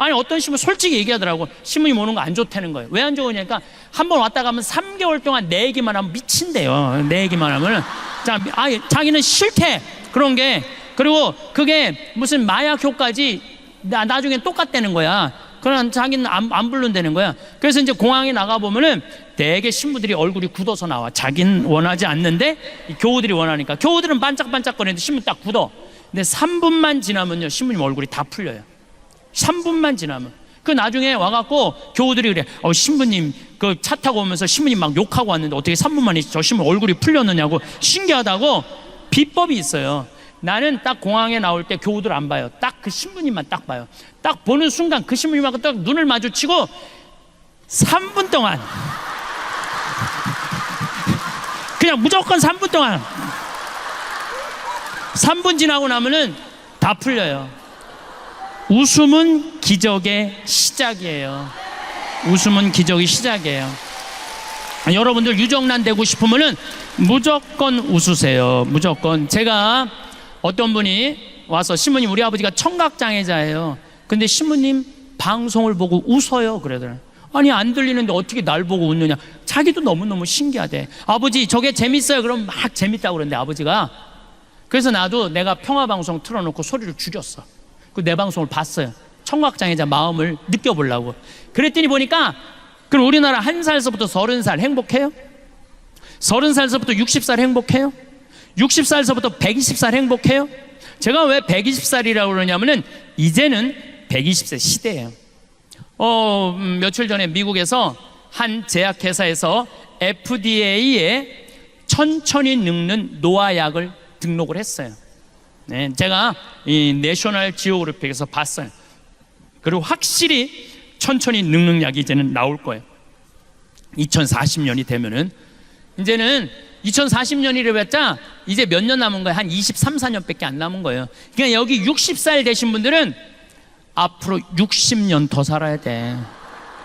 아니 어떤 신부 솔직히 얘기하더라고. 신부님 오는 거 안 좋다는 거예요. 왜 안 좋으냐니까 한 번 왔다 가면 3개월 동안 내 얘기만 하면 미친대요. 내 얘기만 하면 자기는 싫대 그런 게. 그리고 그게 무슨 마약 효과지 나중에 똑같다는 거야. 그러나 자기는 안 부른다는 거야. 그래서 이제 공항에 나가보면은 대개 신부들이 얼굴이 굳어서 나와. 자기는 원하지 않는데 교우들이 원하니까. 교우들은 반짝반짝거리는데 신부 딱 굳어. 근데 3분만 지나면요 신부님 얼굴이 다 풀려요. 3분만 지나면. 그 나중에 와갖고 교우들이 그래. 신부님 그 차 타고 오면서 신부님 막 욕하고 왔는데 어떻게 3분 만에 저 신부 얼굴이 풀렸느냐고. 신기하다고. 비법이 있어요. 나는 딱 공항에 나올 때 교우들 안 봐요. 딱 그 신부님만 딱 봐요. 딱 보는 순간 그 신부님하고 딱 눈을 마주치고 3분 동안 그냥 무조건 3분 동안 3분 지나고 나면은 다 풀려요. 웃음은 기적의 시작이에요. 웃음은 기적의 시작이에요. 여러분들 유정란 되고 싶으면은 무조건 웃으세요. 무조건. 제가 어떤 분이 와서 신부님 우리 아버지가 청각장애자예요. 근데 신부님 방송을 보고 웃어요 그러더라고요. 아니 안 들리는데 어떻게 날 보고 웃느냐. 자기도 너무너무 신기하대. 아버지 저게 재밌어요. 그럼 막 재밌다고 그러는데 아버지가. 그래서 나도 내가 평화방송 틀어놓고 소리를 줄였어. 그 내 방송을 봤어요. 청각장애자 마음을 느껴보려고. 그랬더니 보니까 그럼 우리나라 1살서부터 30살 행복해요? 30살서부터 60살 행복해요? 60살서부터 120살 행복해요? 제가 왜 120살이라고 그러냐면은 이제는 120세 시대예요. 며칠 전에 미국에서 한 제약회사에서 FDA에 천천히 늙는 노화약을 등록을 했어요. 네, 제가 이 내셔널 지오그래픽에서 봤어요. 그리고 확실히 천천히 늙는 약이 이제는 나올 거예요. 2040년이 되면은. 이제는 2040년이래봤자 이제 몇 년 남은 거예요? 한 23, 4년밖에 안 남은 거예요. 그러니까 여기 60살 되신 분들은 앞으로 60년 더 살아야 돼.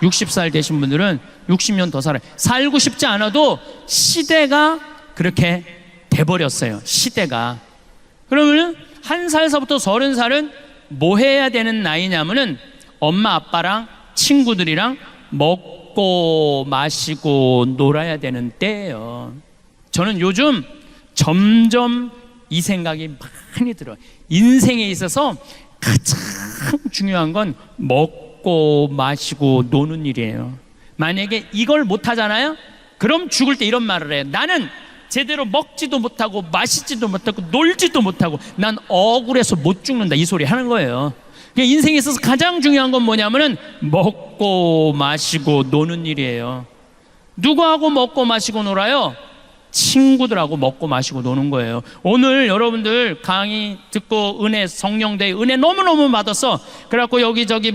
60살 되신 분들은 60년 더 살아야 돼. 살고 싶지 않아도 시대가 그렇게 돼버렸어요. 시대가. 그러면은 1살서부터 30살은 뭐 해야 되는 나이냐면은 엄마 아빠랑 친구들이랑 먹고 마시고 놀아야 되는 때예요. 저는 요즘 점점 이 생각이 많이 들어요. 인생에 있어서 가장 중요한 건 먹고 마시고 노는 일이에요. 만약에 이걸 못하잖아요? 그럼 죽을 때 이런 말을 해요. 나는 제대로 먹지도 못하고 마시지도 못하고 놀지도 못하고 난 억울해서 못 죽는다, 이 소리 하는 거예요. 인생에 있어서 가장 중요한 건 뭐냐면은 먹고 마시고 노는 일이에요. 누구하고 먹고 마시고 놀아요? 친구들하고 먹고 마시고 노는 거예요. 오늘 여러분들 강의 듣고 성령대 은혜 너무너무 받았어. 그래갖고 여기저기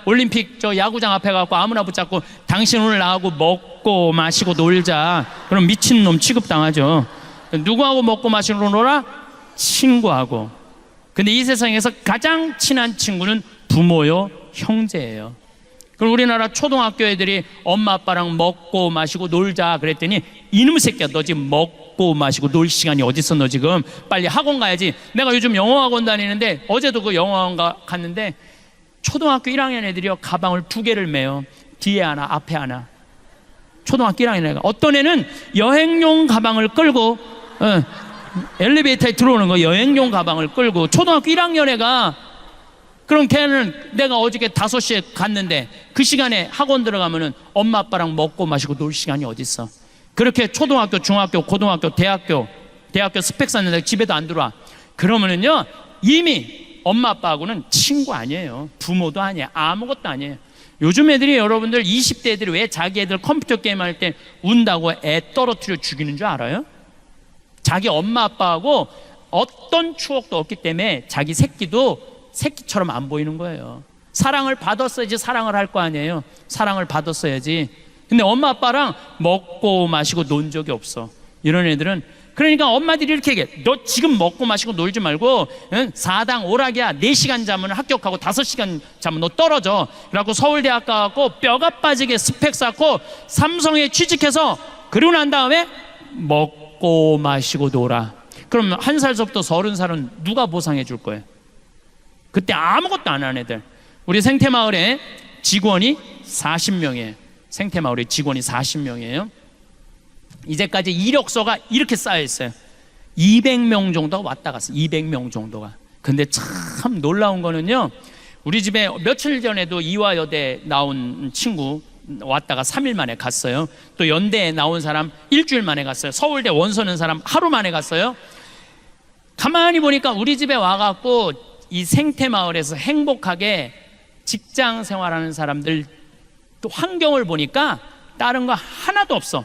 올림픽 저 야구장 앞에 가고 아무나 붙잡고 당신 오늘 나하고 먹고 마시고 놀자. 그럼 미친놈 취급당하죠. 누구하고 먹고 마시고 놀아? 친구하고. 근데 이 세상에서 가장 친한 친구는 부모요, 형제예요. 그럼 우리나라 초등학교 애들이 엄마 아빠랑 먹고 마시고 놀자 그랬더니 이놈 새끼야, 너 지금 먹고 마시고 놀 시간이 어딨어? 너 지금 빨리 학원 가야지. 내가 요즘 영어학원 다니는데 어제도 그 영어학원 갔는데 초등학교 1학년 애들이요 가방을 2개를 메요. 뒤에 하나 앞에 하나. 초등학교 1학년 애가. 어떤 애는 여행용 가방을 끌고 엘리베이터에 들어오는 거 여행용 가방을 끌고. 초등학교 1학년 애가. 그럼 걔는 내가 어저께 5시에 갔는데 그 시간에 학원 들어가면은 엄마 아빠랑 먹고 마시고 놀 시간이 어딨어. 그렇게 초등학교, 중학교, 고등학교, 대학교 스펙 쌓는데 집에도 안 들어와. 그러면은요 이미 엄마 아빠하고는 친구 아니에요. 부모도 아니에요. 아무것도 아니에요. 요즘 애들이, 여러분들 20대 애들이 왜 자기 애들 컴퓨터 게임 할 때 운다고 애 떨어뜨려 죽이는 줄 알아요? 자기 엄마 아빠하고 어떤 추억도 없기 때문에 자기 새끼도 새끼처럼 안 보이는 거예요. 사랑을 받았어야지 사랑을 할 거 아니에요. 사랑을 받았어야지. 근데 엄마 아빠랑 먹고 마시고 논 적이 없어. 이런 애들은. 그러니까 엄마들이 이렇게 얘기해. 너 지금 먹고 마시고 놀지 말고 4당 오락이야. 4시간 자면 합격하고 5시간 자면 너 떨어져. 그래갖고 서울대학 가갖고 뼈가 빠지게 스펙 쌓고 삼성에 취직해서 그러고 난 다음에 먹고 마시고 놀아. 그럼 1살서부터 30살은 누가 보상해 줄 거예요? 그때 아무것도 안 한 애들. 우리 생태마을에 직원이 40명이에요. 생태마을에 직원이 40명이에요. 이제까지 이력서가 이렇게 쌓여 있어요. 200명 정도가 왔다 갔어요. 200명 정도가. 근데 참 놀라운 거는요, 우리 집에 며칠 전에도 이화여대 나온 친구 왔다가 3일 만에 갔어요. 또 연대에 나온 사람 일주일 만에 갔어요. 서울대 원서는 사람 하루 만에 갔어요. 가만히 보니까 우리 집에 와갖고 이 생태마을에서 행복하게 직장 생활하는 사람들 또 환경을 보니까 다른 거 하나도 없어.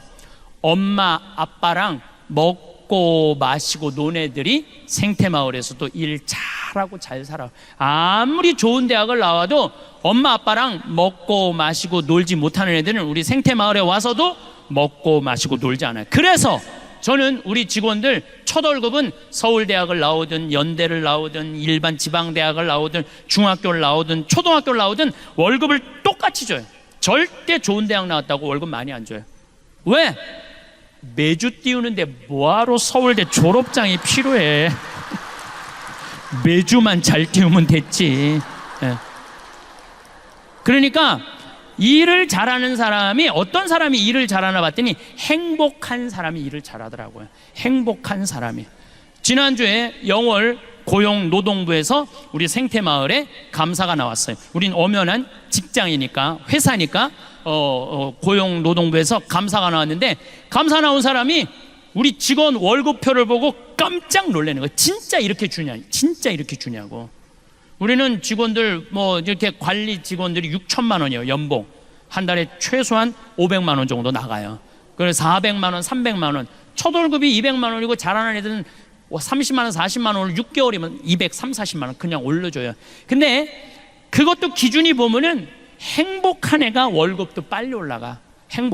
엄마 아빠랑 먹고 마시고 논 애들이 생태마을에서도 일 잘하고 잘 살아. 아무리 좋은 대학을 나와도 엄마 아빠랑 먹고 마시고 놀지 못하는 애들은 우리 생태마을에 와서도 먹고 마시고 놀지 않아요. 그래서 저는 우리 직원들 첫 월급은 서울대학을 나오든 연대를 나오든 일반 지방대학을 나오든 중학교를 나오든 초등학교를 나오든 월급을 똑같이 줘요. 절대 좋은 대학 나왔다고 월급 많이 안 줘요. 왜? 매주 띄우는데 뭐하러 서울대 졸업장이 필요해. 매주만 잘 띄우면 됐지. 그러니까 일을 잘하는 사람이, 어떤 사람이 일을 잘하나 봤더니 행복한 사람이 일을 잘하더라고요. 행복한 사람이. 지난주에 영월 고용노동부에서 우리 생태마을에 감사가 나왔어요. 우린 엄연한 직장이니까, 회사니까 고용노동부에서 감사가 나왔는데, 감사 나온 사람이 우리 직원 월급표를 보고 깜짝 놀라는 거예요. 진짜 이렇게 주냐? 진짜 이렇게 주냐고. 우리는 직원들 뭐 이렇게 관리 직원들이 6천만 원이에요. 연봉 한 달에 최소한 500만 원 정도 나가요. 그래서 400만 원, 300만 원, 첫 월급이 200만 원이고 잘하는 애들은 30만 원, 40만 원을 6개월이면 230, 40만 원 그냥 올려줘요. 근데 그것도 기준이 보면은 행복한 애가 월급도 빨리 올라가.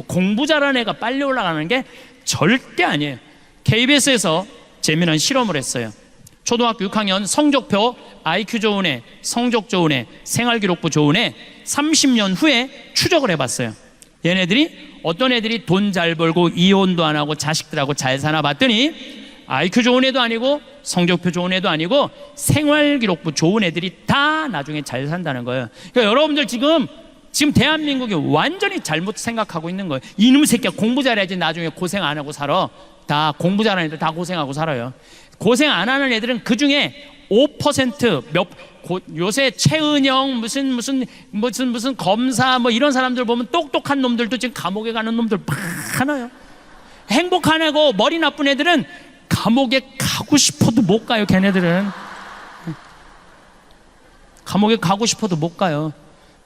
공부 잘하는 애가 빨리 올라가는 게 절대 아니에요. KBS에서 재미난 실험을 했어요. 초등학교 6학년 성적표 IQ 좋은 애, 성적 좋은 애, 생활기록부 좋은 애 30년 후에 추적을 해봤어요. 얘네들이 어떤 애들이 돈 잘 벌고 이혼도 안 하고 자식들하고 잘 사나 봤더니 IQ 좋은 애도 아니고 성적표 좋은 애도 아니고 생활기록부 좋은 애들이 다 나중에 잘 산다는 거예요. 그러니까 여러분들 지금 대한민국이 완전히 잘못 생각하고 있는 거예요. 이놈 새끼야 공부 잘해야지 나중에 고생 안 하고 살아. 다 공부 잘하는 애들 다 고생하고 살아요. 고생 안 하는 애들은 그 중에 5% 요새 최은영 무슨 검사 뭐 이런 사람들 보면 똑똑한 놈들도 지금 감옥에 가는 놈들 많아요. 행복한 애고 머리 나쁜 애들은 감옥에 가고 싶어도 못 가요. 걔네들은 감옥에 가고 싶어도 못 가요.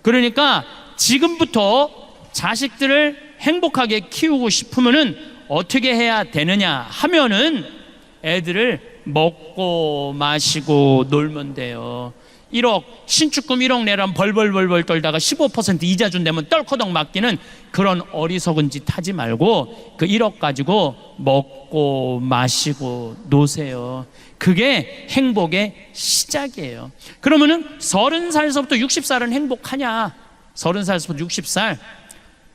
그러니까 지금부터 자식들을 행복하게 키우고 싶으면은 어떻게 해야 되느냐 하면은 애들을 먹고 마시고 놀면 돼요. 1억 신축금 1억 내라면 벌벌 떨다가 15% 이자 준다면 떨커덕 맡기는 그런 어리석은 짓 하지 말고 그 1억 가지고 먹고 마시고 노세요. 그게 행복의 시작이에요. 그러면은 30살서부터 60살은 행복하냐? 30살서부터 60살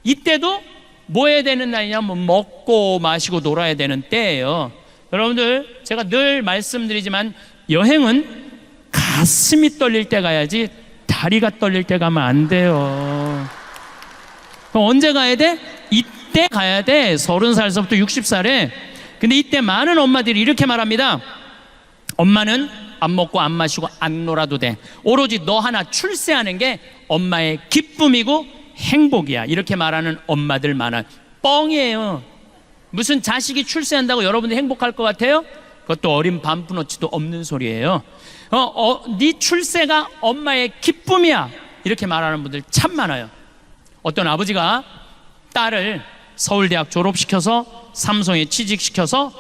이때도 뭐 해야 되는 날이냐면 먹고 마시고 놀아야 되는 때예요. 여러분들 제가 늘 말씀드리지만 여행은 가슴이 떨릴 때 가야지 다리가 떨릴 때 가면 안 돼요. 그럼 언제 가야 돼? 이때 가야 돼. 30살서부터 60살에. 근데 이때 많은 엄마들이 이렇게 말합니다. 엄마는 안 먹고 안 마시고 안 놀아도 돼. 오로지 너 하나 출세하는 게 엄마의 기쁨이고 행복이야. 이렇게 말하는 엄마들 많아요. 뻥이에요. 무슨 자식이 출세한다고 여러분들 행복할 것 같아요? 그것도 어린 반푼어치도 없는 소리예요. 네 출세가 엄마의 기쁨이야. 이렇게 말하는 분들 참 많아요. 어떤 아버지가 딸을 서울대학 졸업시켜서 삼성에 취직시켜서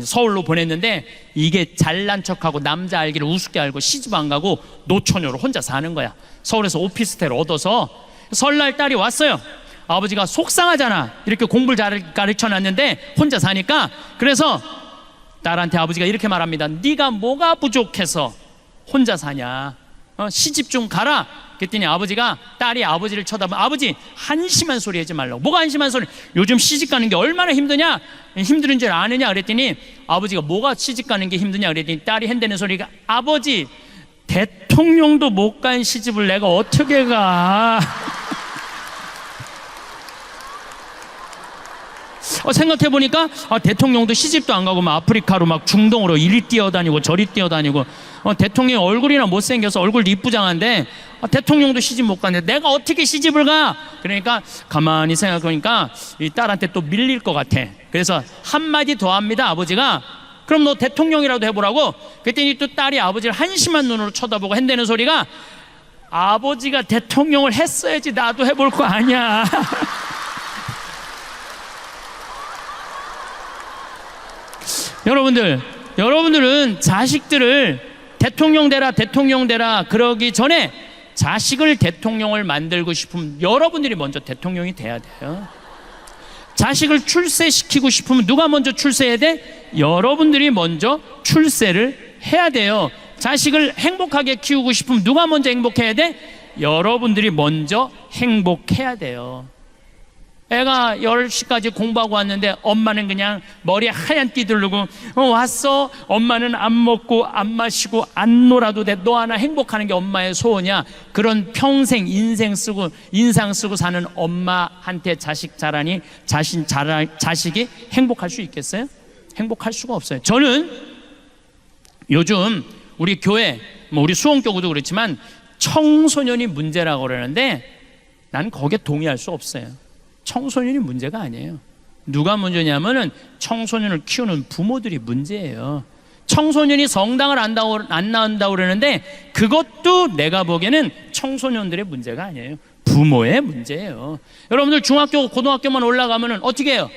서울로 보냈는데 이게 잘난 척하고 남자 알기를 우습게 알고 시집 안 가고 노처녀로 혼자 사는 거야. 서울에서 오피스텔 얻어서 설날 딸이 왔어요. 아버지가 속상하잖아. 이렇게 공부를 잘 가르쳐놨는데 혼자 사니까. 그래서 딸한테 아버지가 이렇게 말합니다. 네가 뭐가 부족해서 혼자 사냐? 시집 좀 가라. 그랬더니 아버지가 딸이 아버지를 쳐다보면 아버지 한심한 소리 하지 말라고. 뭐가 한심한 소리? 요즘 시집 가는 게 얼마나 힘드냐? 힘든 줄 아느냐? 그랬더니 아버지가 뭐가 시집 가는 게 힘드냐? 그랬더니 딸이 한다는 소리가 아버지 대통령도 못 간 시집을 내가 어떻게 가? 생각해보니까 대통령도 시집도 안 가고 막 아프리카로 막 중동으로 이리 뛰어다니고 저리 뛰어다니고 대통령 얼굴이나 못생겨서 얼굴도 이쁘장한데 대통령도 시집 못 가는데 내가 어떻게 시집을 가? 그러니까 가만히 생각해보니까 이 딸한테 또 밀릴 것 같아. 그래서 한마디 더 합니다. 아버지가 그럼 너 대통령이라도 해보라고. 그랬더니 또 딸이 아버지를 한심한 눈으로 쳐다보고 한다는 소리가 아버지가 대통령을 했어야지 나도 해볼 거 아니야. 여러분들은 자식들을 대통령 되라 그러기 전에 자식을 대통령을 만들고 싶으면 여러분들이 먼저 대통령이 돼야 돼요. 자식을 출세시키고 싶으면 누가 먼저 출세해야 돼? 여러분들이 먼저 출세를 해야 돼요. 자식을 행복하게 키우고 싶으면 누가 먼저 행복해야 돼? 여러분들이 먼저 행복해야 돼요. 애가 10시까지 공부하고 왔는데 엄마는 그냥 머리에 하얀 띠 두르고 왔어? 엄마는 안 먹고 안 마시고 안 놀아도 돼. 너 하나 행복하는 게 엄마의 소원이야. 그런 평생 인상 쓰고 사는 엄마한테 자식 자라니 자식이 행복할 수 있겠어요? 행복할 수가 없어요. 저는 요즘 우리 교회 우리 수원교구도 그렇지만 청소년이 문제라고 그러는데 난 거기에 동의할 수 없어요. 청소년이 문제가 아니에요. 누가 문제냐면은 청소년을 키우는 부모들이 문제예요. 청소년이 성당을 안 나온다고 그러는데 그것도 내가 보기에는 청소년들의 문제가 아니에요. 부모의 문제예요. 여러분들 중학교 고등학교만 올라가면은 어떻게 해요?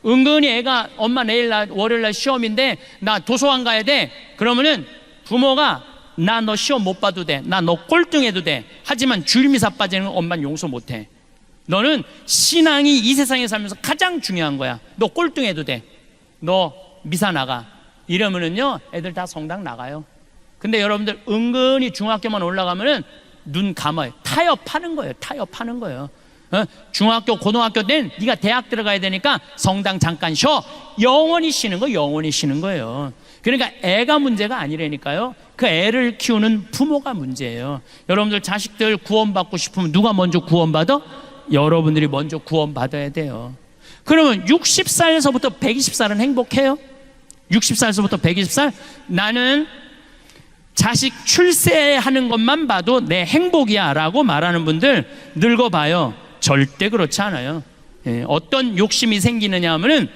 은근히 애가 엄마 내일 월요일날 시험인데 나 도서관 가야 돼. 그러면은 부모가 나 너 시험 못 봐도 돼. 나 너 꼴등해도 돼. 하지만 주일미사 빠지는 엄마는 용서 못해. 너는 신앙이 이 세상에 살면서 가장 중요한 거야. 너 꼴등해도 돼. 너 미사 나가. 이러면은요 애들 다 성당 나가요. 근데 여러분들 은근히 중학교만 올라가면은 눈 감아요. 타협하는 거예요. 중학교 고등학교 때는 네가 대학 들어가야 되니까 성당 잠깐 쉬어. 영원히 쉬는 거예요. 그러니까 애가 문제가 아니라니까요. 그 애를 키우는 부모가 문제예요. 여러분들 자식들 구원받고 싶으면 누가 먼저 구원받아? 여러분들이 먼저 구원받아야 돼요. 그러면 60살에서부터 120살은 행복해요? 60살에서부터 120살? 나는 자식 출세하는 것만 봐도 내 행복이야 라고 말하는 분들 늙어봐요. 절대 그렇지 않아요. 어떤 욕심이 생기느냐 하면은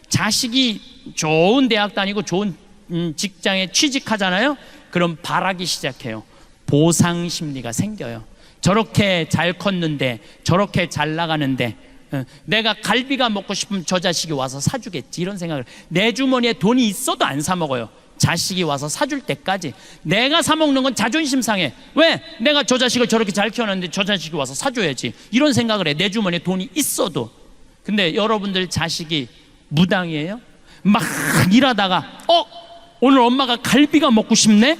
자식이 좋은 대학 다니고 좋은 직장에 취직하잖아요. 그럼 바라기 시작해요. 보상 심리가 생겨요. 저렇게 잘 컸는데 저렇게 잘 나가는데 내가 갈비가 먹고 싶으면 저 자식이 와서 사주겠지 이런 생각을. 내 주머니에 돈이 있어도 안 사 먹어요. 자식이 와서 사줄 때까지. 내가 사 먹는 건 자존심 상해. 왜? 내가 저 자식을 저렇게 잘 키워놨는데 저 자식이 와서 사줘야지 이런 생각을 해. 내 주머니에 돈이 있어도. 근데 여러분들 자식이 무당이에요? 막 일하다가 오늘 엄마가 갈비가 먹고 싶네?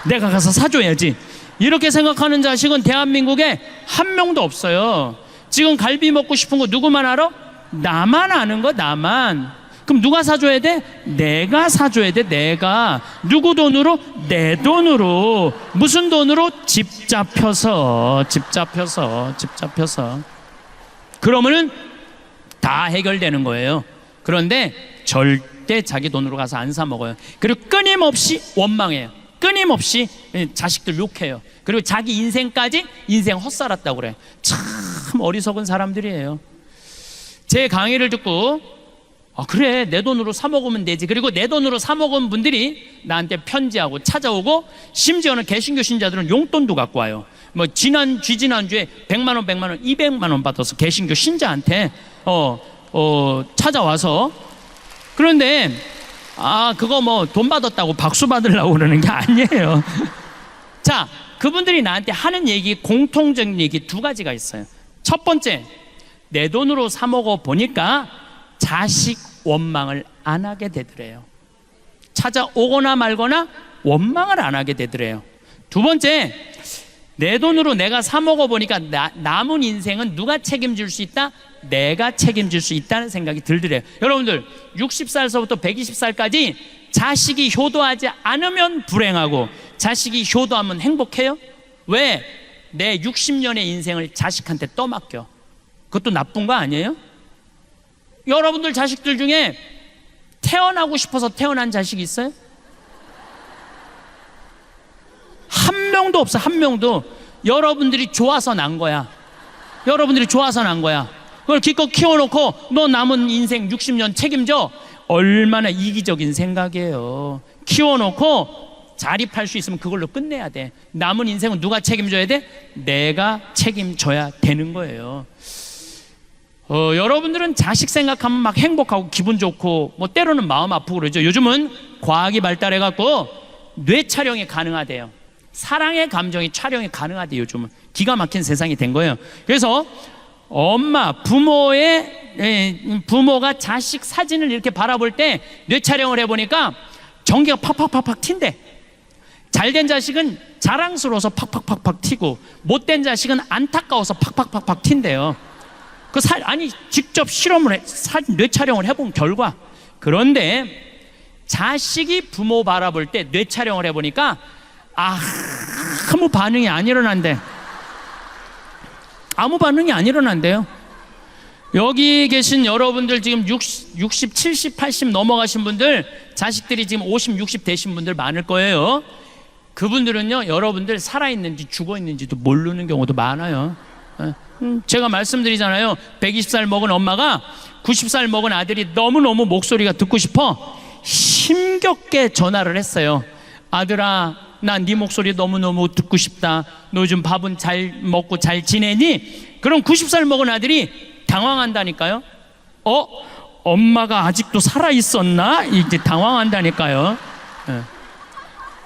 내가 가서 사줘야지 이렇게 생각하는 자식은 대한민국에 한 명도 없어요. 지금 갈비 먹고 싶은 거 누구만 알아? 나만 아는 거. 나만. 그럼 누가 사줘야 돼? 내가 사줘야 돼. 내가. 누구 돈으로? 내 돈으로. 무슨 돈으로? 집 잡혀서. 그러면은 다 해결되는 거예요. 그런데 절대 자기 돈으로 가서 안 사 먹어요. 그리고 끊임없이 원망해요. 끊임없이 자식들 욕해요. 그리고 자기 인생까지 인생 헛살았다고 그래. 참 어리석은 사람들이에요. 제 강의를 듣고 그래 내 돈으로 사 먹으면 되지. 그리고 내 돈으로 사 먹은 분들이 나한테 편지하고 찾아오고 심지어는 개신교 신자들은 용돈도 갖고 와요. 뭐 지난주에 100만 원 200만 원 받아서 개신교 신자한테 찾아와서. 그런데 그거 뭐 돈 받았다고 박수 받으려고 그러는 게 아니에요. 자, 그분들이 나한테 하는 얘기, 공통적인 얘기 두 가지가 있어요. 첫 번째, 내 돈으로 사 먹어 보니까 자식 원망을 안 하게 되더래요. 찾아오거나 말거나 원망을 안 하게 되더래요. 두 번째, 내 돈으로 내가 사 먹어 보니까 남은 인생은 누가 책임질 수 있다? 내가 책임질 수 있다는 생각이 들더래요. 여러분들 60살서부터 120살까지 자식이 효도하지 않으면 불행하고 자식이 효도하면 행복해요? 왜? 내 60년의 인생을 자식한테 떠맡겨. 그것도 나쁜 거 아니에요? 여러분들 자식들 중에 태어나고 싶어서 태어난 자식이 있어요? 한 명도 없어. 한 명도. 여러분들이 좋아서 난 거야. 여러분들이 좋아서 난 거야. 그걸 기껏 키워놓고 너 남은 인생 60년 책임져. 얼마나 이기적인 생각이에요. 키워놓고 자립할 수 있으면 그걸로 끝내야 돼. 남은 인생은 누가 책임져야 돼? 내가 책임져야 되는 거예요. 여러분들은 자식 생각하면 막 행복하고 기분 좋고 뭐 때로는 마음 아프고 그러죠. 요즘은 과학이 발달해갖고 뇌 촬영이 가능하대요. 사랑의 감정이 촬영이 가능하대요. 요즘은 기가 막힌 세상이 된 거예요. 그래서 부모가 자식 사진을 이렇게 바라볼 때 뇌 촬영을 해보니까 전기가 팍팍팍팍 튄대. 잘된 자식은 자랑스러워서 팍팍팍팍 튀고 못된 자식은 안타까워서 팍팍팍팍 튄대요. 직접 실험을 뇌 촬영을 해본 결과. 그런데 자식이 부모 바라볼 때 뇌 촬영을 해보니까 아무 반응이 안 일어난대. 아무 반응이 안 일어난대요. 여기 계신 여러분들 지금 60, 70, 80 넘어가신 분들, 자식들이 지금 50, 60 되신 분들 많을 거예요. 그분들은요, 여러분들 살아있는지 죽어있는지도 모르는 경우도 많아요. 제가 말씀드리잖아요. 120살 먹은 엄마가 90살 먹은 아들이 너무너무 목소리가 듣고 싶어 힘겹게 전화를 했어요. 아들아, 나 네 목소리 너무너무 듣고 싶다. 너 요즘 밥은 잘 먹고 잘 지내니? 그럼 90살 먹은 아들이 당황한다니까요. 엄마가 아직도 살아있었나? 이제 당황한다니까요.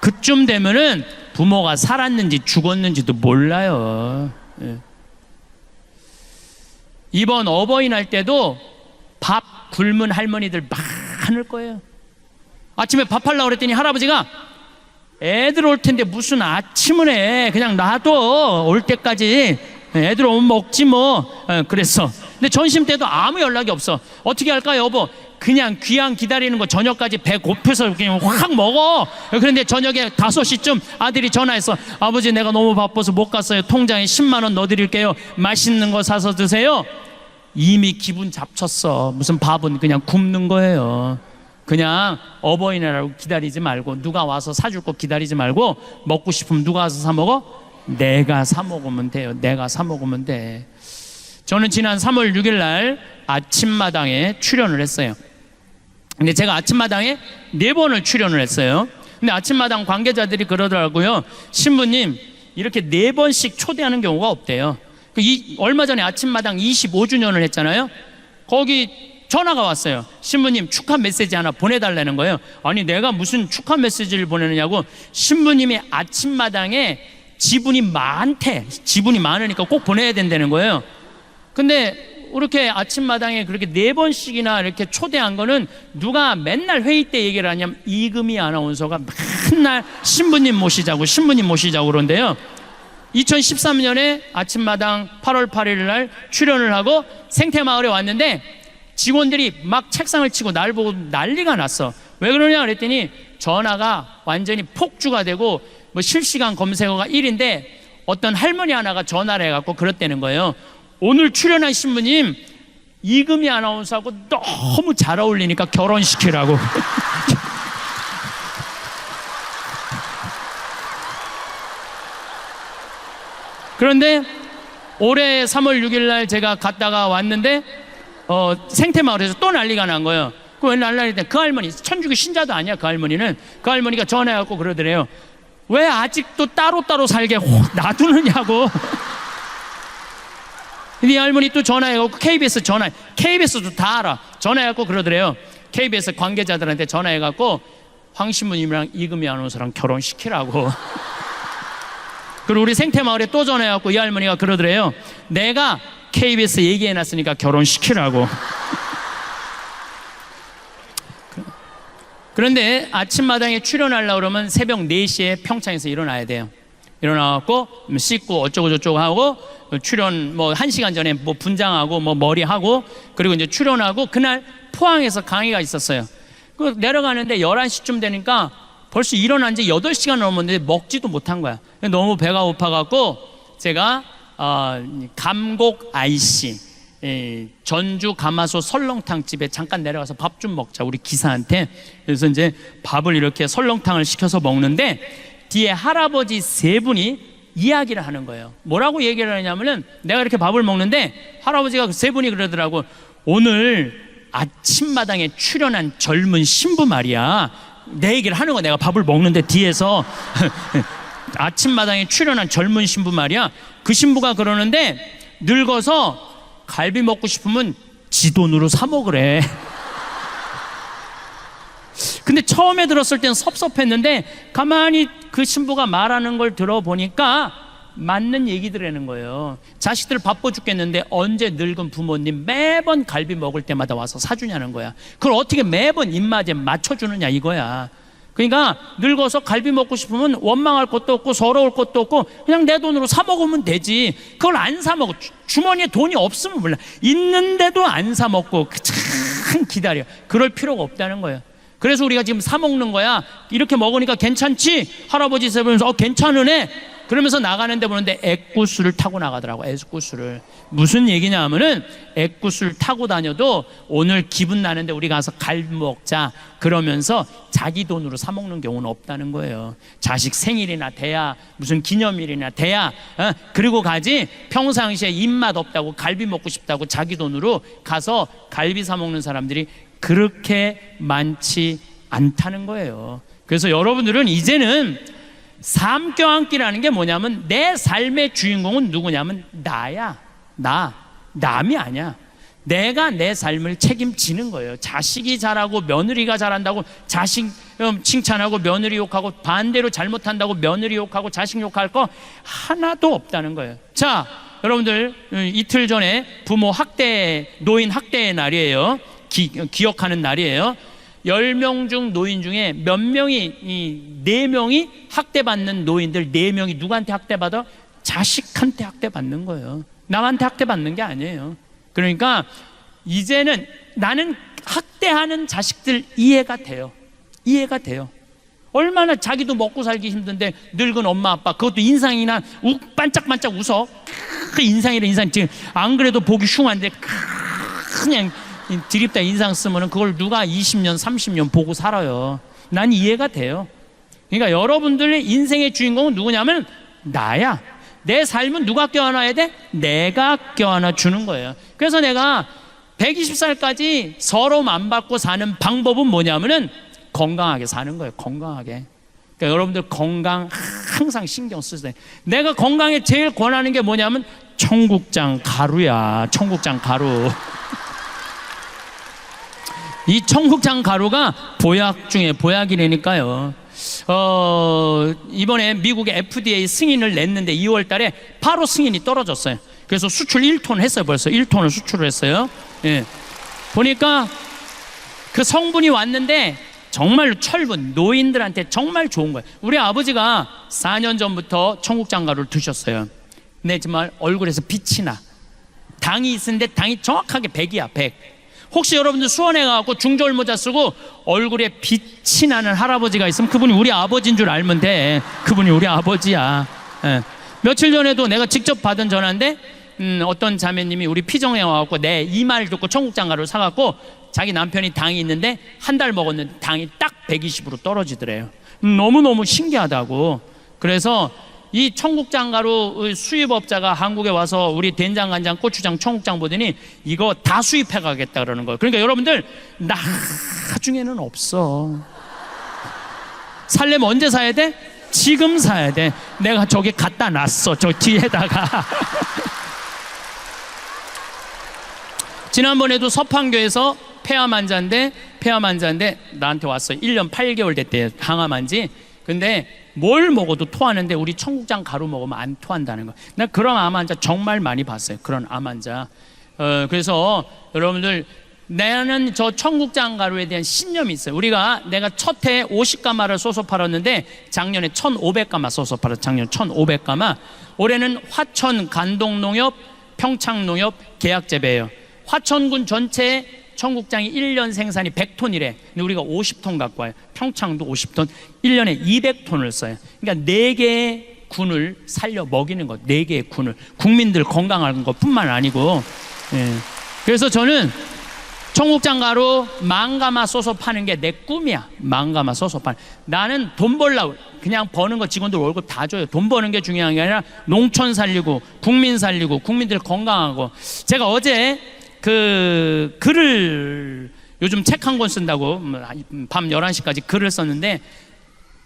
그쯤 되면은 부모가 살았는지 죽었는지도 몰라요. 이번 어버이날 때도 밥 굶은 할머니들 많을 거예요. 아침에 밥 하려고 그랬더니 할아버지가 애들 올 텐데 무슨 아침을 해. 그냥 놔둬. 올 때까지. 애들 오면 먹지 뭐. 그랬어. 근데 점심 때도 아무 연락이 없어. 어떻게 할까 여보? 그냥 귀양 기다리는 거 저녁까지 배 고파서 그냥 확 먹어. 그런데 저녁에 5시쯤 아들이 전화했어. 아버지, 내가 너무 바빠서 못 갔어요. 통장에 10만 원 넣어드릴게요. 맛있는 거 사서 드세요. 이미 기분 잡쳤어. 무슨 밥은 그냥 굶는 거예요. 그냥 어버이날하고 기다리지 말고, 누가 와서 사줄 거 기다리지 말고, 먹고 싶으면 누가 와서 사 먹어? 내가 사 먹으면 돼요. 내가 사 먹으면 돼. 저는 지난 3월 6일 날 아침마당에 출연을 했어요. 근데 제가 아침마당에 4번을 출연을 했어요. 근데 아침마당 관계자들이 그러더라고요. 신부님, 이렇게 4번씩 초대하는 경우가 없대요. 얼마 전에 아침마당 25주년을 했잖아요. 거기 전화가 왔어요. 신부님, 축하 메시지 하나 보내달라는 거예요. 아니, 내가 무슨 축하 메시지를 보내느냐고. 신부님이 아침마당에 지분이 많대. 지분이 많으니까 꼭 보내야 된다는 거예요. 근데 이렇게 아침마당에 그렇게 4번씩이나 이렇게 초대한 거는 누가 맨날 회의 때 얘기를 하냐면 이금희 아나운서가 맨날 신부님 모시자고 그러는데요. 2013년에 아침마당 8월 8일 날 출연을 하고 생태마을에 왔는데 직원들이 막 책상을 치고 날 보고 난리가 났어. 왜 그러냐 그랬더니 전화가 완전히 폭주가 되고 뭐 실시간 검색어가 1인데 어떤 할머니 하나가 전화를 해갖고 그랬다는 거예요. 오늘 출연한 신부님 이금희 아나운서하고 너무 잘 어울리니까 결혼시키라고. 그런데 올해 3월 6일 날 제가 갔다가 왔는데 생태마을에서 또 난리가 난 거예요. 그 왜 난리가 그 할머니 천주교 신자도 아니야. 그 할머니는. 그 할머니가 전화해갖고 그러더래요. 왜 아직도 따로따로 살게 놔두느냐고. 이 할머니 또 전화해갖고 KBS도 다 알아. 전화해갖고 그러더래요. KBS 관계자들한테 전화해갖고 황 신부님이랑 이금희 아나운서랑 결혼시키라고. 그리고 우리 생태마을에 또 전화해갖고 이 할머니가 그러더래요. 내가 KBS 얘기해놨으니까 결혼시키라고. 그런데 아침마당에 출연하려고 그러면 새벽 4시에 평창에서 일어나야 돼요. 일어나갖고 씻고 어쩌고 저쩌고 하고 출연 뭐 1시간 전에 뭐 분장하고 뭐 머리하고 그리고 이제 출연하고 그날 포항에서 강의가 있었어요. 그 내려가는데 11시쯤 되니까 벌써 일어난 지 8시간 넘었는데 먹지도 못한 거야. 너무 배가 고파갖고 제가 감곡 IC 전주 가마솥 설렁탕 집에 잠깐 내려가서 밥 좀 먹자, 우리 기사한테. 그래서 이제 밥을 이렇게 설렁탕을 시켜서 먹는데 뒤에 할아버지 3분이 이야기를 하는 거예요. 뭐라고 얘기를 하냐면은, 내가 이렇게 밥을 먹는데 할아버지가 3분이 그러더라고. 오늘 아침마당에 출연한 젊은 신부 말이야. 내 얘기를 하는 거야. 내가 밥을 먹는데 뒤에서 아침마당에 출연한 젊은 신부 말이야. 그 신부가 그러는데 늙어서 갈비 먹고 싶으면 지 돈으로 사 먹으래. 근데 처음에 들었을 땐 섭섭했는데 가만히 그 신부가 말하는 걸 들어보니까 맞는 얘기들이라는 거예요. 자식들 바빠 죽겠는데 언제 늙은 부모님 매번 갈비 먹을 때마다 와서 사주냐는 거야. 그걸 어떻게 매번 입맛에 맞춰주느냐 이거야. 그러니까 늙어서 갈비 먹고 싶으면 원망할 것도 없고 서러울 것도 없고 그냥 내 돈으로 사 먹으면 되지. 그걸 안 사 먹어. 주머니에 돈이 없으면 몰라. 있는데도 안 사 먹고 참 기다려. 그럴 필요가 없다는 거예요. 그래서 우리가 지금 사 먹는 거야. 이렇게 먹으니까 괜찮지? 할아버지 세보면서 괜찮으네? 그러면서 나가는데 보는데 애꾸스를 타고 나가더라고. 애꾸스를. 무슨 얘기냐 하면은 애꾸스를 타고 다녀도 오늘 기분 나는데 우리 가서 갈비 먹자 그러면서 자기 돈으로 사 먹는 경우는 없다는 거예요. 자식 생일이나 돼야, 무슨 기념일이나 돼야 그리고 가지. 평상시에 입맛 없다고 갈비 먹고 싶다고 자기 돈으로 가서 갈비 사 먹는 사람들이 그렇게 많지 않다는 거예요. 그래서 여러분들은 이제는 삶 껴안기라는 게 뭐냐면 내 삶의 주인공은 누구냐면 나야. 남이 아니야. 내가 내 삶을 책임지는 거예요. 자식이 잘하고 며느리가 잘한다고 자식 칭찬하고 며느리 욕하고, 반대로 잘못한다고 며느리 욕하고 자식 욕할 거 하나도 없다는 거예요. 자, 여러분들 이틀 전에 부모 학대, 노인 학대의 날이에요. 기억하는 날이에요. 10명 중 노인 중에 몇 명이, 4명이 학대받는 노인들 4명이 누구한테 학대받아? 자식한테 학대받는 거예요. 남한테 학대받는 게 아니에요. 그러니까 이제는 나는 학대하는 자식들 이해가 돼요. 얼마나 자기도 먹고 살기 힘든데 늙은 엄마 아빠, 그것도 인상이나 반짝반짝 웃어. 그 인상이라 인상, 지금 안 그래도 보기 흉한데 그냥 드립다 인상 쓰면은 그걸 누가 20년 30년 보고 살아요. 난 이해가 돼요. 그러니까 여러분들의 인생의 주인공은 누구냐면 나야. 내 삶은 누가 껴안아야 돼? 내가 껴안아 주는 거예요. 그래서 내가 120살까지 서러움 안 받고 사는 방법은 뭐냐면은 건강하게 사는 거예요. 건강하게. 그러니까 여러분들 건강 항상 신경 쓰세요. 내가 건강에 제일 권하는 게 뭐냐면 청국장 가루야. 청국장 가루. 이 청국장 가루가 보약 중에 보약이라니까요. 이번에 미국의 FDA 승인을 냈는데 2월 달에 바로 승인이 떨어졌어요. 그래서 수출 1톤 했어요. 벌써 1톤을 수출을 했어요. 예. 보니까 그 성분이 왔는데 정말로 철분, 노인들한테 정말 좋은 거예요. 우리 아버지가 4년 전부터 청국장 가루를 드셨어요. 근데 정말 얼굴에서 빛이 나. 당이 있는데 당이 정확하게 100이야 100. 혹시 여러분들 수원에 가고 중저울 모자 쓰고 얼굴에 빛이 나는 할아버지가 있으면 그분이 우리 아버지인 줄 알면 돼. 그분이 우리 아버지야. 예. 며칠 전에도 내가 직접 받은 전화인데 어떤 자매님이 우리 피정에 와갖고 내 이 말 듣고 청국장 가루를 사갖고 자기 남편이 당이 있는데 한 달 먹었는데 당이 딱 120으로 떨어지더래요. 너무너무 신기하다고. 그래서 이 청국장 가루 수입업자가 한국에 와서 우리 된장, 간장, 고추장, 청국장 보더니 이거 다 수입해 가겠다 그러는 거예요. 그러니까 여러분들 나중에는 없어. 살려면 언제 사야 돼? 지금 사야 돼. 내가 저기 갖다 놨어. 저 뒤에다가. 지난번에도 서판교에서 폐암 환자인데 나한테 왔어요. 1년 8개월 됐대요. 항암 환지. 근데 뭘 먹어도 토하는데 우리 청국장 가루 먹으면 안 토한다는 거. 나 그런 암 환자 정말 많이 봤어요. 그런 암 환자. 그래서 여러분들, 나는 저 청국장 가루에 대한 신념이 있어요. 내가 첫 해에 50가마를 쏘서 팔았는데 작년에 1,500가마 쏘서 팔았어요. 작년 1,500가마. 올해는 화천, 간동농협, 평창농협 계약 재배예요. 화천군 전체에 청국장이 1년 생산이 100톤이래. 근데 우리가 50톤 갖고 와요. 평창도 50톤, 1년에 200톤을 써요. 그러니까 4개의 군을 살려 먹이는 것, 4개의 군을, 국민들 건강한 것뿐만 아니고. 예. 그래서 저는 청국장 가루 망가마 써서 파는 게 내 꿈이야. 망가마 써서 파는. 나는 돈 벌라고, 그냥 버는 거 직원들 월급 다 줘요. 돈 버는 게 중요한 게 아니라 농촌 살리고 국민 살리고 국민들 건강하고. 제가 어제 그 글을, 요즘 책 한 권 쓴다고 밤 11시까지 글을 썼는데,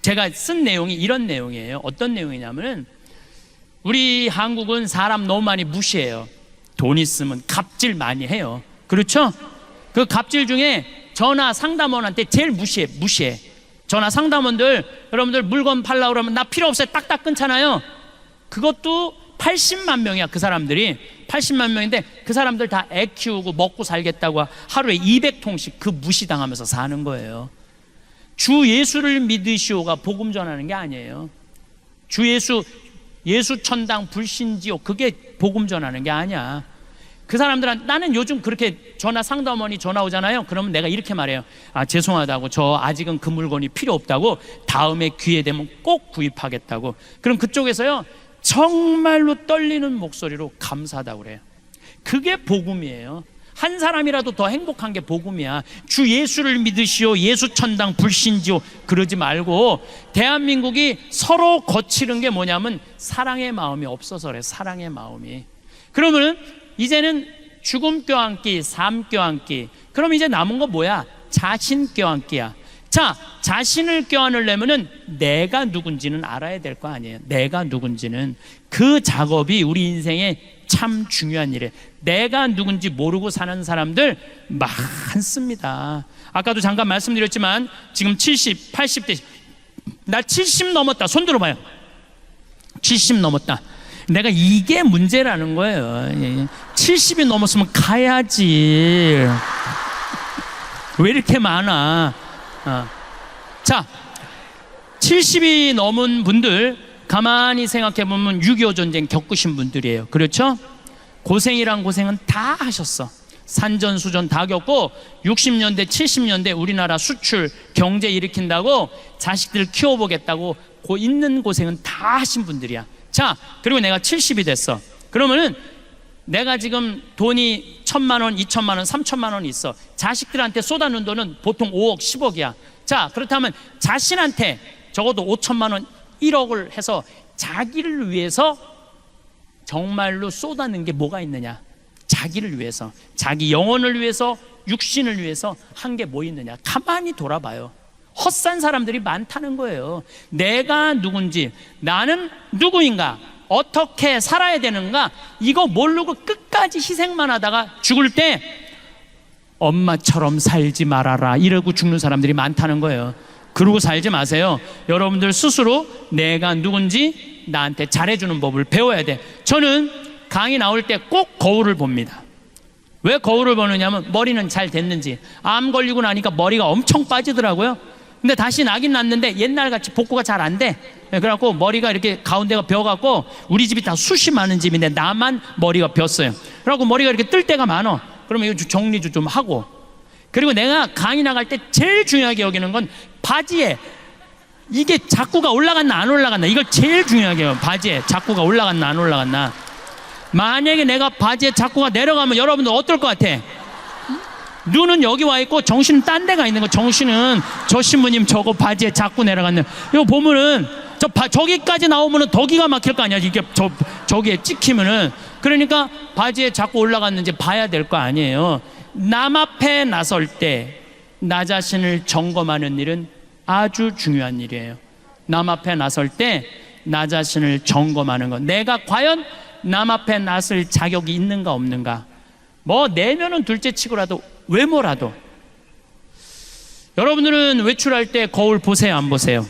제가 쓴 내용이 이런 내용이에요. 어떤 내용이냐면은, 우리 한국은 사람 너무 많이 무시해요. 돈 있으면 갑질 많이 해요. 그렇죠? 그 갑질 중에 전화 상담원한테 제일 무시해. 전화 상담원들, 여러분들 물건 팔라고 그러면 나 필요 없어요, 딱딱 끊잖아요. 그것도 80만 명이야. 그 사람들이 80만 명인데, 그 사람들 다 애 키우고 먹고 살겠다고 하루에 200통씩 그 무시당하면서 사는 거예요. 주 예수를 믿으시오가 복음 전하는 게 아니에요. 주 예수 천당 불신지옥, 그게 복음 전하는 게 아니야. 그 사람들은, 나는 요즘 그렇게 전화 상담원이 전화 오잖아요. 그러면 내가 이렇게 말해요. 아, 죄송하다고, 저 아직은 그 물건이 필요 없다고, 다음에 기회 되면 꼭 구입하겠다고. 그럼 그쪽에서요, 정말로 떨리는 목소리로 감사하다고 그래요. 그게 복음이에요. 한 사람이라도 더 행복한 게 복음이야. 주 예수를 믿으시오, 예수 천당 불신지오 그러지 말고, 대한민국이 서로 거치는 게 뭐냐면 사랑의 마음이 없어서 그래. 사랑의 마음이. 그러면 이제는 죽음 껴안기, 삶 껴안기. 그럼 이제 남은 거 뭐야? 자신 껴안기야. 자, 자신을 껴안으려면은 내가 누군지는 알아야 될 거 아니에요. 내가 누군지는. 그 작업이 우리 인생에 참 중요한 일이에요. 내가 누군지 모르고 사는 사람들 많습니다. 아까도 잠깐 말씀드렸지만 지금 70, 80대, 나 70 넘었다. 손 들어봐요. 70 넘었다. 내가 이게 문제라는 거예요. 70이 넘었으면 가야지. 왜 이렇게 많아? 자, 70이 넘은 분들 가만히 생각해 보면 6.25 전쟁 겪으신 분들이에요. 그렇죠? 고생이란 고생은 다 하셨어. 산전수전 다 겪고 60년대 70년대 우리나라 수출 경제 일으킨다고 자식들 키워보겠다고 있는 고생은 다 하신 분들이야. 자, 그리고 내가 70이 됐어. 그러면은 내가 지금 돈이 1,000만 원, 2,000만 원, 3,000만 원이 있어. 자식들한테 쏟아놓은 돈은 보통 5억, 10억이야. 자, 그렇다면 자신한테 적어도 5천만 원, 1억을 해서 자기를 위해서 정말로 쏟아낸 게 뭐가 있느냐? 자기를 위해서, 자기 영혼을 위해서, 육신을 위해서 한 게 뭐 있느냐? 가만히 돌아봐요. 헛산 사람들이 많다는 거예요. 내가 누군지, 나는 누구인가, 어떻게 살아야 되는가, 이거 모르고 끝까지 희생만 하다가 죽을 때 엄마처럼 살지 말아라 이러고 죽는 사람들이 많다는 거예요. 그러고 살지 마세요. 여러분들 스스로 내가 누군지 나한테 잘해주는 법을 배워야 돼. 저는 강의 나올 때 꼭 거울을 봅니다. 왜 거울을 보느냐면 머리는 잘 됐는지. 암 걸리고 나니까 머리가 엄청 빠지더라고요. 근데 다시 나긴 났는데 옛날같이 복구가 잘 안 돼. 그래갖고 머리가 이렇게 가운데가 벼갖고, 우리 집이 다 숱이 많은 집인데 나만 머리가 벼어요. 그래갖고 머리가 이렇게 뜰 때가 많아. 그러면 이거 정리도 좀 하고. 그리고 내가 강의 나갈 때 제일 중요하게 여기는 건 바지에 이게 자꾸가 올라갔나 안 올라갔나, 이걸 제일 중요하게 해요. 바지에 자꾸가 올라갔나 안 올라갔나. 만약에 내가 바지에 자꾸가 내려가면 여러분들 어떨 것 같아? 눈은 여기 와 있고 정신은 딴 데가 있는 거. 정신은 저 신부님 저거 바지에 자꾸 내려갔네. 이거 보면은 저기까지 나오면은 더 기가 막힐 거 아니야. 이게 저기에 찍히면은. 그러니까 바지에 자꾸 올라갔는지 봐야 될 거 아니에요. 남 앞에 나설 때 나 자신을 점검하는 일은 아주 중요한 일이에요. 남 앞에 나설 때 나 자신을 점검하는 것. 내가 과연 남 앞에 나설 자격이 있는가 없는가. 뭐 내면은 둘째 치고라도 외모라도. 여러분들은 외출할 때 거울 보세요, 안 보세요?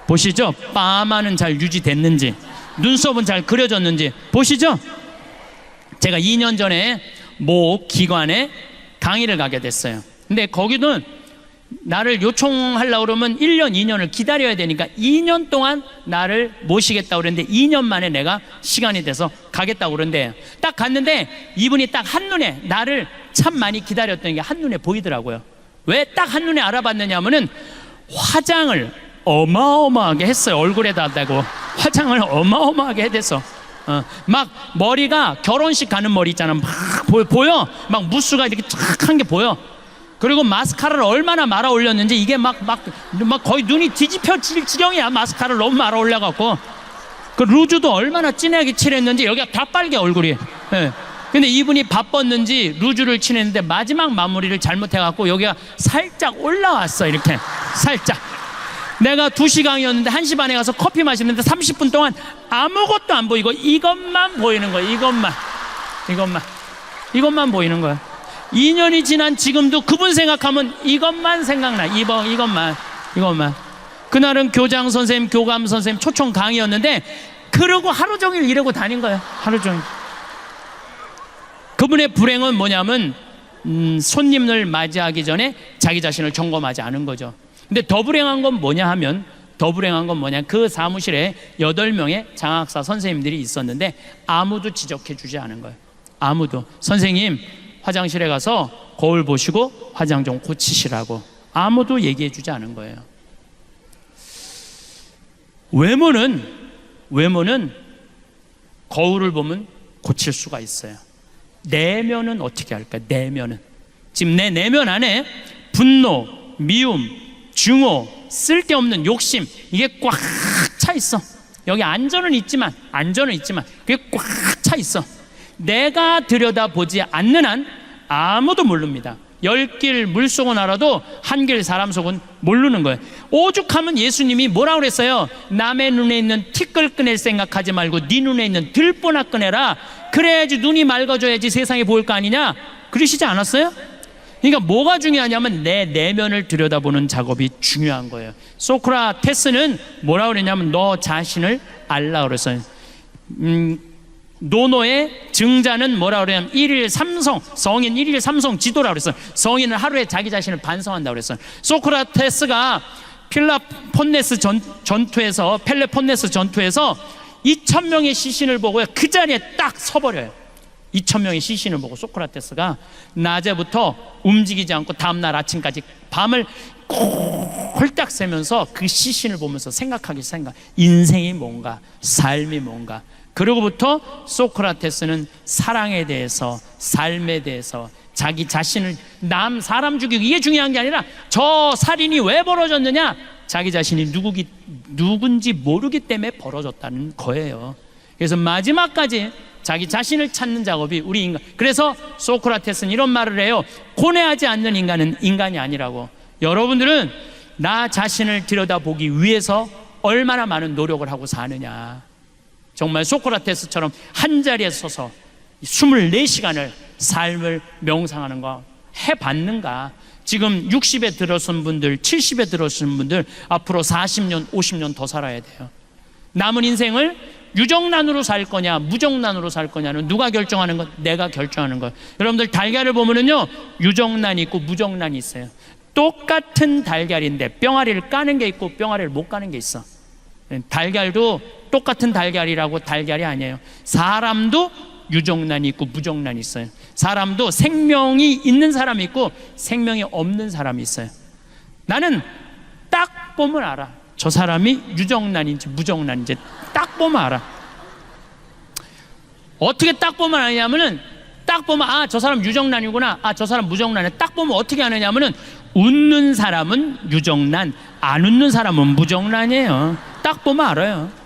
보시죠? 파마는 잘 유지됐는지, 눈썹은 잘 그려졌는지 보시죠? 제가 2년 전에 모 기관에 강의를 가게 됐어요. 근데 거기는 나를 요청하려고 그러면 1년, 2년을 기다려야 되니까 2년 동안 나를 모시겠다고 그랬는데 2년 만에 내가 시간이 돼서 가겠다고 그러는데 딱 갔는데 이분이 딱 한눈에 나를 참 많이 기다렸던 게 한눈에 보이더라고요. 왜 딱 한눈에 알아봤느냐 하면은 화장을 어마어마하게 했어요. 얼굴에다 대고 화장을 어마어마하게 해댔어. 막 머리가 결혼식 가는 머리 있잖아. 막 보여. 막 무스가 이렇게 쫙 한 게 보여. 그리고 마스카라를 얼마나 말아 올렸는지 이게 막 거의 눈이 뒤집혀질 지경이야. 마스카라를 너무 말아 올려갖고 그 루즈도 얼마나 진하게 칠했는지 여기가 다 빨개 얼굴이. 예. 근데 이분이 바빴는지 루즈를 칠했는데 마지막 마무리를 잘못해갖고 여기가 살짝 올라왔어. 이렇게 살짝. 내가 2시간이었는데 1시 반에 가서 커피 마시는데 30분 동안 아무것도 안 보이고 이것만 보이는 거야. 이것만 보이는 거야. 2년이 지난 지금도 그분 생각하면 이것만 생각나. 이것만. 그날은 교장 선생님, 교감 선생님 초청 강의였는데 그러고 하루 종일 이러고 다닌 거예요. 하루 종일. 그분의 불행은 뭐냐면 손님을 맞이하기 전에 자기 자신을 점검하지 않은 거죠. 근데 더 불행한 건 뭐냐 그 사무실에 8명의 장학사 선생님들이 있었는데 아무도 지적해 주지 않은 거예요. 아무도. 선생님 화장실에 가서 거울 보시고 화장 좀 고치시라고 아무도 얘기해 주지 않은 거예요. 외모는 거울을 보면 고칠 수가 있어요. 내면은 어떻게 할까? 내면은 지금 내 내면 안에 분노, 미움, 증오, 쓸데없는 욕심 이게 꽉 차 있어. 여기 안전은 있지만 그게 꽉 차 있어. 내가 들여다보지 않는 한 아무도 모릅니다. 10길 물속은 알아도 한 길 사람 속은 모르는 거예요. 오죽하면 예수님이 뭐라고 그랬어요? 남의 눈에 있는 티끌 꺼낼 생각하지 말고 네 눈에 있는 들보나 꺼내라. 그래야지 눈이 맑아져야지 세상이 보일 거 아니냐? 그러시지 않았어요? 그러니까 뭐가 중요하냐면 내 내면을 들여다보는 작업이 중요한 거예요. 소크라테스는 뭐라고 그랬냐면 너 자신을 알라 그랬어요. 노노의 증자는 뭐라고 그러냐면 1일 3성, 성인 1일 3성 지도라고 그랬어요. 성인은 하루에 자기 자신을 반성한다고 그랬어요. 소크라테스가 펠레폰네스 전투에서 2,000명의 시신을 보고요. 그 자리에 딱 서버려요. 2,000명의 시신을 보고 소크라테스가 낮에부터 움직이지 않고 다음날 아침까지 밤을 홀딱 새면서 그 시신을 보면서 생각. 인생이 뭔가, 삶이 뭔가. 그러고부터 소크라테스는 사랑에 대해서, 삶에 대해서, 자기 자신을 사람 죽이고 이게 중요한 게 아니라 저 살인이 왜 벌어졌느냐? 자기 자신이 누군지 모르기 때문에 벌어졌다는 거예요. 그래서 마지막까지 자기 자신을 찾는 작업이 우리 인간. 그래서 소크라테스는 이런 말을 해요. 고뇌하지 않는 인간은 인간이 아니라고. 여러분들은 나 자신을 들여다보기 위해서 얼마나 많은 노력을 하고 사느냐. 정말 소크라테스처럼 한 자리에 서서 24시간을 삶을 명상하는 거 해봤는가? 지금 60에 들어선 분들, 70에 들어선 분들 앞으로 40년, 50년 더 살아야 돼요. 남은 인생을 유정란으로 살 거냐 무정란으로 살 거냐는 누가 결정하는 것? 내가 결정하는 것. 여러분들 달걀을 보면은요 유정란이 있고 무정란이 있어요. 똑같은 달걀인데 뿅아리를 까는 게 있고 뿅아리를 못 까는 게 있어. 달걀도 똑같은 달걀이라고 달걀이 아니에요. 사람도 유정란이 있고 무정란이 있어요. 사람도 생명이 있는 사람이 있고 생명이 없는 사람이 있어요. 나는 딱 보면 알아. 저 사람이 유정란인지 무정란인지 딱 보면 알아. 어떻게 딱 보면 아냐면은 딱 보면 아, 저 사람 유정란이구나. 아, 저 사람 무정란이야. 딱 보면 어떻게 아느냐면은 웃는 사람은 유정란, 안 웃는 사람은 무정란이에요. 딱 보면 알아요.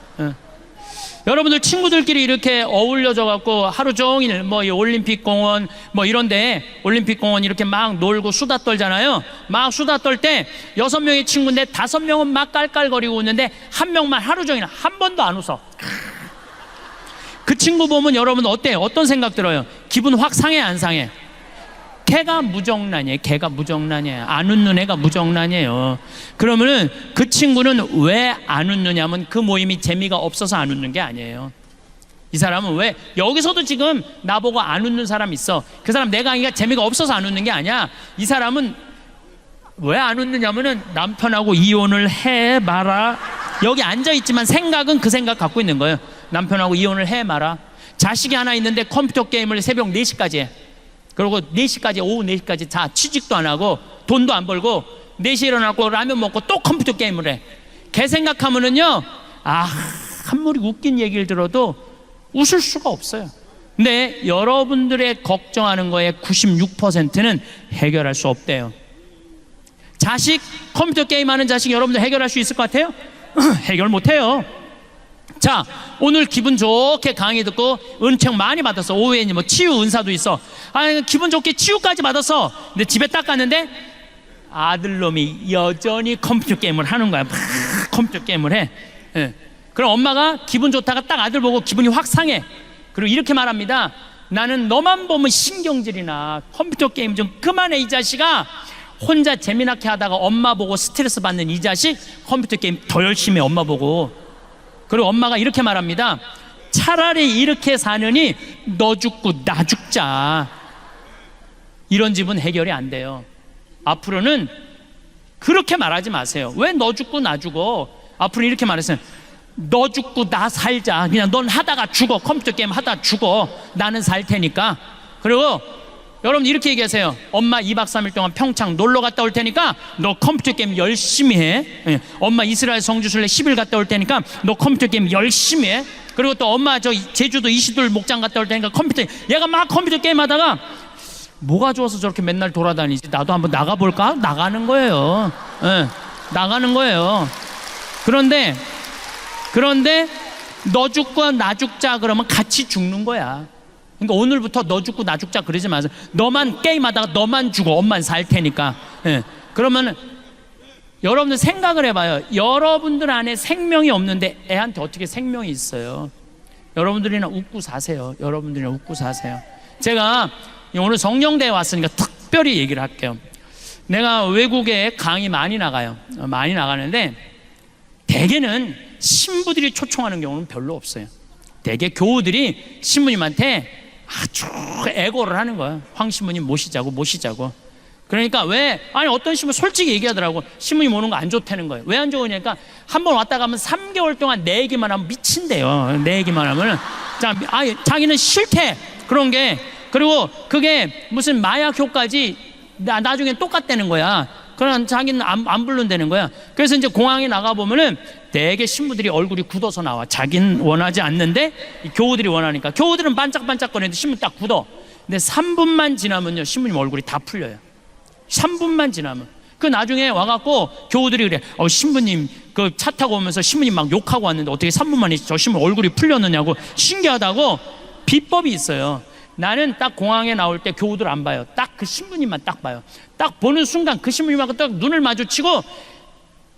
여러분들 친구들끼리 이렇게 어울려져 갖고 하루 종일 뭐 이 올림픽 공원 뭐 이런데 올림픽 공원 이렇게 막 놀고 수다 떨잖아요. 막 수다 떨 때 6명의 친구인데 5명은 막 깔깔거리고 웃는데 한 명만 하루 종일 한 번도 안 웃어. 그 친구 보면 여러분 어때요? 어떤 생각 들어요? 기분 확 상해 안 상해? 걔가 무정란이에요. 걔가 무정란이에요. 안 웃는 애가 무정란이에요. 그러면은 그 친구는 왜 안 웃느냐면 그 모임이 재미가 없어서 안 웃는 게 아니에요. 이 사람은 왜 여기서도 지금 나보고 안 웃는 사람 있어. 그 사람 내 강의가 재미가 없어서 안 웃는 게 아니야. 이 사람은 왜 안 웃느냐면은 남편하고 이혼을 해 마라. 여기 앉아있지만 생각은 그 생각 갖고 있는 거예요. 남편하고 이혼을 해 마라. 자식이 하나 있는데 컴퓨터 게임을 새벽 4시까지 해. 그리고 4시까지, 오후 4시까지 자 취직도 안 하고 돈도 안 벌고 4시에 일어나고 라면 먹고 또 컴퓨터 게임을 해. 걔 생각하면은요, 아무리 웃긴 얘기를 들어도 웃을 수가 없어요. 근데 여러분들의 걱정하는 거에 96%는 해결할 수 없대요. 자식, 컴퓨터 게임하는 자식 여러분들 해결할 수 있을 것 같아요? 해결 못해요. 자, 오늘 기분 좋게 강의 듣고 은총 많이 받았어. 오후에 뭐 치유 은사도 있어. 기분 좋게 치유까지 받았어. 근데 집에 딱 갔는데 아들놈이 여전히 컴퓨터 게임을 하는 거야. 막 컴퓨터 게임을 해. 예. 그럼 엄마가 기분 좋다가 딱 아들 보고 기분이 확 상해. 그리고 이렇게 말합니다. 나는 너만 보면 신경질이나 컴퓨터 게임 좀 그만해 이 자식아. 혼자 재미나게 하다가 엄마 보고 스트레스 받는 이 자식, 컴퓨터 게임 더 열심히 해 엄마 보고. 그리고 엄마가 이렇게 말합니다. 차라리 이렇게 사느니 너 죽고 나 죽자. 이런 집은 해결이 안 돼요. 앞으로는 그렇게 말하지 마세요. 왜 너 죽고 나 죽어? 앞으로 이렇게 말했어요. 너 죽고 나 살자. 그냥 넌 하다가 죽어. 컴퓨터 게임 하다가 죽어. 나는 살 테니까. 그리고 여러분 이렇게 얘기하세요. 엄마 2박 3일 동안 평창 놀러 갔다 올 테니까 너 컴퓨터 게임 열심히 해. 엄마 이스라엘 성지순례 10일 갔다 올 테니까 너 컴퓨터 게임 열심히 해. 그리고 또 엄마 저 제주도 이시돌 목장 갔다 올 테니까 얘가 막 컴퓨터 게임 하다가 뭐가 좋아서 저렇게 맨날 돌아다니지? 나도 한번 나가볼까? 나가는 거예요. 나가는 거예요. 그런데 너 죽고 나 죽자 그러면 같이 죽는 거야. 그러니까 오늘부터 너 죽고 나 죽자 그러지 마세요. 너만 게임하다가 너만 죽어. 엄만 살 테니까. 그러면 여러분들 생각을 해봐요. 여러분들 안에 생명이 없는데 애한테 어떻게 생명이 있어요? 여러분들이나 웃고 사세요. 여러분들이나 웃고 사세요. 제가 오늘 성령대에 왔으니까 특별히 얘기를 할게요. 내가 외국에 강의 많이 나가요. 많이 나가는데 대개는 신부들이 초청하는 경우는 별로 없어요. 대개 교우들이 신부님한테 아주 애고를 하는 거야. 황 신부님 모시자고. 그러니까 어떤 신부 솔직히 얘기하더라고. 신부님 오는 거 안 좋다는 거예요. 왜 안 좋으냐니까 한 번 왔다 가면 3개월 동안 내 얘기만 하면 미친대요. 내 얘기만 하면 자기는 싫대. 그런 게. 그리고 그게 무슨 마약 효과지 나중에 똑같다는 거야. 그러나 자기는 안 부른다는 거야. 그래서 이제 공항에 나가보면은 대개 신부들이 얼굴이 굳어서 나와. 자기는 원하지 않는데 교우들이 원하니까. 교우들은 반짝반짝거리는데 신부 딱 굳어. 근데 3분만 지나면요 신부님 얼굴이 다 풀려요. 3분만 지나면. 그 나중에 와갖고 교우들이 그래. 신부님 그 차 타고 오면서 신부님 막 욕하고 왔는데 어떻게 3분 만에 저 신부 얼굴이 풀렸느냐고. 신기하다고. 비법이 있어요. 나는 딱 공항에 나올 때 교우들 안 봐요. 딱 그 신부님만 딱 봐요. 딱 보는 순간 그 신부님하고 딱 눈을 마주치고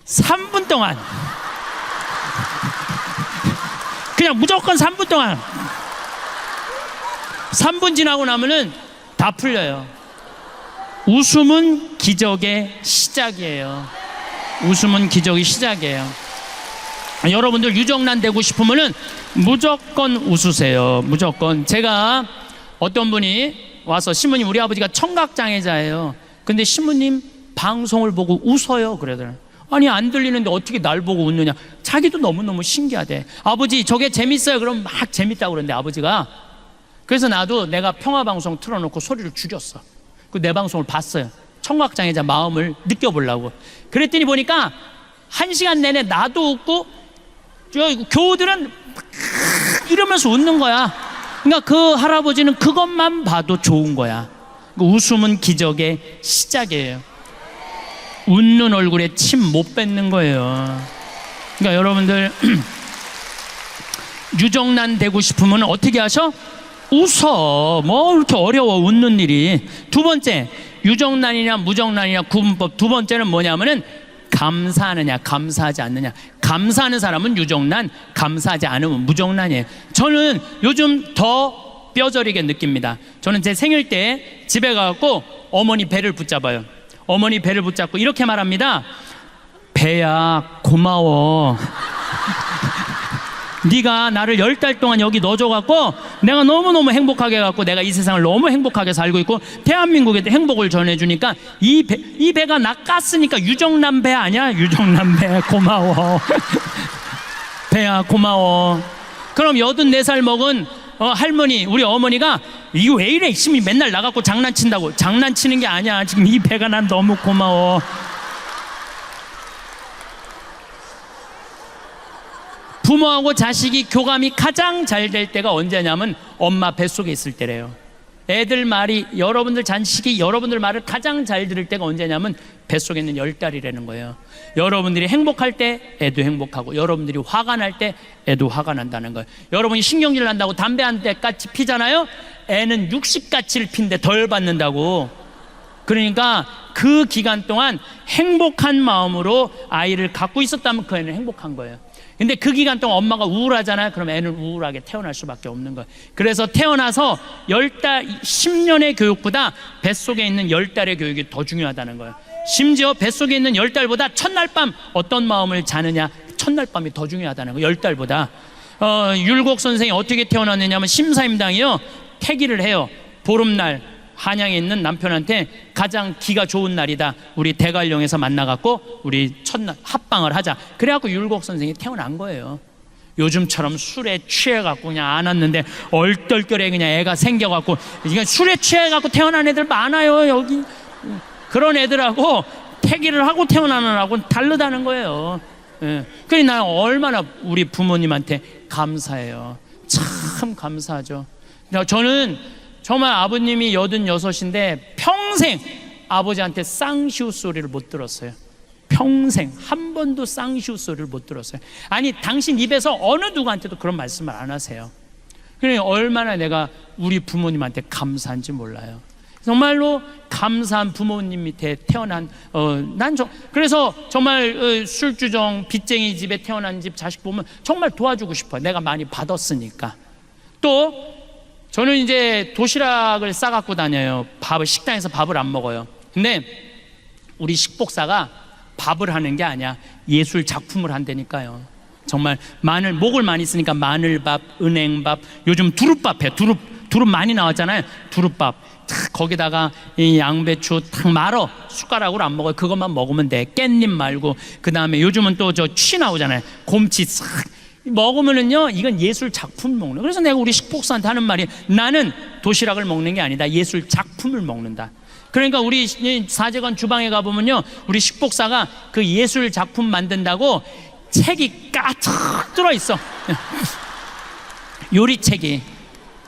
3분 동안 그냥 무조건 3분 동안 3분 지나고 나면은 다 풀려요. 웃음은 기적의 시작이에요. 웃음은 기적의 시작이에요. 여러분들 유정란 되고 싶으면은 무조건 웃으세요. 무조건. 제가 어떤 분이 와서 신부님 우리 아버지가 청각장애자예요. 근데 신부님 방송을 보고 웃어요. 그러더라고요. 아니 안 들리는데 어떻게 날 보고 웃느냐. 자기도 너무너무 신기하대. 아버지 저게 재밌어요. 그럼 막 재밌다고 그러는데 아버지가. 그래서 나도 내가 평화방송 틀어놓고 소리를 죽였어. 그 내 방송을 봤어요. 청각장애자 마음을 느껴보려고. 그랬더니 보니까 1시간 내내 나도 웃고 교우들은 이러면서 웃는 거야. 그러니까 그 할아버지는 그것만 봐도 좋은 거야. 웃음은 기적의 시작이에요. 웃는 얼굴에 침 못 뱉는 거예요. 그러니까 여러분들 유정란 되고 싶으면 어떻게 하셔? 웃어. 뭐 이렇게 어려워 웃는 일이. 두 번째, 유정란이냐 무정란이냐 구분법 두 번째는 뭐냐면은 감사하느냐 감사하지 않느냐. 감사하는 사람은 유정란, 감사하지 않으면 무정란이에요. 저는 요즘 더 뼈저리게 느낍니다. 저는 제 생일 때 집에 가서 어머니 배를 붙잡아요. 어머니 배를 붙잡고 이렇게 말합니다. 배야 고마워. 네가 나를 10달 동안 여기 넣어줘갖고 내가 너무너무 행복하게 해갖고 내가 이 세상을 너무 행복하게 살고 있고 대한민국에 행복을 전해주니까 이 배가 나 깠으니까 유정남 배 아니야? 유정남 배 고마워. 배야 고마워. 그럼 84살 먹은 할머니, 우리 어머니가 이거 왜 이래? 심이 맨날 나갖고 장난친다고. 장난치는 게 아니야. 지금 이 배가 난 너무 고마워. 부모하고 자식이 교감이 가장 잘 될 때가 언제냐면 엄마 뱃속에 있을 때래요. 애들 말이, 여러분들 자식이 여러분들 말을 가장 잘 들을 때가 언제냐면 뱃속에 있는 10달이라는 거예요. 여러분들이 행복할 때 애도 행복하고, 여러분들이 화가 날 때 애도 화가 난다는 거예요. 여러분이 신경질 난다고 담배 한 대까지 피잖아요. 애는 60가치를 피는데 덜 받는다고. 그러니까 그 기간 동안 행복한 마음으로 아이를 갖고 있었다면 그 애는 행복한 거예요. 근데 그 기간 동안 엄마가 우울하잖아요. 그럼 애는 우울하게 태어날 수밖에 없는 거예요. 그래서 태어나서 10달, 10년의 교육보다 뱃속에 있는 10달의 교육이 더 중요하다는 거예요. 심지어 뱃속에 있는 10달보다 첫날 밤 어떤 마음을 자느냐, 첫날 밤이 더 중요하다는 거예요. 10달보다. 율곡 선생이 어떻게 태어났느냐면 심사임당이요, 태기를 해요. 보름날 한양에 있는 남편한테 가장 기가 좋은 날이다, 우리 대관령에서 만나갖고 우리 첫날 합방을 하자. 그래갖고 율곡 선생이 태어난 거예요. 요즘처럼 술에 취해갖고 그냥 안 왔는데 얼떨결에 그냥 애가 생겨갖고, 이게 술에 취해갖고 태어난 애들 많아요 여기. 그런 애들하고 태기를 하고 태어나는 애하고는 다르다는 거예요. 그러니 난 얼마나 우리 부모님한테 감사해요. 참 감사하죠. 저는 정말 아버님이 86인데 평생 아버지한테 쌍시우 소리를 못 들었어요. 평생 한 번도 쌍시우 소리를 못 들었어요. 아니, 당신 입에서 어느 누구한테도 그런 말씀을 안 하세요. 그러니 얼마나 내가 우리 부모님한테 감사한지 몰라요. 정말로 감사한 부모님 밑에 태어난, 그래서 정말 술주정 빚쟁이 집에 태어난 집 자식 보면 정말 도와주고 싶어요. 내가 많이 받았으니까. 또 저는 이제 도시락을 싸갖고 다녀요. 식당에서 밥을 안 먹어요. 근데 우리 식복사가 밥을 하는 게 아니야, 예술 작품을 한다니까요. 정말 목을 많이 쓰니까 마늘밥, 은행밥, 요즘 두릅밥 해. 두릅 많이 나왔잖아요. 두릅밥 거기다가 이 양배추 탁 말어. 숟가락으로 안 먹어요. 그것만 먹으면 돼. 깻잎 말고. 그 다음에 요즘은 또 저 취 나오잖아요. 곰치 싹 먹으면은요, 이건 예술 작품 먹는. 그래서 내가 우리 식복사한테 하는 말이, 나는 도시락을 먹는 게 아니다, 예술 작품을 먹는다. 그러니까 우리 사제관 주방에 가보면요, 우리 식복사가 그 예술 작품 만든다고 책이 가득 들어있어. 요리책이.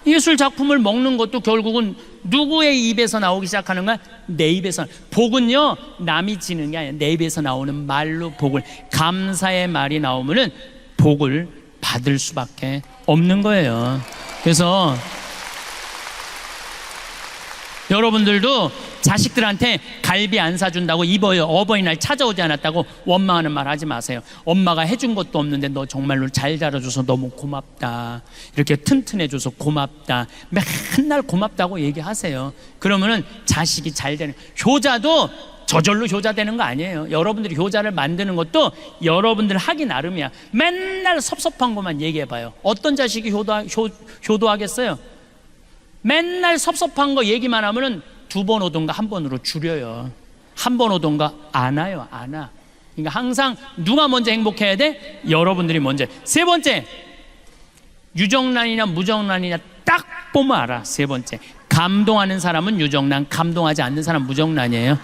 예술 작품을 먹는 것도 결국은 누구의 입에서 나오기 시작하는 거야? 내 입에서. 복은요, 남이 지는 게 아니야. 내 입에서 나오는 말로 복을, 감사의 말이 나오면은 복을 받을 수밖에 없는 거예요. 그래서 여러분들도 자식들한테 갈비 안 사준다고 어버이날 찾아오지 않았다고 원망하는 말 하지 마세요. 엄마가 해준 것도 없는데 너 정말로 잘 자라줘서 너무 고맙다, 이렇게 튼튼해줘서 고맙다, 맨날 고맙다고 얘기하세요. 그러면은 자식이 잘 되는. 효자도 저절로 효자 되는 거 아니에요. 여러분들이 효자를 만드는 것도 여러분들 하기 나름이야. 맨날 섭섭한 것만 얘기해봐요. 어떤 자식이 효도하겠어요? 맨날 섭섭한 거 얘기만 하면은 2번 오던가 1번으로 줄여요. 1번 오던가 안 와요. 안 와. 그러니까 항상 누가 먼저 행복해야 돼? 여러분들이 먼저. 세 번째, 유정란이냐 무정란이냐 딱 보면 알아. 세 번째, 감동하는 사람은 유정란, 감동하지 않는 사람은 무정란이에요.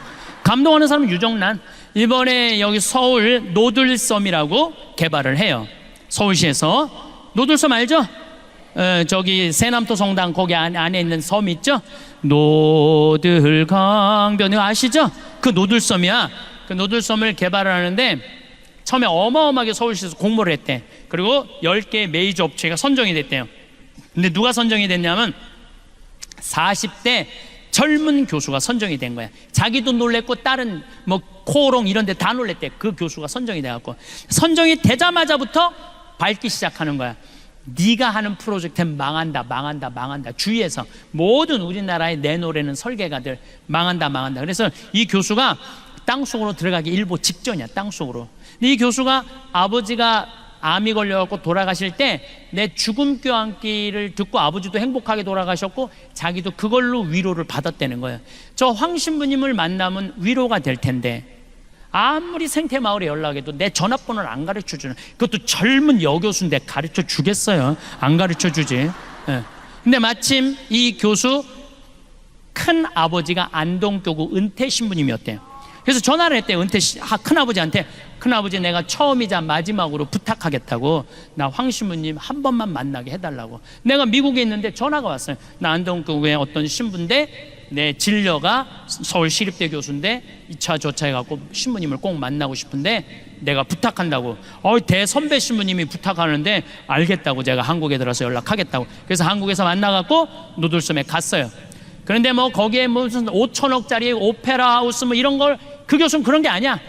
감동하는 사람은 유정란. 이번에 여기 서울 노들섬이라고 개발을 해요. 서울시에서. 노들섬 알죠? 저기 세남도 성당 거기 안에 있는 섬 있죠? 노들강변 아시죠? 그 노들섬이야. 그 노들섬을 개발을 하는데 처음에 어마어마하게 서울시에서 공모를 했대. 그리고 10개의 메이저 업체가 선정이 됐대요. 근데 누가 선정이 됐냐면 40대 젊은 교수가 선정이 된 거야. 자기도 놀랬고 다른 뭐 코오롱 이런 데 다 놀랬대. 그 교수가 선정이 돼갖고, 선정이 되자마자부터 밟기 시작하는 거야. 네가 하는 프로젝트는 망한다. 주위에서 모든 우리나라에 내놓으려는 설계가들 망한다. 그래서 이 교수가 땅속으로 들어가기 일보 직전이야. 땅속으로. 근데 이 교수가 아버지가 암이 걸려갖고 돌아가실 때 내 죽음 껴안기를 듣고 아버지도 행복하게 돌아가셨고 자기도 그걸로 위로를 받았다는 거예요. 저 황 신부님을 만나면 위로가 될 텐데 아무리 생태마을에 연락해도 내 전화번호를 안 가르쳐주는, 그것도 젊은 여교수인데 가르쳐 주겠어요? 안 가르쳐 주지. 예. 근데 마침 이 교수 큰 아버지가 안동교구 은퇴 신부님이었대요. 그래서 전화를 했대요. 큰아버지한테. 큰아버지, 내가 처음이자 마지막으로 부탁하겠다고, 나 황 신부님 한 번만 만나게 해달라고. 내가 미국에 있는데 전화가 왔어요. 나 안동교구에 어떤 신부인데 내 진료가 서울시립대 교수인데 2차 조차해갖고 신부님을 꼭 만나고 싶은데 내가 부탁한다고. 대선배 신부님이 부탁하는데 알겠다고 제가 한국에 들어서 연락하겠다고. 그래서 한국에서 만나갖고 노들섬에 갔어요. 그런데 뭐 거기에 무슨 5천억짜리 오페라 하우스 뭐 이런 걸, 그 교수는 그런 게 아니야.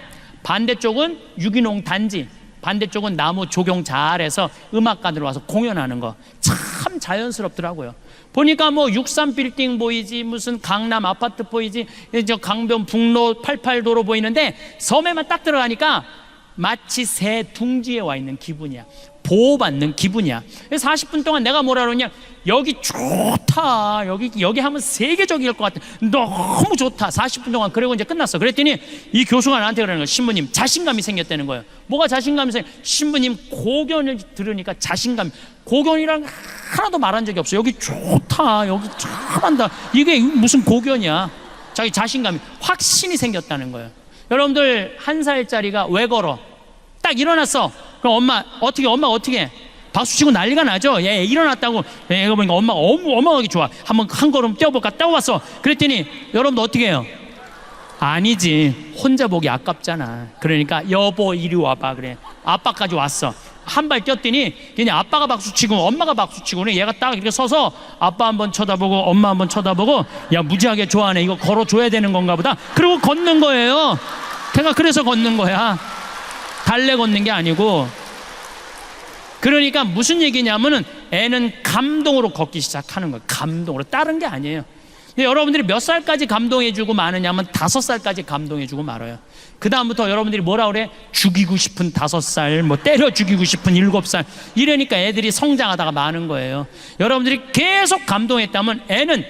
반대쪽은 유기농 단지, 반대쪽은 나무 조경 잘해서 음악가들 와서 공연하는 거 참 자연스럽더라고요. 보니까 뭐 63빌딩 보이지, 무슨 강남 아파트 보이지, 저 강변북로 88도로 보이는데 섬에만 딱 들어가니까 마치 새 둥지에 와 있는 기분이야. 보호받는 기분이야. 40분 동안 내가 뭐라 그러냐, 여기 좋다, 여기 하면 세계적일 것 같아, 너무 좋다. 40분 동안. 그리고 이제 끝났어. 그랬더니 이 교수가 나한테 그러는 거야. 신부님 자신감이 생겼다는 거예요. 뭐가 자신감이 신부님 고견을 들으니까 자신감. 고견이랑 하나도 말한 적이 없어. 여기 좋다, 여기 잘한다, 이게 무슨 고견이야. 자기 자신감이, 확신이 생겼다는 거예요. 여러분들 1살짜리가 왜 걸어? 딱 일어났어. 그럼 엄마 어떻게 해? 박수치고 난리가 나죠. 얘 일어났다고. 얘가 보니까 엄마가 어마어마하게 좋아. 한번 한 걸음 뛰어볼까? 뛰어봤어. 그랬더니 여러분들 어떻게 해요? 아니지, 혼자 보기 아깝잖아. 그러니까 여보 이리 와봐. 그래, 아빠까지 왔어. 한 발 뛰었더니 그냥 아빠가 박수치고 엄마가 박수치고, 그래 얘가 딱 이렇게 서서 아빠 한번 쳐다보고 엄마 한번 쳐다보고, 야 무지하게 좋아하네, 이거 걸어줘야 되는 건가 보다. 그리고 걷는 거예요. 걔가 그래서 걷는 거야. 달래 걷는 게 아니고. 그러니까 무슨 얘기냐면은 애는 감동으로 걷기 시작하는 거예요. 감동으로. 다른 게 아니에요. 근데 여러분들이 몇 살까지 감동해주고 마느냐면 5살까지 감동해주고 말아요. 그 다음부터 여러분들이 뭐라 그래? 죽이고 싶은 5살, 뭐 때려 죽이고 싶은 7살, 이러니까 애들이 성장하다가 마는 거예요. 여러분들이 계속 감동했다면 애는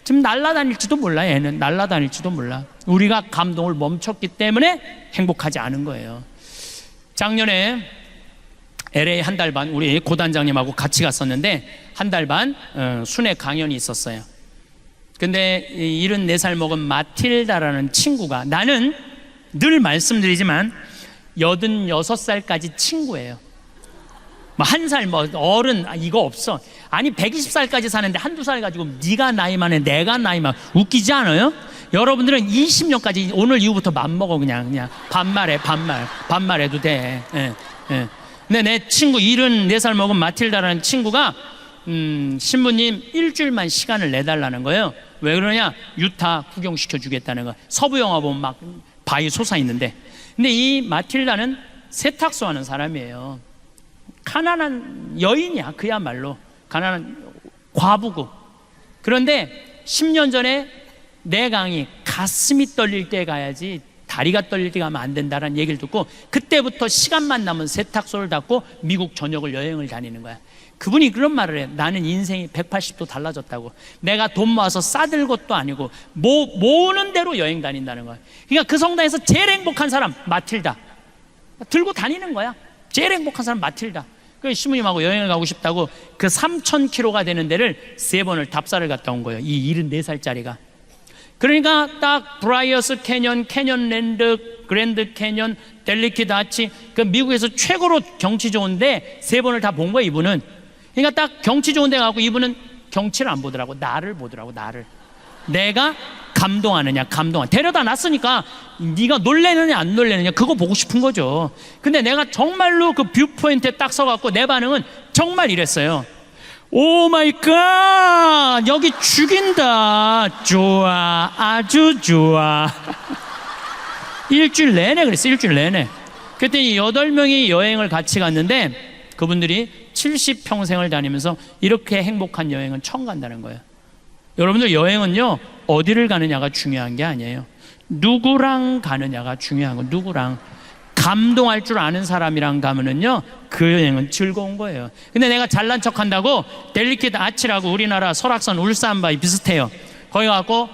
지금 날아다닐지도 몰라. 애는 날아다닐지도 몰라. 우리가 감동을 멈췄기 때문에 행복하지 않은 거예요. 작년에 LA 한 달 반 우리 고단장님하고 같이 갔었는데, 한 달 반 순회 강연이 있었어요. 근데 74살 먹은 마틸다라는 친구가, 나는 늘 말씀드리지만 86살까지 친구예요. 뭐 1살 뭐 어른 이거 없어. 아니 120살까지 사는데 한두 살 가지고 네가 나이 많아 내가 나이 많아, 웃기지 않아요? 여러분들은 20년까지 오늘 이후부터 맘먹어. 그냥 반말해. 반말해도 돼. 예. 근데 내 친구 74살 먹은 마틸다라는 친구가 신부님 일주일만 시간을 내달라는 거예요. 왜 그러냐? 유타 구경시켜 주겠다는 거야. 서부 영화 보면 막 바위 솟아있는데. 근데 이 마틸다는 세탁소 하는 사람이에요. 가난한 여인이야. 그야말로 가난한 과부고. 그런데 10년 전에 내 강의 가슴이 떨릴 때 가야지 다리가 떨릴 때 가면 안 된다라는 얘기를 듣고, 그때부터 시간만 나면 세탁소를 닫고 미국 전역을 여행을 다니는 거야. 그분이 그런 말을 해. 나는 인생이 180도 달라졌다고. 내가 돈 모아서 싸들 것도 아니고 모으는 대로 여행 다닌다는 거야. 그러니까 그 성당에서 제일 행복한 사람 마틸다. 들고 다니는 거야. 제일 행복한 사람 마틸다. 그 신부님하고 여행을 가고 싶다고 그 3,000km가 되는 데를 3번을 답사를 갔다 온 거예요. 이 74살짜리가. 그러니까 딱 브라이어스 캐년, 캐년랜드, 그랜드 캐년, 델리키 다치, 그 미국에서 최고로 경치 좋은데 3번을 다 본 거야 이분은. 그러니까 딱 경치 좋은 데 가고 이분은 경치를 안 보더라고. 나를 보더라고. 나를. 내가 감동하느냐, 데려다 놨으니까 네가 놀래느냐 안 놀래느냐 그거 보고 싶은 거죠. 근데 내가 정말로 그 뷰포인트에 딱 서갖고 내 반응은 정말 이랬어요. 오 마이 갓, 여기 죽인다. 좋아, 아주 좋아. 일주일 내내 그랬어. 일주일 내내. 그랬더니 8명이 여행을 같이 갔는데 그분들이 70평생을 다니면서 이렇게 행복한 여행은 처음 간다는 거예요. 여러분들 여행은요, 어디를 가느냐가 중요한 게 아니에요. 누구랑 가느냐가 중요한 거예요. 누구랑. 감동할 줄 아는 사람이랑 가면은요, 그 여행은 즐거운 거예요. 근데 내가 잘난 척 한다고 델리케이트 아치라고 우리나라 설악산 울산바위 비슷해요. 거기 가고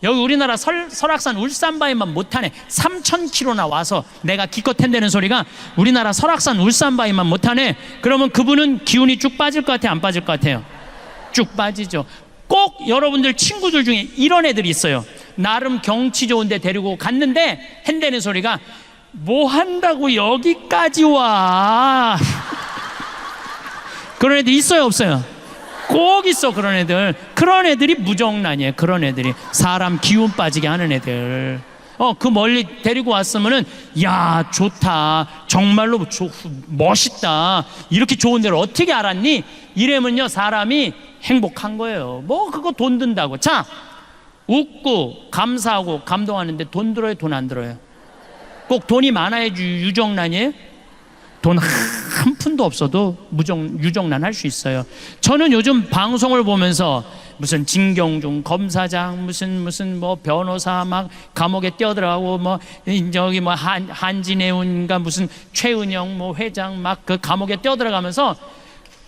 여기 우리나라 설악산 울산바위만 못하네. 3,000km나 와서 내가 기껏 핸대는 소리가 우리나라 설악산 울산바위만 못하네. 그러면 그분은 기운이 쭉 빠질 것 같아요, 안 빠질 것 같아요? 쭉 빠지죠. 꼭 여러분들 친구들 중에 이런 애들이 있어요. 나름 경치 좋은 데 데리고 갔는데 핸대는 소리가 뭐 한다고 여기까지 와. 그런 애들 있어요, 없어요? 꼭 있어. 그런 애들이 무정란이에요. 그런 애들이 사람 기운 빠지게 하는 애들. 그 멀리 데리고 왔으면은 야, 좋다, 정말로 멋있다, 이렇게 좋은 데를 어떻게 알았니? 이러면요 사람이 행복한 거예요. 뭐 그거 돈 든다고. 자, 웃고 감사하고 감동하는데 돈 들어요, 돈 안 들어요? 꼭 돈이 많아야지 유정란이에요? 돈 한 푼도 없어도 유정란 할 수 있어요. 저는 요즘 방송을 보면서 무슨 진경중 검사장, 무슨 뭐 변호사 막 감옥에 뛰어들어가고, 뭐 저기 뭐 한진해운가 무슨 최은영 뭐 회장 막 그 감옥에 뛰어들어가면서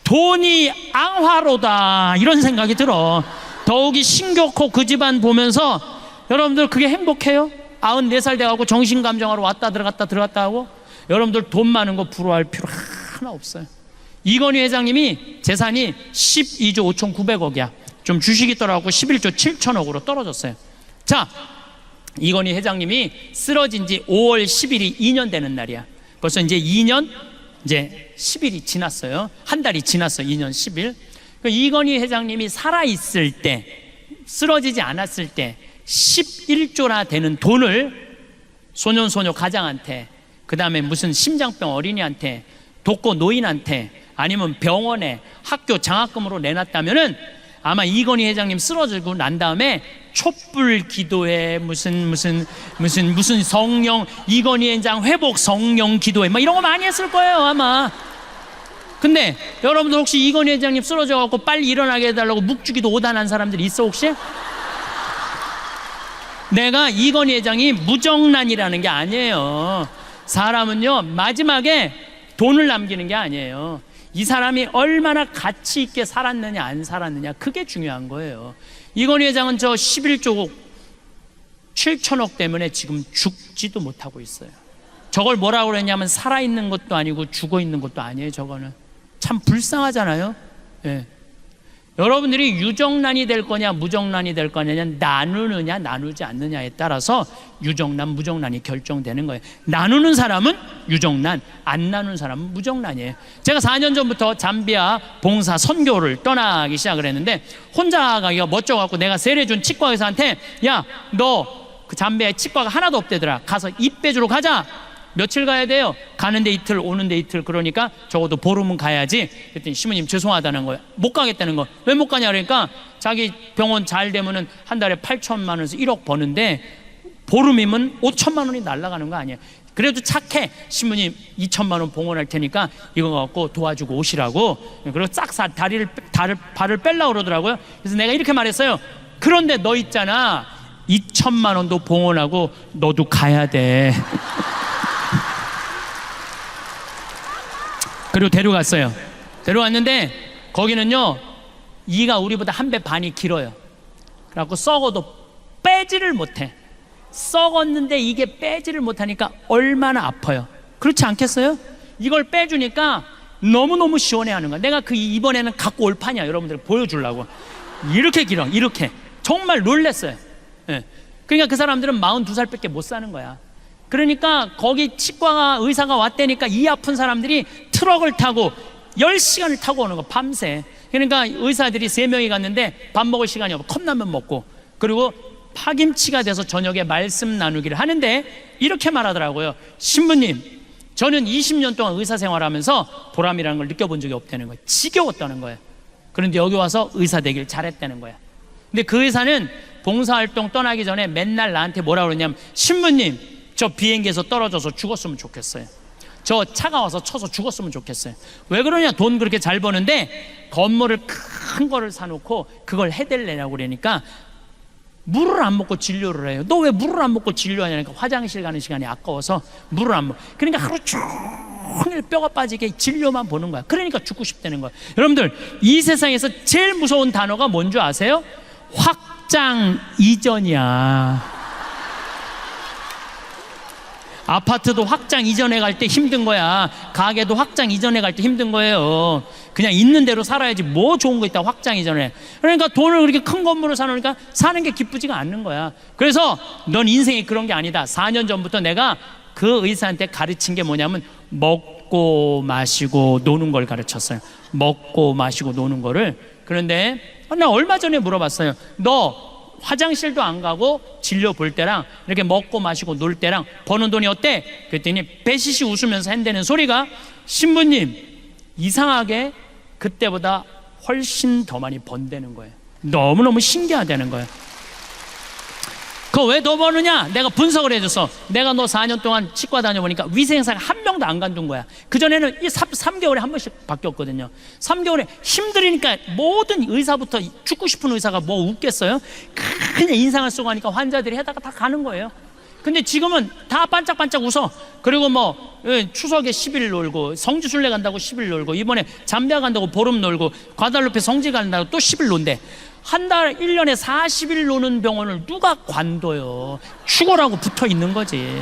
돈이 앙화로다 이런 생각이 들어. 더욱이 신교코 그 집안 보면서 여러분들 그게 행복해요? 94살 돼가고 정신감정하러 왔다 들어갔다 하고. 여러분들 돈 많은 거 부러워할 필요 하나 없어요. 이건희 회장님이 재산이 12조 5,900억이야. 좀 주식이 떨어지고 11조 7천억으로 떨어졌어요. 자, 이건희 회장님이 쓰러진 지 5월 10일이 2년 되는 날이야. 벌써 이제 2년 이제 10일이 지났어요. 한 달이 지났어요. 2년 10일. 이건희 회장님이 살아있을 때, 쓰러지지 않았을 때 11조나 되는 돈을 소년소녀 가장한테, 그 다음에 무슨 심장병 어린이한테, 독거 노인한테, 아니면 병원에 학교 장학금으로 내놨다면은 아마 이건희 회장님 쓰러지고 난 다음에 촛불 기도회, 무슨 성령, 이건희 회장 회복 성령 기도회 막 이런 거 많이 했을 거예요 아마. 근데 여러분들 혹시 이건희 회장님 쓰러져갖고 빨리 일어나게 해달라고 묵주기도 오단한 사람들이 있어 혹시? 내가 이건희 회장이 무정란이라는 게 아니에요. 사람은요 마지막에 돈을 남기는 게 아니에요. 이 사람이 얼마나 가치 있게 살았느냐 안 살았느냐, 그게 중요한 거예요. 이건희 회장은 저 11조 7천억 때문에 지금 죽지도 못하고 있어요. 저걸 뭐라고 그랬냐면 살아있는 것도 아니고 죽어있는 것도 아니에요. 저거는 참 불쌍하잖아요. 예. 여러분들이 유정란이 될 거냐 무정란이 될 거냐, 나누느냐 나누지 않느냐에 따라서 유정란 무정란이 결정되는 거예요. 나누는 사람은 유정란, 안 나누는 사람은 무정란이에요. 제가 4년 전부터 잠비아 봉사 선교를 떠나기 시작을 했는데, 혼자 가기가 멋져갖고 내가 세례준 치과 의사한테 야, 너 그 잠비아에 치과가 하나도 없대더라, 가서 입 빼주러 가자. 며칠 가야 돼요? 가는데 이틀 오는데 이틀. 그러니까 적어도 보름은 가야지. 그랬더니 시모님 죄송하다는 거예요. 못 가겠다는 거. 왜 못 가냐 그러니까 자기 병원 잘 되면은 한 달에 8천만 원에서 1억 버는데 보름이면 5천만 원이 날아가는 거 아니에요. 그래도 착해. 시모님 2천만 원 봉헌할 테니까 이거 갖고 도와주고 오시라고. 그리고 싹 발을 뺄라고 그러더라고요. 그래서 내가 이렇게 말했어요. 그런데 너 있잖아, 2천만 원도 봉헌하고 너도 가야 돼. 그리고 데려갔어요. 데려왔는데 거기는요 이가 우리보다 한 배 반이 길어요. 그래갖고 썩어도 빼지를 못해. 썩었는데 이게 빼지를 못하니까 얼마나 아파요. 그렇지 않겠어요? 이걸 빼주니까 너무너무 시원해하는 거야. 내가 그 이번에는 갖고 올 판이야. 여러분들 보여주려고. 이렇게 길어. 이렇게. 정말 놀랬어요. 예. 그러니까 그 사람들은 42살밖에 못 사는 거야. 그러니까 거기 치과 의사가 왔다니까 이 아픈 사람들이 트럭을 타고 10시간을 타고 오는 거, 밤새. 그러니까 의사들이 3명이 갔는데 밥 먹을 시간이 없고 컵라면 먹고, 그리고 파김치가 돼서 저녁에 말씀 나누기를 하는데 이렇게 말하더라고요. 신부님, 저는 20년 동안 의사 생활하면서 보람이라는 걸 느껴본 적이 없다는 거예요. 지겨웠다는 거예요. 그런데 여기 와서 의사 되길 잘했다는 거야. 근데 그 의사는 봉사활동 떠나기 전에 맨날 나한테 뭐라 그러냐면, 신부님, 저 비행기에서 떨어져서 죽었으면 좋겠어요. 저 차가 와서 쳐서 죽었으면 좋겠어요. 왜 그러냐? 돈 그렇게 잘 버는데 건물을 큰 거를 사놓고 그걸 해댈래라고 그러니까 물을 안 먹고 진료를 해요. 너 왜 물을 안 먹고 진료하냐니까 화장실 가는 시간이 아까워서 물을 안 먹어. 그러니까 하루 종일 뼈가 빠지게 진료만 보는 거야. 그러니까 죽고 싶다는 거야. 여러분들, 이 세상에서 제일 무서운 단어가 뭔지 아세요? 확장 이전이야. 아파트도 확장 이전해 갈 때 힘든 거야. 가게도 확장 이전해 갈 때 힘든 거예요. 그냥 있는 대로 살아야지 뭐 좋은 거 있다 확장 이전해. 그러니까 돈을 그렇게 큰 건물을 사놓으니까 사는 게 기쁘지가 않는 거야. 그래서 넌 인생이 그런 게 아니다. 4년 전부터 내가 그 의사한테 가르친 게 뭐냐면 먹고 마시고 노는 걸 가르쳤어요. 먹고 마시고 노는 거를. 그런데 나 얼마 전에 물어봤어요. 너 화장실도 안 가고 진료 볼 때랑 이렇게 먹고 마시고 놀 때랑 버는 돈이 어때? 그랬더니 배시시 웃으면서 한다는 소리가, 신부님 이상하게 그때보다 훨씬 더 많이 번다는 거예요. 너무너무 신기하다는 거예요. 그거 왜 더 버느냐? 내가 분석을 해줘서, 내가 너 4년 동안 치과 다녀보니까 위생사가 한 명도 안 간둔 거야. 그전에는 이 3개월에 한 번씩 바뀌었거든요. 3개월에 힘들으니까 모든 의사부터, 죽고 싶은 의사가 뭐 웃겠어요? 그냥 인상을 쓰고 하니까 환자들이 해다가 다 가는 거예요. 근데 지금은 다 반짝반짝 웃어. 그리고 뭐 추석에 10일 놀고, 성지순례 간다고 10일 놀고, 이번에 잠비아 간다고 보름 놀고, 과달루페 성지 간다고 또 10일 논대. 한 달 1년에 40일 노는 병원을 누가 관둬요? 죽어라고 붙어 있는 거지.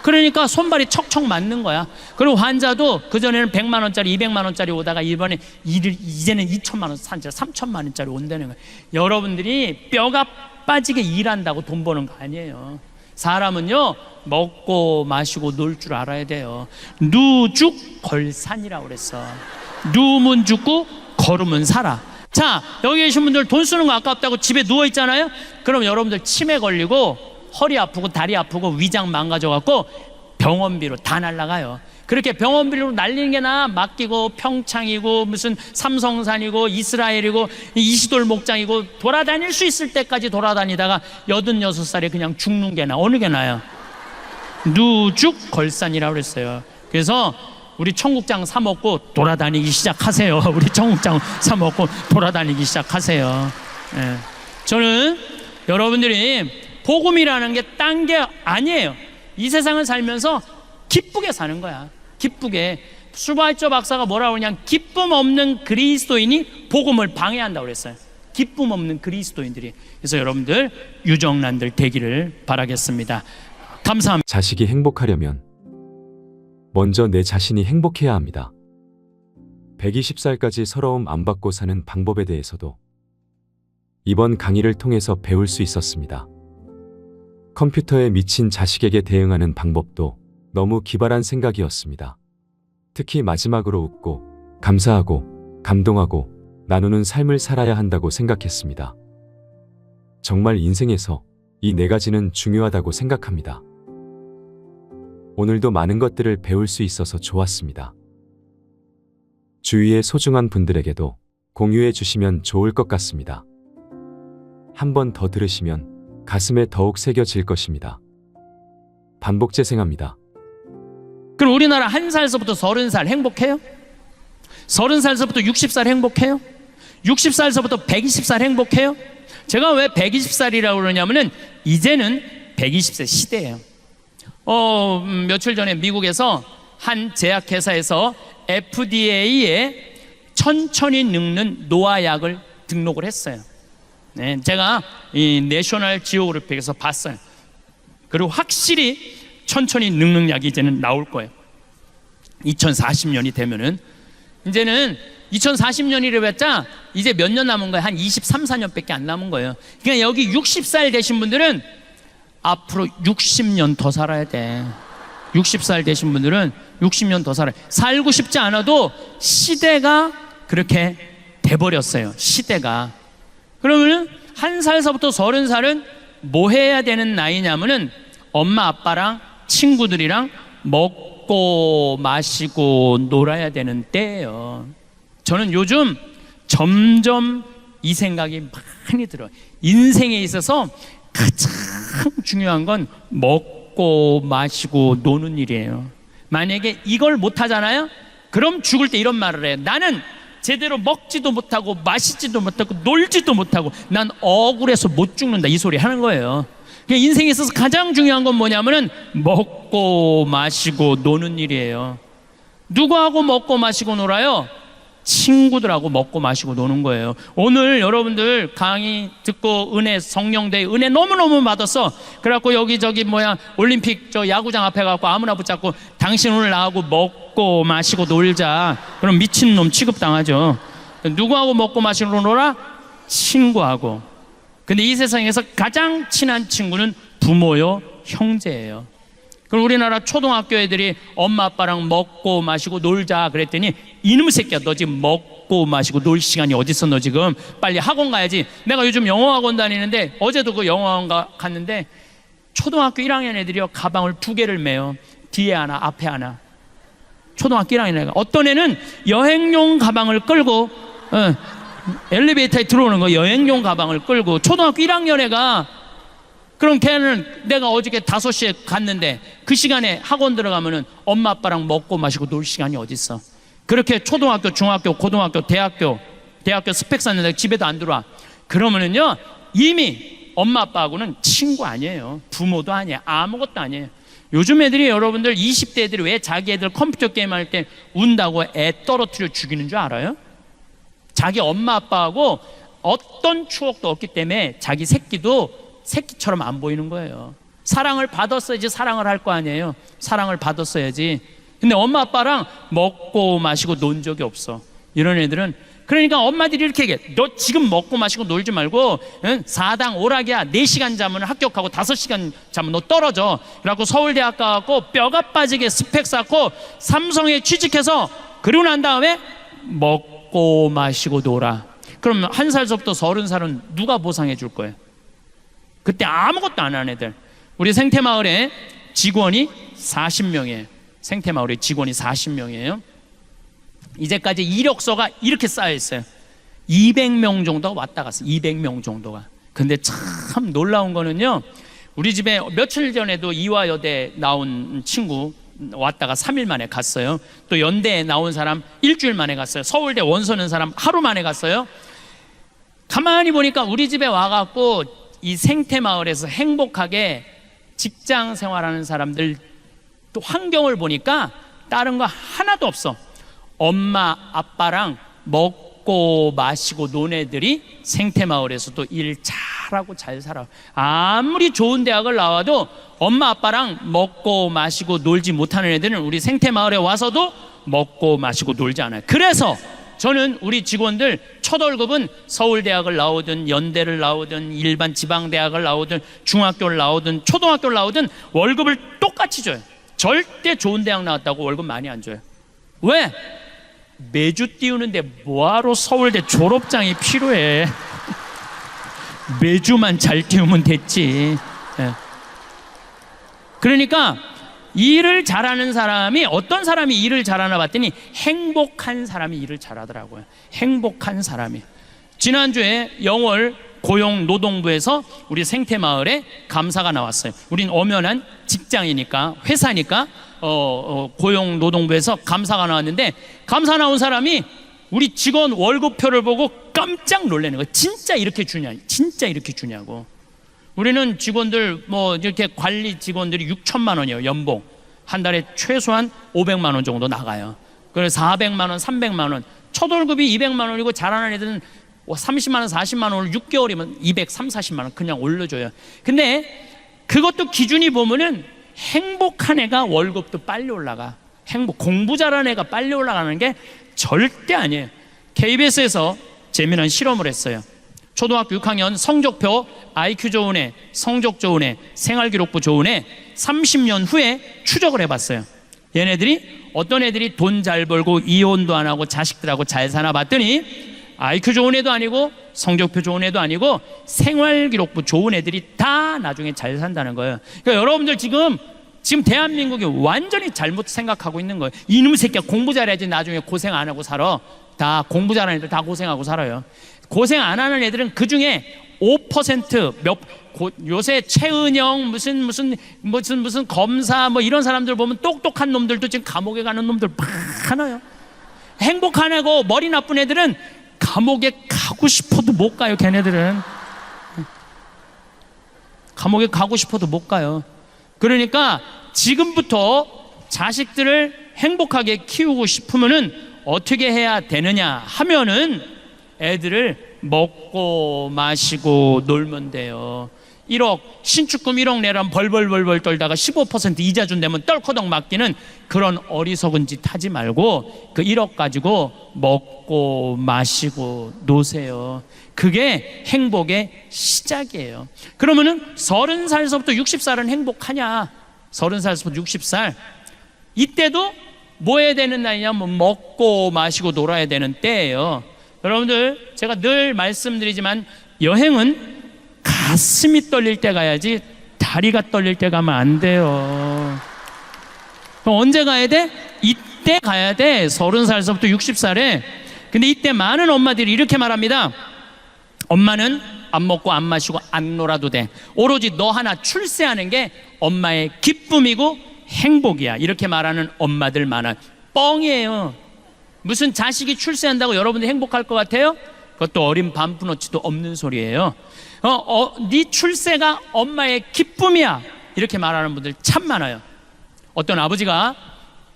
그러니까 손발이 척척 맞는 거야. 그리고 환자도 그전에는 100만 원짜리 200만 원짜리 오다가 이번에 이제는 2천만 원, 3천만 원짜리 온다는 거야. 여러분들이 뼈가 빠지게 일한다고 돈 버는 거 아니에요. 사람은요, 먹고 마시고 놀 줄 알아야 돼요. 누죽걸산이라고 그랬어. 누우면 죽고 걸으면 살아. 자, 여기 계신 분들 돈 쓰는 거 아깝다고 집에 누워 있잖아요. 그럼 여러분들 치매 걸리고 허리 아프고 다리 아프고 위장 망가져 갖고 병원비로 다 날라가요. 그렇게 병원비로 날리는 게 나, 맡기고 평창이고 무슨 삼성산이고 이스라엘이고 이시돌 목장이고 돌아다닐 수 있을 때까지 돌아다니다가 86살에 그냥 죽는 게 나. 어느 게 나요? 누죽걸산이라고 그랬어요. 그래서 우리 청국장 사 먹고 돌아다니기 시작하세요. 우리 청국장 사 먹고 돌아다니기 시작하세요. 예. 저는 여러분들이 복음이라는 게 딴 게 아니에요. 이 세상을 살면서 기쁘게 사는 거야. 기쁘게. 슈바이처 박사가 뭐라고 그러냐, 기쁨 없는 그리스도인이 복음을 방해한다고 그랬어요. 기쁨 없는 그리스도인들이. 그래서 여러분들 유정란들 되기를 바라겠습니다. 감사합니다. 자식이 행복하려면 먼저 내 자신이 행복해야 합니다. 120살까지 서러움 안 받고 사는 방법에 대해서도 이번 강의를 통해서 배울 수 있었습니다. 컴퓨터에 미친 자식에게 대응하는 방법도 너무 기발한 생각이었습니다. 특히 마지막으로 웃고 감사하고 감동하고 나누는 삶을 살아야 한다고 생각했습니다. 정말 인생에서 이 4가지는 중요하다고 생각합니다. 오늘도 많은 것들을 배울 수 있어서 좋았습니다. 주위의 소중한 분들에게도 공유해 주시면 좋을 것 같습니다. 한 번 더 들으시면 가슴에 더욱 새겨질 것입니다. 반복 재생합니다. 그럼 우리나라 1살서부터 30살 행복해요? 30살서부터 60살 행복해요? 60살서부터 120살 행복해요? 제가 왜 120살이라고 그러냐면은 이제는 120세 시대예요. 며칠 전에 미국에서 한 제약회사에서 FDA에 천천히 늙는 노화약을 등록을 했어요. 네, 제가 이 내셔널 지오그래픽에서 봤어요. 그리고 확실히 천천히 늙는 약이 이제는 나올 거예요. 2040년이 되면은, 이제는 2040년이래 봤자 이제 몇 년 남은 거예요? 한 23, 4년밖에 안 남은 거예요. 그러니까 여기 60살 되신 분들은 앞으로 60년 더 살아야 돼. 60살 되신 분들은 60년 더 살아요. 살고 싶지 않아도 시대가 그렇게 돼버렸어요. 시대가. 그러면 1살서부터 30살은 뭐 해야 되는 나이냐면은 엄마 아빠랑 친구들이랑 먹고 마시고 놀아야 되는 때예요. 저는 요즘 점점 이 생각이 많이 들어요. 인생에 있어서 가장 중요한 건 먹고 마시고 노는 일이에요. 만약에 이걸 못 하잖아요? 그럼 죽을 때 이런 말을 해요. 나는 제대로 먹지도 못하고 마시지도 못하고 놀지도 못하고 난 억울해서 못 죽는다 이 소리 하는 거예요. 그러니까 인생에 있어서 가장 중요한 건 뭐냐면은 먹고 마시고 노는 일이에요. 누구하고 먹고 마시고 놀아요? 친구들하고 먹고 마시고 노는 거예요. 오늘 여러분들 강의 듣고 은혜 성령대회 은혜 너무너무 받았어. 그래갖고 여기저기 올림픽 저 야구장 앞에 가고 아무나 붙잡고 당신 오늘 나하고 먹고 마시고 놀자. 그럼 미친놈 취급당하죠. 누구하고 먹고 마시고 놀아? 친구하고. 근데 이 세상에서 가장 친한 친구는 부모요 형제예요. 그럼 우리나라 초등학교 애들이 엄마 아빠랑 먹고 마시고 놀자 그랬더니 이놈 새끼야 너 지금 먹고 마시고 놀 시간이 어딨어 너 지금 빨리 학원 가야지. 내가 요즘 영어학원 다니는데 어제도 그 영어학원 갔는데 초등학교 1학년 애들이요 가방을 2개를 메요. 뒤에 하나 앞에 하나. 초등학교 1학년 애가 어떤 애는 여행용 가방을 끌고 엘리베이터에 들어오는 거 여행용 가방을 끌고 초등학교 1학년 애가 그럼 걔는 내가 어저께 5시에 갔는데 그 시간에 학원 들어가면은 엄마 아빠랑 먹고 마시고 놀 시간이 어딨어. 그렇게 초등학교 중학교 고등학교 대학교 스펙 쌓는데 집에도 안 들어와. 그러면은요 이미 엄마 아빠하고는 친구 아니에요. 부모도 아니에요. 아무것도 아니에요. 요즘 애들이 여러분들 20대 애들이 왜 자기 애들 컴퓨터 게임 할 때 운다고 애 떨어뜨려 죽이는 줄 알아요? 자기 엄마 아빠하고 어떤 추억도 없기 때문에 자기 새끼도 새끼처럼 안 보이는 거예요. 사랑을 받았어야지 사랑을 할 거 아니에요. 사랑을 받았어야지. 근데 엄마 아빠랑 먹고 마시고 논 적이 없어. 이런 애들은 그러니까 엄마들이 이렇게 얘기해. 너 지금 먹고 마시고 놀지 말고 4당 오락이야. 4시간 자면 합격하고 5시간 자면 너 떨어져. 그래갖고 서울대학 가갖고 뼈가 빠지게 스펙 쌓고 삼성에 취직해서 그러고 난 다음에 먹고 마시고 놀아. 그럼 1살서부터 30살은 누가 보상해 줄 거예요? 그때 아무것도 안 하는 애들. 우리 생태마을에 직원이 40명이에요. 생태마을에 직원이 40명이에요. 이제까지 이력서가 이렇게 쌓여 있어요. 200명 정도가 왔다 갔어요. 200명 정도가. 근데 참 놀라운 거는요, 우리 집에 며칠 전에도 이화여대 나온 친구 왔다가 3일 만에 갔어요. 또 연대에 나온 사람 일주일 만에 갔어요. 서울대 원서는 사람 하루 만에 갔어요. 가만히 보니까 우리 집에 와갖고 이 생태마을에서 행복하게 직장 생활하는 사람들 또 환경을 보니까 다른 거 하나도 없어. 엄마 아빠랑 먹고 마시고 논 애들이 생태마을에서도 일 잘하고 잘 살아. 아무리 좋은 대학을 나와도 엄마 아빠랑 먹고 마시고 놀지 못하는 애들은 우리 생태마을에 와서도 먹고 마시고 놀지 않아요. 그래서 저는 우리 직원들 첫 월급은 서울대학을 나오든 연대를 나오든 일반 지방대학을 나오든 중학교를 나오든 초등학교를 나오든 월급을 똑같이 줘요. 절대 좋은 대학 나왔다고 월급 많이 안 줘요. 왜? 매주 띄우는데 뭐하러 서울대 졸업장이 필요해. 매주만 잘 띄우면 됐지. 그러니까 일을 잘하는 사람이 어떤 사람이 일을 잘하나 봤더니 행복한 사람이 일을 잘하더라고요. 행복한 사람이. 지난주에 영월 고용노동부에서 우리 생태마을에 감사가 나왔어요. 우린 엄연한 직장이니까 회사니까 고용노동부에서 감사가 나왔는데 감사 나온 사람이 우리 직원 월급표를 보고 깜짝 놀라는 거예요. 진짜 이렇게 주냐? 진짜 이렇게 주냐고. 우리는 직원들 이렇게 관리 직원들이 6천만 원이에요. 연봉. 한 달에 최소한 500만 원 정도 나가요. 그래서 400만 원, 300만 원. 첫 월급이 200만 원이고 잘하는 애들은 30만 원, 40만 원을 6개월이면 230, 40만 원 그냥 올려줘요. 근데 그것도 기준이 보면은 행복한 애가 월급도 빨리 올라가. 공부 잘하는 애가 빨리 올라가는 게 절대 아니에요. KBS에서 재미난 실험을 했어요. 초등학교 6학년 성적표 IQ 좋은 애, 성적 좋은 애, 생활기록부 좋은 애 30년 후에 추적을 해봤어요. 얘네들이 어떤 애들이 돈 잘 벌고 이혼도 안 하고 자식들하고 잘 사나 봤더니 IQ 좋은 애도 아니고 성적표 좋은 애도 아니고 생활기록부 좋은 애들이 다 나중에 잘 산다는 거예요. 그러니까 여러분들 지금 대한민국이 완전히 잘못 생각하고 있는 거예요. 이놈 새끼야 공부 잘해야지 나중에 고생 안 하고 살아. 다 공부 잘하는 애들 다 고생하고 살아요. 고생 안 하는 애들은 그 중에 5% 요새 최은영 무슨 검사 이런 사람들 보면 똑똑한 놈들도 지금 감옥에 가는 놈들 많아요. 행복하고 머리 나쁜 애들은 감옥에 가고 싶어도 못 가요. 걔네들은 감옥에 가고 싶어도 못 가요. 그러니까 지금부터 자식들을 행복하게 키우고 싶으면은 어떻게 해야 되느냐 하면은 애들을 먹고 마시고 놀면 돼요. 1억 신축금 1억 내라면 벌벌벌벌 떨다가 15% 이자 준다면 떨커덕 맡기는 그런 어리석은 짓 하지 말고 그 1억 가지고 먹고 마시고 노세요. 그게 행복의 시작이에요. 그러면은 30살서부터 60살은 행복하냐? 30살서부터 60살 이때도 뭐 해야 되는 나이냐면 먹고 마시고 놀아야 되는 때예요. 여러분들 제가 늘 말씀드리지만 여행은 가슴이 떨릴 때 가야지 다리가 떨릴 때 가면 안 돼요. 그럼 언제 가야 돼? 이때 가야 돼. 30살서부터 60살에. 근데 이때 많은 엄마들이 이렇게 말합니다. 엄마는 안 먹고 안 마시고 안 놀아도 돼. 오로지 너 하나 출세하는 게 엄마의 기쁨이고 행복이야. 이렇게 말하는 엄마들 많아요. 뻥이에요. 무슨 자식이 출세한다고 여러분들이 행복할 것 같아요? 그것도 어린 반푼어치도 없는 소리예요. 네 출세가 엄마의 기쁨이야. 이렇게 말하는 분들 참 많아요. 어떤 아버지가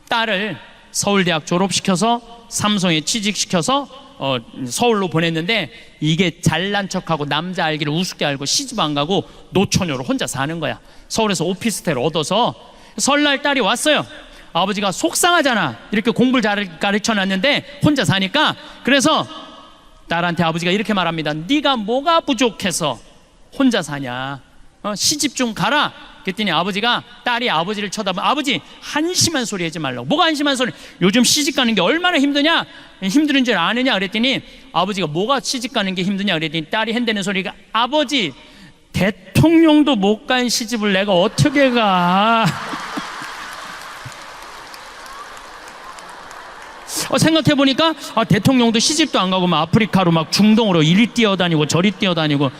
딸을 서울대학 졸업시켜서 삼성에 취직시켜서 서울로 보냈는데 이게 잘난 척하고 남자 알기를 우습게 알고 시집 안 가고 노처녀로 혼자 사는 거야. 서울에서 오피스텔 얻어서 설날 딸이 왔어요. 아버지가 속상하잖아. 이렇게 공부를 잘 가르쳐놨는데 혼자 사니까. 그래서 딸한테 아버지가 이렇게 말합니다. 네가 뭐가 부족해서 혼자 사냐? 시집 좀 가라. 그랬더니 아버지가 딸이 아버지를 쳐다보면 아버지 한심한 소리 하지 말라고. 뭐가 한심한 소리? 요즘 시집 가는 게 얼마나 힘드냐? 힘든 줄 아느냐? 그랬더니 아버지가 뭐가 시집 가는 게 힘드냐? 그랬더니 딸이 한다는 소리가 아버지 대통령도 못 간 시집을 내가 어떻게 가? 생각해보니까 대통령도 시집도 안 가고 막 아프리카로 막 중동으로 이리 뛰어다니고 저리 뛰어다니고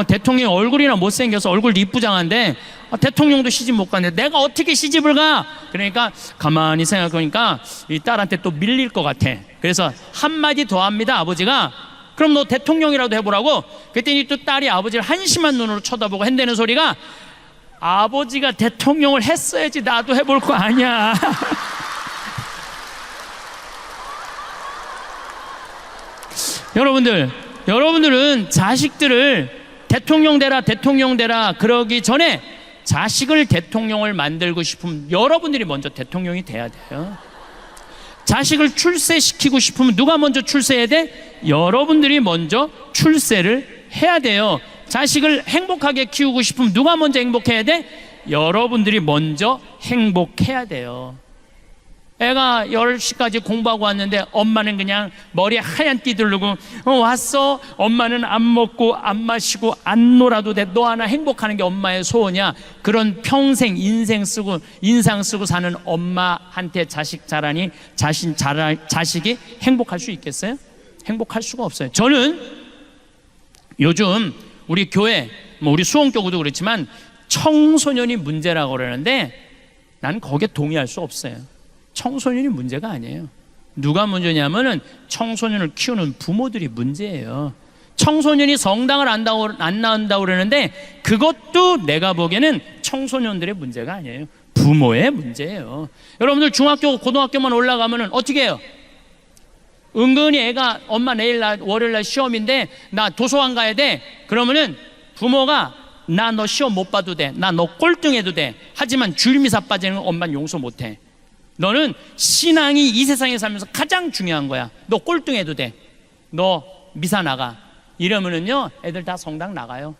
대통령 얼굴이나 못생겨서 얼굴도 이쁘장한데 대통령도 시집 못 가는데 내가 어떻게 시집을 가? 그러니까 가만히 생각해보니까 이 딸한테 또 밀릴 것 같아. 그래서 한마디 더 합니다. 아버지가 그럼 너 대통령이라도 해보라고. 그랬더니 또 딸이 아버지를 한심한 눈으로 쳐다보고 한다는 소리가 아버지가 대통령을 했어야지 나도 해볼 거 아니야. 여러분들은 자식들을 대통령 되라 그러기 전에 자식을 대통령을 만들고 싶으면 여러분들이 먼저 대통령이 돼야 돼요. 자식을 출세시키고 싶으면 누가 먼저 출세해야 돼? 여러분들이 먼저 출세를 해야 돼요. 자식을 행복하게 키우고 싶으면 누가 먼저 행복해야 돼? 여러분들이 먼저 행복해야 돼요. 애가 10시까지 공부하고 왔는데 엄마는 그냥 머리에 하얀 띠 두르고 왔어? 엄마는 안 먹고 안 마시고 안 놀아도 돼. 너 하나 행복하는 게 엄마의 소원이야. 그런 평생 인상 쓰고 사는 엄마한테 자식 자라니 자식이 행복할 수 있겠어요? 행복할 수가 없어요. 저는 요즘 우리 교회 우리 수원교구도 그렇지만 청소년이 문제라고 그러는데 난 거기에 동의할 수 없어요. 청소년이 문제가 아니에요. 누가 문제냐면은 청소년을 키우는 부모들이 문제예요. 청소년이 성당을 안 나온다고 그러는데 그것도 내가 보기에는 청소년들의 문제가 아니에요. 부모의 문제예요. 여러분들 중학교 고등학교만 올라가면은 어떻게 해요? 은근히 애가 엄마 내일 월요일날 시험인데 나 도서관 가야 돼. 그러면은 부모가 나 너 시험 못 봐도 돼. 나 너 꼴등해도 돼. 하지만 줄미사 빠지는 건 엄마는 용서 못해. 너는 신앙이 이 세상에 살면서 가장 중요한 거야. 너 꼴등해도 돼. 너 미사 나가. 이러면은요 애들 다 성당 나가요.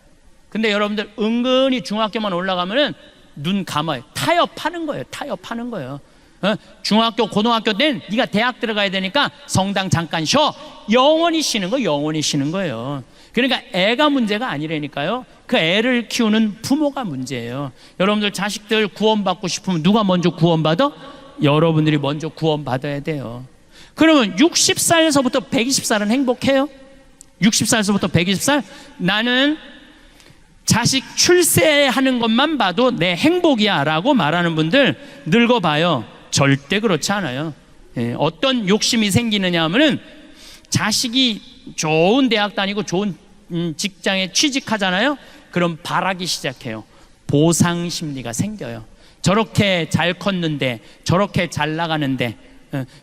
근데 여러분들 은근히 중학교만 올라가면은 눈 감아요. 타협하는 거예요. 중학교 고등학교 때는 네가 대학 들어가야 되니까 성당 잠깐 쉬어. 영원히 쉬는 거예요. 그러니까 애가 문제가 아니라니까요. 그 애를 키우는 부모가 문제예요. 여러분들 자식들 구원받고 싶으면 누가 먼저 구원받아? 여러분들이 먼저 구원받아야 돼요. 그러면 60살에서부터 120살은 행복해요? 60살에서부터 120살? 나는 자식 출세하는 것만 봐도 내 행복이야 라고 말하는 분들 늙어봐요. 절대 그렇지 않아요. 어떤 욕심이 생기느냐 하면은 자식이 좋은 대학 다니고 좋은 직장에 취직하잖아요. 그럼 바라기 시작해요. 보상 심리가 생겨요. 저렇게 잘 컸는데, 저렇게 잘 나가는데,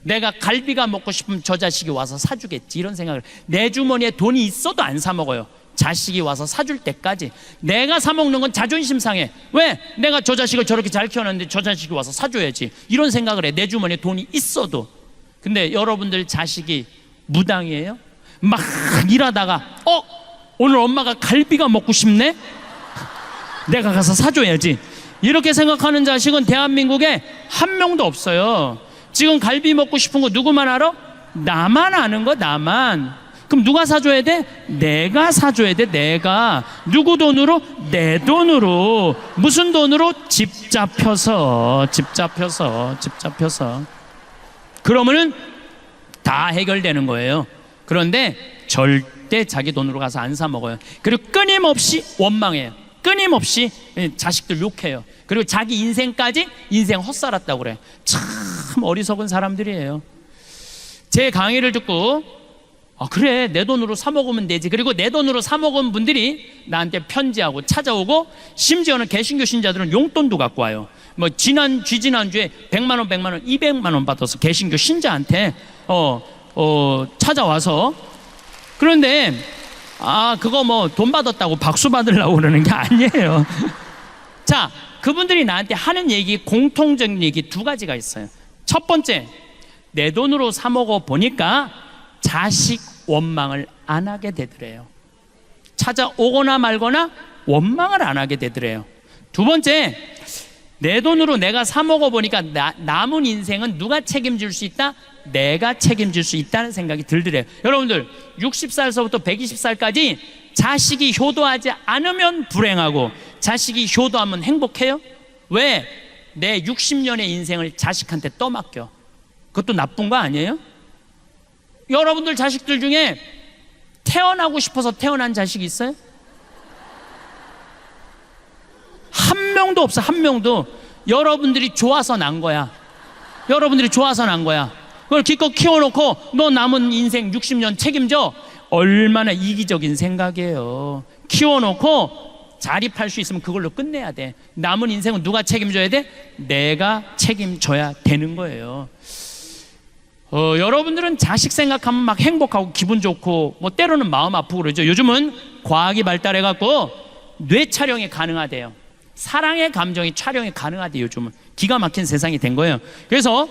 내가 갈비가 먹고 싶으면 저 자식이 와서 사주겠지, 이런 생각을. 내 주머니에 돈이 있어도 안 사 먹어요. 자식이 와서 사줄 때까지. 내가 사 먹는 건 자존심 상해. 왜? 내가 저 자식을 저렇게 잘 키워놨는데 저 자식이 와서 사줘야지, 이런 생각을 해. 내 주머니에 돈이 있어도. 근데 여러분들 자식이 무당이에요? 막 일하다가 오늘 엄마가 갈비가 먹고 싶네? 내가 가서 사줘야지, 이렇게 생각하는 자식은 대한민국에 한 명도 없어요. 지금 갈비 먹고 싶은 거 누구만 알아? 나만 아는 거, 나만. 그럼 누가 사줘야 돼? 내가 사줘야 돼. 내가. 누구 돈으로? 내 돈으로. 무슨 돈으로? 집 잡혀서. 그러면은 다 해결되는 거예요. 그런데 절대 자기 돈으로 가서 안 사 먹어요. 그리고 끊임없이 원망해요. 끊임없이 자식들 욕해요. 그리고 자기 인생까지 인생 헛살았다고 그래. 참 어리석은 사람들이에요. 제 강의를 듣고 그래, 내 돈으로 사 먹으면 되지. 그리고 내 돈으로 사 먹은 분들이 나한테 편지하고 찾아오고, 심지어는 개신교 신자들은 용돈도 갖고 와요. 뭐 지난주에 100만 원, 200만 원 받아서 개신교 신자한테 찾아와서. 그런데 그거 뭐 돈 받았다고 박수 받으려고 그러는 게 아니에요. 자, 그분들이 나한테 하는 얘기, 공통적인 얘기 두 가지가 있어요. 첫 번째, 내 돈으로 사 먹어 보니까 자식 원망을 안 하게 되더래요. 찾아오거나 말거나 원망을 안 하게 되더래요. 두 번째, 내 돈으로 내가 사 먹어 보니까 남은 인생은 누가 책임질 수 있다? 내가 책임질 수 있다는 생각이 들더래요. 여러분들 60살서부터 120살까지 자식이 효도하지 않으면 불행하고, 자식이 효도하면 행복해요? 왜? 내 60년의 인생을 자식한테 떠맡겨. 그것도 나쁜 거 아니에요? 여러분들 자식들 중에 태어나고 싶어서 태어난 자식이 있어요? 한 명도 없어. 한 명도. 여러분들이 좋아서 난 거야. 여러분들이 좋아서 난 거야. 그걸 기껏 키워놓고 너 남은 인생 60년 책임져. 얼마나 이기적인 생각이에요. 키워놓고 자립할 수 있으면 그걸로 끝내야 돼. 남은 인생은 누가 책임져야 돼? 내가 책임져야 되는 거예요. 여러분들은 자식 생각하면 막 행복하고 기분 좋고, 뭐 때로는 마음 아프고 그러죠. 요즘은 과학이 발달해갖고 뇌 촬영이 가능하대요. 사랑의 감정이 촬영이 가능하대요. 요즘은 기가 막힌 세상이 된 거예요. 그래서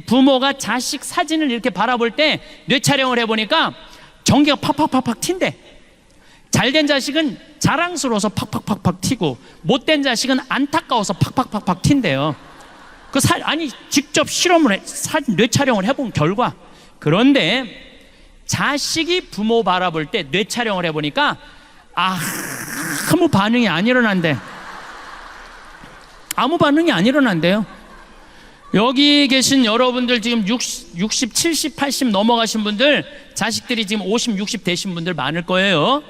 부모가 자식 사진을 이렇게 바라볼 때 뇌 촬영을 해보니까 전기가 팍팍팍팍 튄대. 잘된 자식은 자랑스러워서 팍팍팍팍 튀고, 못된 자식은 안타까워서 팍팍팍팍 튄대요. 직접 실험을 뇌 촬영을 해본 결과. 그런데 자식이 부모 바라볼 때 뇌 촬영을 해보니까 아무 반응이 안 일어난대. 아무 반응이 안 일어난대요. 여기 계신 여러분들 지금 60, 70, 80 넘어가신 분들, 자식들이 지금 50, 60 되신 분들 많을 거예요.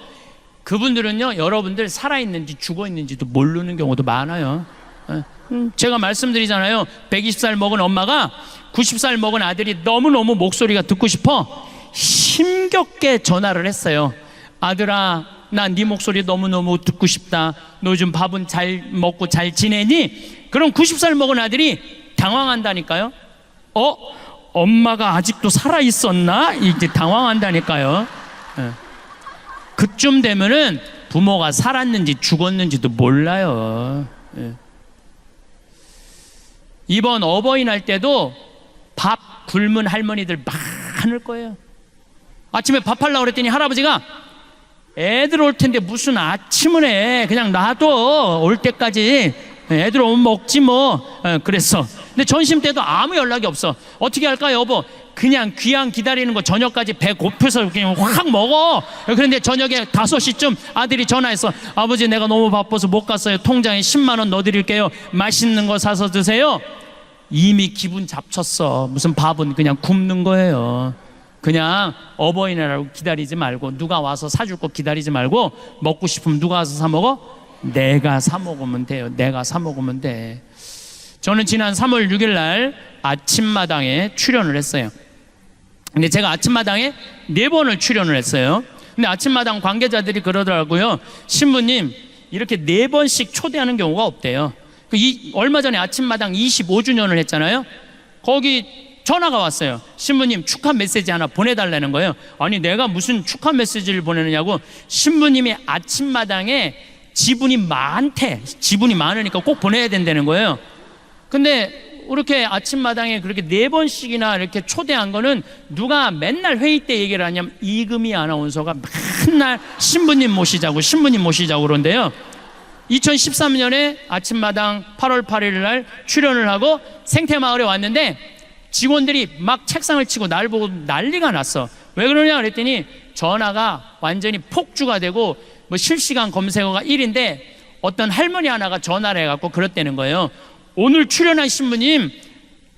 그분들은요, 여러분들 살아있는지 죽어있는지도 모르는 경우도 많아요. 제가 말씀드리잖아요. 120살 먹은 엄마가 90살 먹은 아들이 너무너무 목소리가 듣고 싶어 힘겹게 전화를 했어요. 아들아, 나 네 목소리 너무너무 듣고 싶다. 너 요즘 밥은 잘 먹고 잘 지내니? 그럼 90살 먹은 아들이 당황한다니까요. 엄마가 아직도 살아있었나? 이제 당황한다니까요. 그쯤 되면은 부모가 살았는지 죽었는지도 몰라요. 이번 어버이날 때도 밥 굶은 할머니들 많을 거예요. 아침에 밥 하려고 그랬더니 할아버지가 애들 올 텐데 무슨 아침을 해. 그냥 놔둬. 올 때까지. 애들 오면 먹지 뭐. 그랬어. 근데 점심 때도 아무 연락이 없어. 어떻게 할까 여보? 그냥 귀양 기다리는 거 저녁까지 배 고파서 그냥 확 먹어. 그런데 저녁에 5시쯤 아들이 전화했어. 아버지, 내가 너무 바빠서 못 갔어요. 통장에 10만 원 넣어드릴게요. 맛있는 거 사서 드세요. 이미 기분 잡쳤어. 무슨 밥은 그냥 굶는 거예요. 그냥 어버이날하고 기다리지 말고, 누가 와서 사줄 거 기다리지 말고, 먹고 싶으면 누가 와서 사 먹어? 내가 사 먹으면 돼요. 내가 사 먹으면 돼. 저는 지난 3월 6일 날 아침마당에 출연을 했어요. 근데 제가 아침마당에 4번을 출연을 했어요. 근데 아침마당 관계자들이 그러더라고요. 신부님, 이렇게 4번씩 초대하는 경우가 없대요. 얼마 전에 아침마당 25주년을 했잖아요. 거기 전화가 왔어요. 신부님, 축하 메시지 하나 보내달라는 거예요. 아니, 내가 무슨 축하 메시지를 보내느냐고. 신부님이 아침마당에 지분이 많대. 지분이 많으니까 꼭 보내야 된다는 거예요. 근데 이렇게 아침마당에 그렇게 4번씩이나 이렇게 초대한 거는 누가 맨날 회의 때 얘기를 하냐면 이금희 아나운서가 맨날 신부님 모시자고 그러는데요. 2013년에 아침마당 8월 8일 날 출연을 하고 생태마을에 왔는데 직원들이 막 책상을 치고 날 보고 난리가 났어. 왜 그러냐 그랬더니 전화가 완전히 폭주가 되고 뭐 실시간 검색어가 1인데 어떤 할머니 하나가 전화를 해갖고 그랬다는 거예요. 오늘 출연한 신부님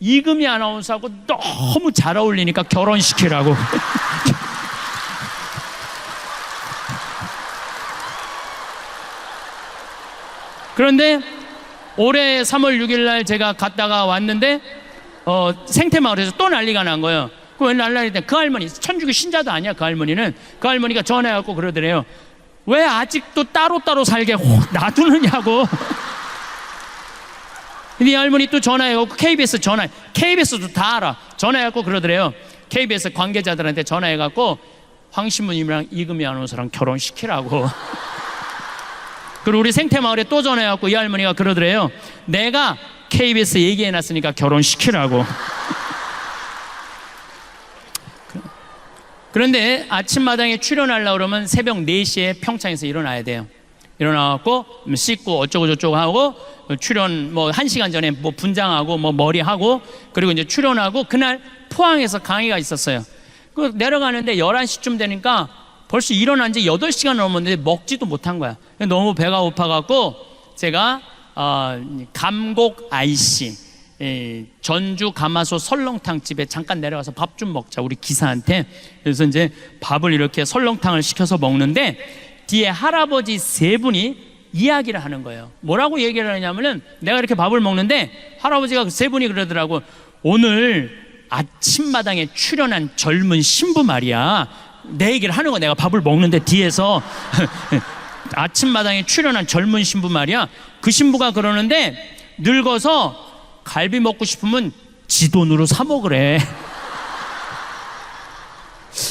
이금희 아나운서하고 너무 잘 어울리니까 결혼시키라고. 그런데 올해 3월 6일 날 제가 갔다가 왔는데 생태마을에서 또 난리가 난 거예요. 왜 난리가 그 할머니 천주교 신자도 아니야. 그 할머니는 그 할머니가 전화해갖고 그러더래요. 왜 아직도 따로따로 살게 놔두느냐고. 근데 이 할머니 또 전화해갖고 KBS도 다 알아. 전화해갖고 그러더래요. KBS 관계자들한테 전화해갖고 황 신부님이랑 이금희 아나운서랑 결혼시키라고. 그리고 우리 생태마을에 또 전화해갖고 이 할머니가 그러더래요. 내가 KBS 얘기해놨으니까 결혼시키라고. 그런데 아침마당에 출연하려고 그러면 새벽 4시에 평창에서 일어나야 돼요. 일어나갖고 씻고 어쩌고 저쩌고 하고 출연 뭐 1시간 전에 뭐 분장하고 뭐 머리하고 그리고 이제 출연하고 그날 포항에서 강의가 있었어요. 그 내려가는데 11시쯤 되니까 벌써 일어난 지 8시간 넘었는데 먹지도 못한 거야. 너무 배가 고파갖고 제가 감곡 IC 전주 가마솥 설렁탕 집에 잠깐 내려가서 밥 좀 먹자 우리 기사한테. 그래서 이제 밥을 이렇게 설렁탕을 시켜서 먹는데 뒤에 할아버지 3분이 이야기를 하는 거예요. 뭐라고 얘기를 하냐면은 내가 이렇게 밥을 먹는데 할아버지가 3분이 그러더라고. 오늘 아침마당에 출연한 젊은 신부 말이야. 내 얘기를 하는 거야. 내가 밥을 먹는데 뒤에서 아침마당에 출연한 젊은 신부 말이야. 그 신부가 그러는데 늙어서 갈비 먹고 싶으면 지 돈으로 사 먹으래.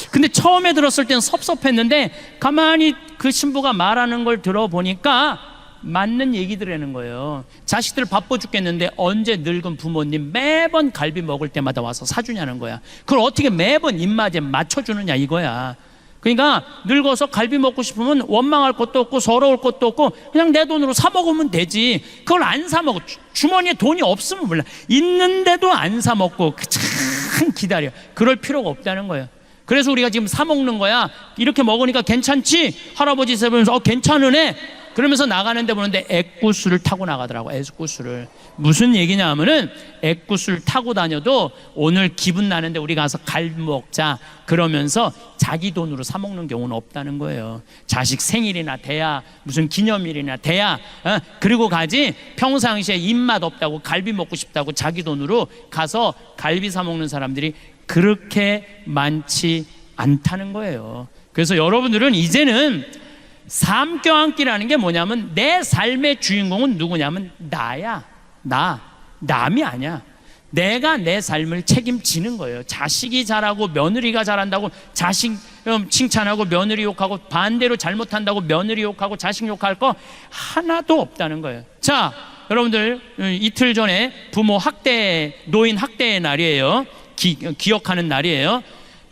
근데 처음에 들었을 땐 섭섭했는데 가만히 그 신부가 말하는 걸 들어보니까 맞는 얘기들이라는 거예요. 자식들 바빠 죽겠는데 언제 늙은 부모님 매번 갈비 먹을 때마다 와서 사주냐는 거야. 그걸 어떻게 매번 입맛에 맞춰주느냐 이거야. 그러니까 늙어서 갈비 먹고 싶으면 원망할 것도 없고 서러울 것도 없고 그냥 내 돈으로 사 먹으면 되지. 그걸 안 사 먹어. 주머니에 돈이 없으면 몰라. 있는데도 안 사 먹고 참 기다려. 그럴 필요가 없다는 거예요. 그래서 우리가 지금 사 먹는 거야. 이렇게 먹으니까 괜찮지? 할아버지 세보면서 괜찮으네? 그러면서 나가는데 보는데 액구수를 타고 나가더라고. 액구수를. 무슨 얘기냐 하면은 액구수를 타고 다녀도 오늘 기분 나는데 우리 가서 갈비 먹자 그러면서 자기 돈으로 사 먹는 경우는 없다는 거예요. 자식 생일이나 돼야 무슨 기념일이나 돼야 그리고 가지. 평상시에 입맛 없다고 갈비 먹고 싶다고 자기 돈으로 가서 갈비 사 먹는 사람들이 그렇게 많지 않다는 거예요. 그래서 여러분들은 이제는 삶 껴안기라는 게 뭐냐면 내 삶의 주인공은 누구냐면 나야. 남이 아니야. 내가 내 삶을 책임지는 거예요. 자식이 잘하고 며느리가 잘한다고 자식 칭찬하고 며느리 욕하고 반대로 잘못한다고 며느리 욕하고 자식 욕할 거 하나도 없다는 거예요. 자, 여러분들 이틀 전에 부모 학대, 노인 학대의 날이에요. 기억하는 날이에요.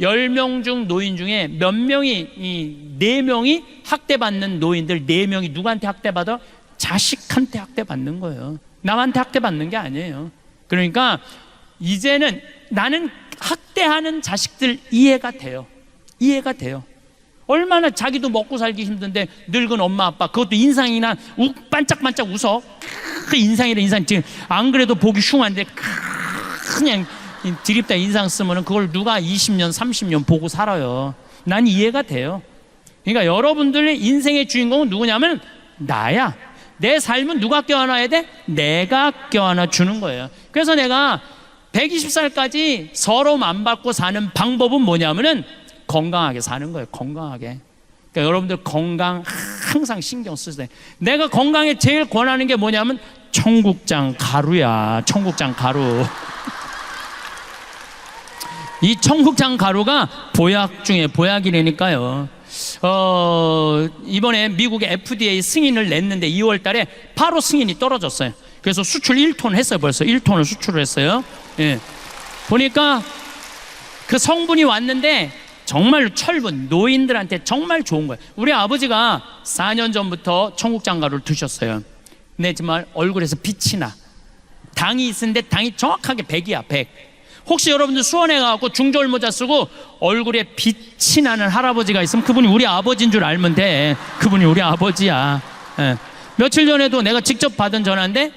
10명 중 노인 중에 몇 명이 4명이 학대받는 노인들 4명이 누구한테 학대받아? 자식한테 학대받는 거예요. 남한테 학대받는 게 아니에요. 그러니까 이제는 나는 학대하는 자식들 이해가 돼요. 얼마나 자기도 먹고 살기 힘든데 늙은 엄마 아빠 그것도 인상이나 반짝반짝 웃어. 인상이라 인상 지금 안 그래도 보기 흉한데 그냥 드립다 인상 쓰면은 그걸 누가 20년 30년 보고 살아요. 난 이해가 돼요. 그러니까 여러분들의 인생의 주인공은 누구냐면 나야. 내 삶은 누가 껴안아야 돼? 내가 껴안아 주는 거예요. 그래서 내가 120살까지 서러움 안 받고 사는 방법은 뭐냐면은 건강하게 사는 거예요. 건강하게. 그러니까 여러분들 건강 항상 신경 쓰세요. 내가 건강에 제일 권하는 게 뭐냐면 청국장 가루야. 청국장 가루. 이 청국장 가루가 보약 중에 보약이라니까요. 이번에 미국의 FDA 승인을 냈는데 2월 달에 바로 승인이 떨어졌어요. 그래서 수출 1톤 했어요. 벌써 1톤을 수출을 했어요. 예. 보니까 그 성분이 왔는데 정말 철분, 노인들한테 정말 좋은 거예요. 우리 아버지가 4년 전부터 청국장 가루를 드셨어요. 근데 정말 얼굴에서 빛이 나. 당이 있는데 당이 정확하게 100이야 100. 혹시 여러분들 수원에 가고 중저울 모자 쓰고 얼굴에 빛이 나는 할아버지가 있으면 그분이 우리 아버지인 줄 알면 돼. 그분이 우리 아버지야. 예. 며칠 전에도 내가 직접 받은 전화인데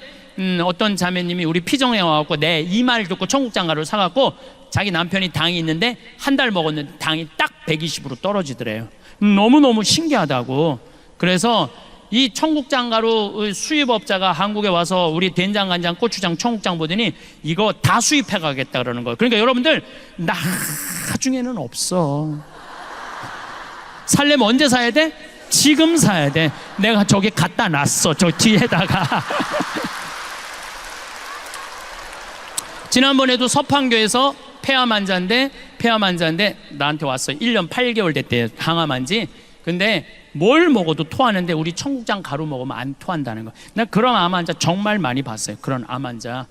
어떤 자매님이 우리 피정에 와갖고 내 이 말 듣고 청국장 가루를 사갖고 자기 남편이 당이 있는데 한 달 먹었는데 당이 딱 120으로 떨어지더래요. 너무너무 신기하다고. 그래서 이 청국장 가루 수입업자가 한국에 와서 우리 된장, 간장, 고추장, 청국장 보더니 이거 다 수입해 가겠다 그러는 거예요. 그러니까 여러분들 나중에는 없어. 살려면 언제 사야 돼? 지금 사야 돼. 내가 저기 갖다 놨어. 저 뒤에다가. 지난번에도 서판교에서 폐암 환자인데 나한테 왔어요. 1년 8개월 됐대요. 항암 환지. 근데 뭘 먹어도 토하는데 우리 청국장 가루 먹으면 안 토한다는 거. 나 그런 암 환자 정말 많이 봤어요. 그런 암 환자.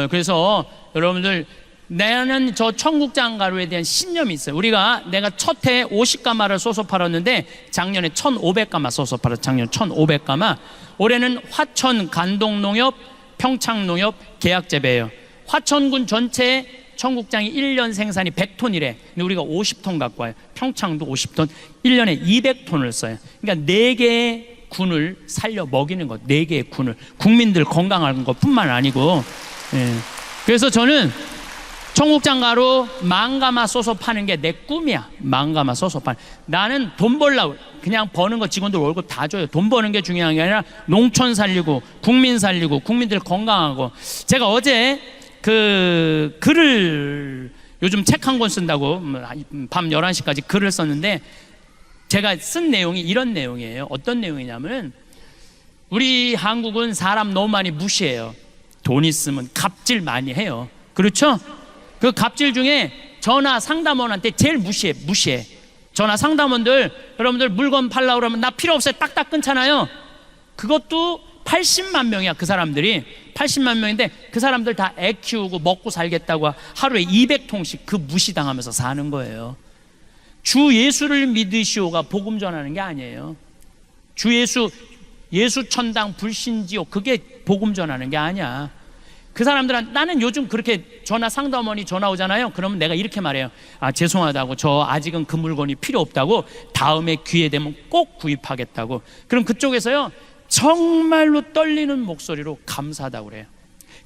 그래서 여러분들 나는 저 청국장 가루에 대한 신념이 있어요. 내가 첫 해에 50가마를 쏘서 팔았는데 작년에 1,500가마 쏘서 팔았어요. 작년 1,500가마. 올해는 화천 간동농협, 평창농협 계약재배예요. 화천군 전체에 청국장이 1년 생산이 100톤이래. 근데 우리가 50톤 갖고 와요. 평창도 50톤. 1년에 200톤을 써요. 그러니까 4개의 군을 살려 먹이는 것. 4개의 군을. 국민들 건강한 것뿐만 아니고. 예. 그래서 저는 청국장 가루 10,000가마 쏘서 파는 게 내 꿈이야. 10,000가마 쏘서 파는. 나는 돈 벌려고 그냥 버는 거 직원들 월급 다 줘요. 돈 버는 게 중요한 게 아니라 농촌 살리고 국민 살리고 국민들 건강하고. 제가 어제 그 글을 요즘 책 한 권 쓴다고 밤 11시까지 글을 썼는데 제가 쓴 내용이 이런 내용이에요. 어떤 내용이냐면 우리 한국은 사람 너무 많이 무시해요. 돈 있으면 갑질 많이 해요. 그렇죠? 그 갑질 중에 전화 상담원한테 제일 무시해. 전화 상담원들 여러분들 물건 팔려고 그러면 나 필요 없어요. 딱딱 끊잖아요. 그것도 80만 명이야. 그 사람들이 80만 명인데 그 사람들 다 애 키우고 먹고 살겠다고 하루에 200통씩 그 무시당하면서 사는 거예요. 주 예수를 믿으시오가 복음 전하는 게 아니에요. 주 예수 천당 불신지옥 그게 복음 전하는 게 아니야. 그 사람들은 나는 요즘 그렇게 전화 상담원이 전화 오잖아요. 그러면 내가 이렇게 말해요. 죄송하다고 저 아직은 그 물건이 필요 없다고 다음에 기회 되면 꼭 구입하겠다고. 그럼 그쪽에서요 정말로 떨리는 목소리로 감사하다고 그래요.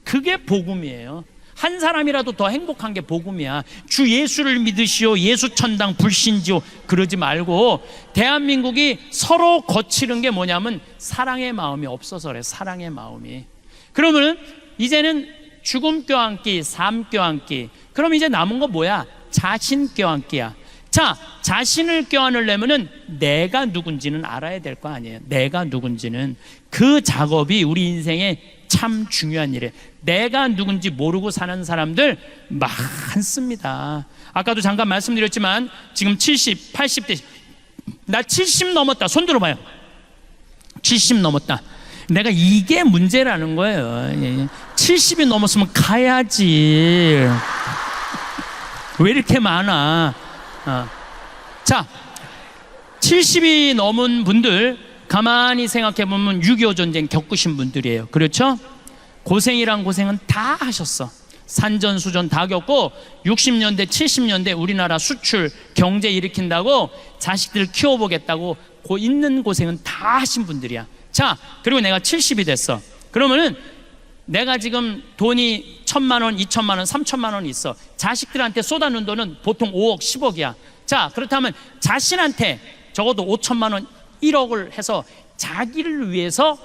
그게 복음이에요. 한 사람이라도 더 행복한 게 복음이야. 주 예수를 믿으시오. 예수 천당 불신지오 그러지 말고 대한민국이 서로 거치는 게 뭐냐면 사랑의 마음이 없어서 그래. 사랑의 마음이. 그러면은 이제는 죽음 껴안기, 삶 껴안기. 그럼 이제 남은 거 뭐야? 자신 껴안기야. 자, 자신을 껴안으려면은 내가 누군지는 알아야 될 거 아니에요. 내가 누군지는. 그 작업이 우리 인생에 참 중요한 일이에요. 내가 누군지 모르고 사는 사람들 많습니다. 아까도 잠깐 말씀드렸지만 지금 70, 80대 나 70 넘었다. 손 들어봐요. 70 넘었다. 내가 이게 문제라는 거예요. 70이 넘었으면 가야지. 왜 이렇게 많아? 자, 70이 넘은 분들 가만히 생각해 보면 6.25 전쟁 겪으신 분들이에요. 그렇죠? 고생이란 고생은 다 하셨어. 산전수전 다 겪고 60년대 70년대 우리나라 수출 경제 일으킨다고 자식들 키워보겠다고 있는 고생은 다 하신 분들이야. 자, 그리고 내가 70이 됐어. 그러면은 내가 지금 돈이 1,000만 원, 2,000만 원, 3,000만 원이 있어. 자식들한테 쏟아놓은 돈은 보통 5억, 10억이야. 자, 그렇다면 자신한테 적어도 5,000만 원, 1억을 해서 자기를 위해서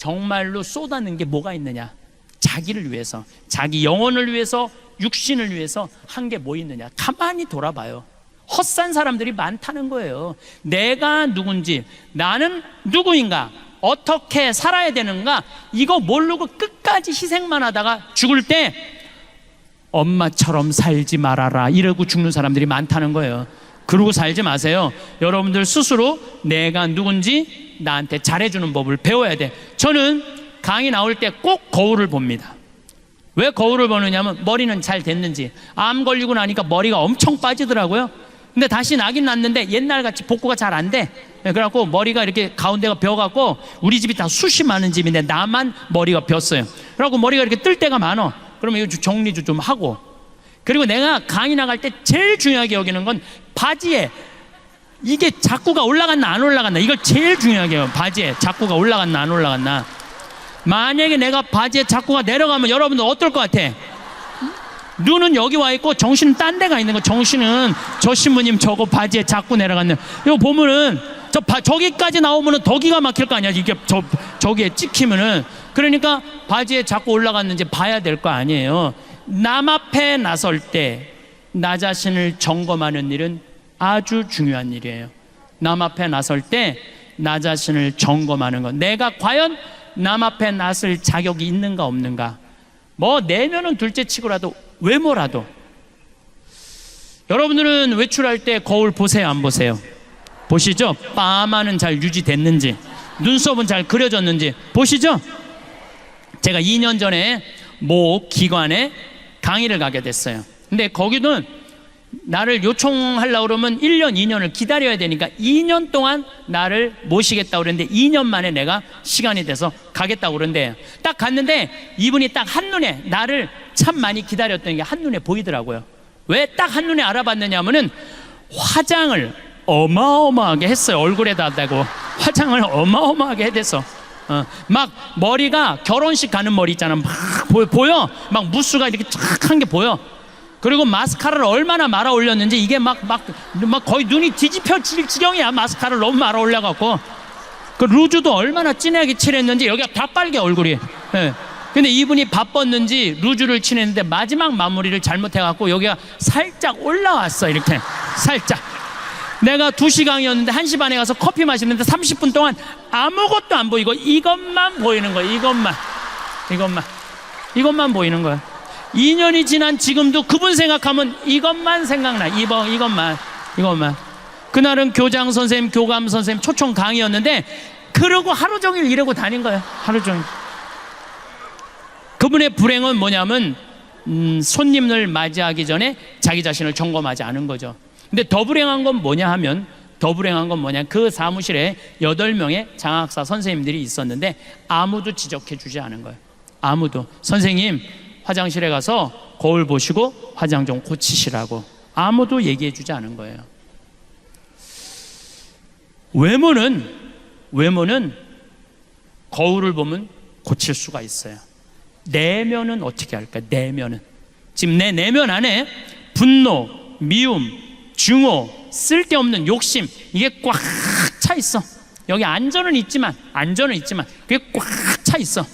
정말로 쏟아낸 게 뭐가 있느냐? 자기를 위해서, 자기 영혼을 위해서, 육신을 위해서 한 게 뭐 있느냐? 가만히 돌아봐요. 헛산 사람들이 많다는 거예요. 내가 누군지, 나는 누구인가, 어떻게 살아야 되는가, 이거 모르고 끝까지 희생만 하다가 죽을 때 엄마처럼 살지 말아라 이러고 죽는 사람들이 많다는 거예요. 그러고 살지 마세요. 여러분들 스스로 내가 누군지 나한테 잘해주는 법을 배워야 돼. 저는 강의 나올 때 꼭 거울을 봅니다. 왜 거울을 보느냐면 머리는 잘 됐는지. 암 걸리고 나니까 머리가 엄청 빠지더라고요. 근데 다시 나긴 났는데 옛날같이 복구가 잘 안 돼. 그래갖고 머리가 이렇게 가운데가 벼갖고, 우리 집이 다 숱이 많은 집인데 나만 머리가 벼어요. 그래갖고 머리가 이렇게 뜰 때가 많어. 그러면 이거 정리도 좀 하고. 그리고 내가 강의 나갈 때 제일 중요하게 여기는 건 바지에 이게 자꾸가 올라갔나 안 올라갔나, 이걸 제일 중요하게 해요. 바지에 자꾸가 올라갔나 안 올라갔나. 만약에 내가 바지에 자꾸가 내려가면 여러분들 어떨 것 같아? 눈은 여기 와 있고 정신은 딴 데가 있는 거. 정신은 저 신부님 저거 바지에 자꾸 내려갔네. 이거 보면은 저기까지 나오면은 더 기가 막힐 거 아니야. 이게 저기에 찍히면은. 그러니까 바지에 자꾸 올라갔는지 봐야 될 거 아니에요. 남 앞에 나설 때 나 자신을 점검하는 일은 아주 중요한 일이에요. 남 앞에 나설 때 나 자신을 점검하는 것. 내가 과연 남 앞에 나설 자격이 있는가 없는가. 뭐 내면은 둘째 치고라도 외모라도. 여러분들은 외출할 때 거울 보세요 안 보세요? 보시죠? 파마는 잘 유지됐는지, 눈썹은 잘 그려졌는지 보시죠? 제가 2년 전에 모 기관에 강의를 가게 됐어요. 근데 거기는 나를 요청하려고 그러면 1년 2년을 기다려야 되니까 2년 동안 나를 모시겠다고 그랬는데 2년 만에 내가 시간이 돼서 가겠다고 그러는데, 딱 갔는데 이분이 딱 한눈에 나를 참 많이 기다렸던 게 한눈에 보이더라고요. 왜 딱 한눈에 알아봤느냐 하면은 화장을 어마어마하게 했어요. 얼굴에다 대고 화장을 어마어마하게 해대서 막 머리가 결혼식 가는 머리 있잖아. 막 보여. 막 무스가 이렇게 쫙 한 게 보여. 그리고 마스카라를 얼마나 말아 올렸는지 이게 막 거의 눈이 뒤집혀질 지경이야. 마스카라를 너무 말아 올려갖고. 그 루즈도 얼마나 진하게 칠했는지 여기가 다 빨개 얼굴이. 예. 근데 이분이 바빴는지 루즈를 칠했는데 마지막 마무리를 잘못해갖고 여기가 살짝 올라왔어. 이렇게 살짝. 내가 2시 강의였는데 1시 반에 가서 커피 마시는데 30분 동안 아무것도 안 보이고 이것만 보이는 거야. 이것만 보이는 거야. 2년이 지난 지금도 그분 생각하면 이것만 생각나. 이것만. 그날은 교장 선생님, 교감 선생님 초청 강의였는데 그러고 하루 종일 이러고 다닌 거예요. 하루 종일. 그분의 불행은 뭐냐면 손님을 맞이하기 전에 자기 자신을 점검하지 않은 거죠. 근데 더 불행한 건 뭐냐, 그 사무실에 8명의 장학사 선생님들이 있었는데 아무도 지적해 주지 않은 거예요. 아무도. 선생님 화장실에 가서 거울 보시고 화장 좀 고치시라고 아무도 얘기해 주지 않은 거예요. 외모는 거울을 보면 고칠 수가 있어요. 내면은 어떻게 할까? 내면은 지금 내 내면 안에 분노, 미움, 증오, 쓸데없는 욕심, 이게 꽉 차 있어. 여기 안전은 있지만 그게 꽉 차 있어.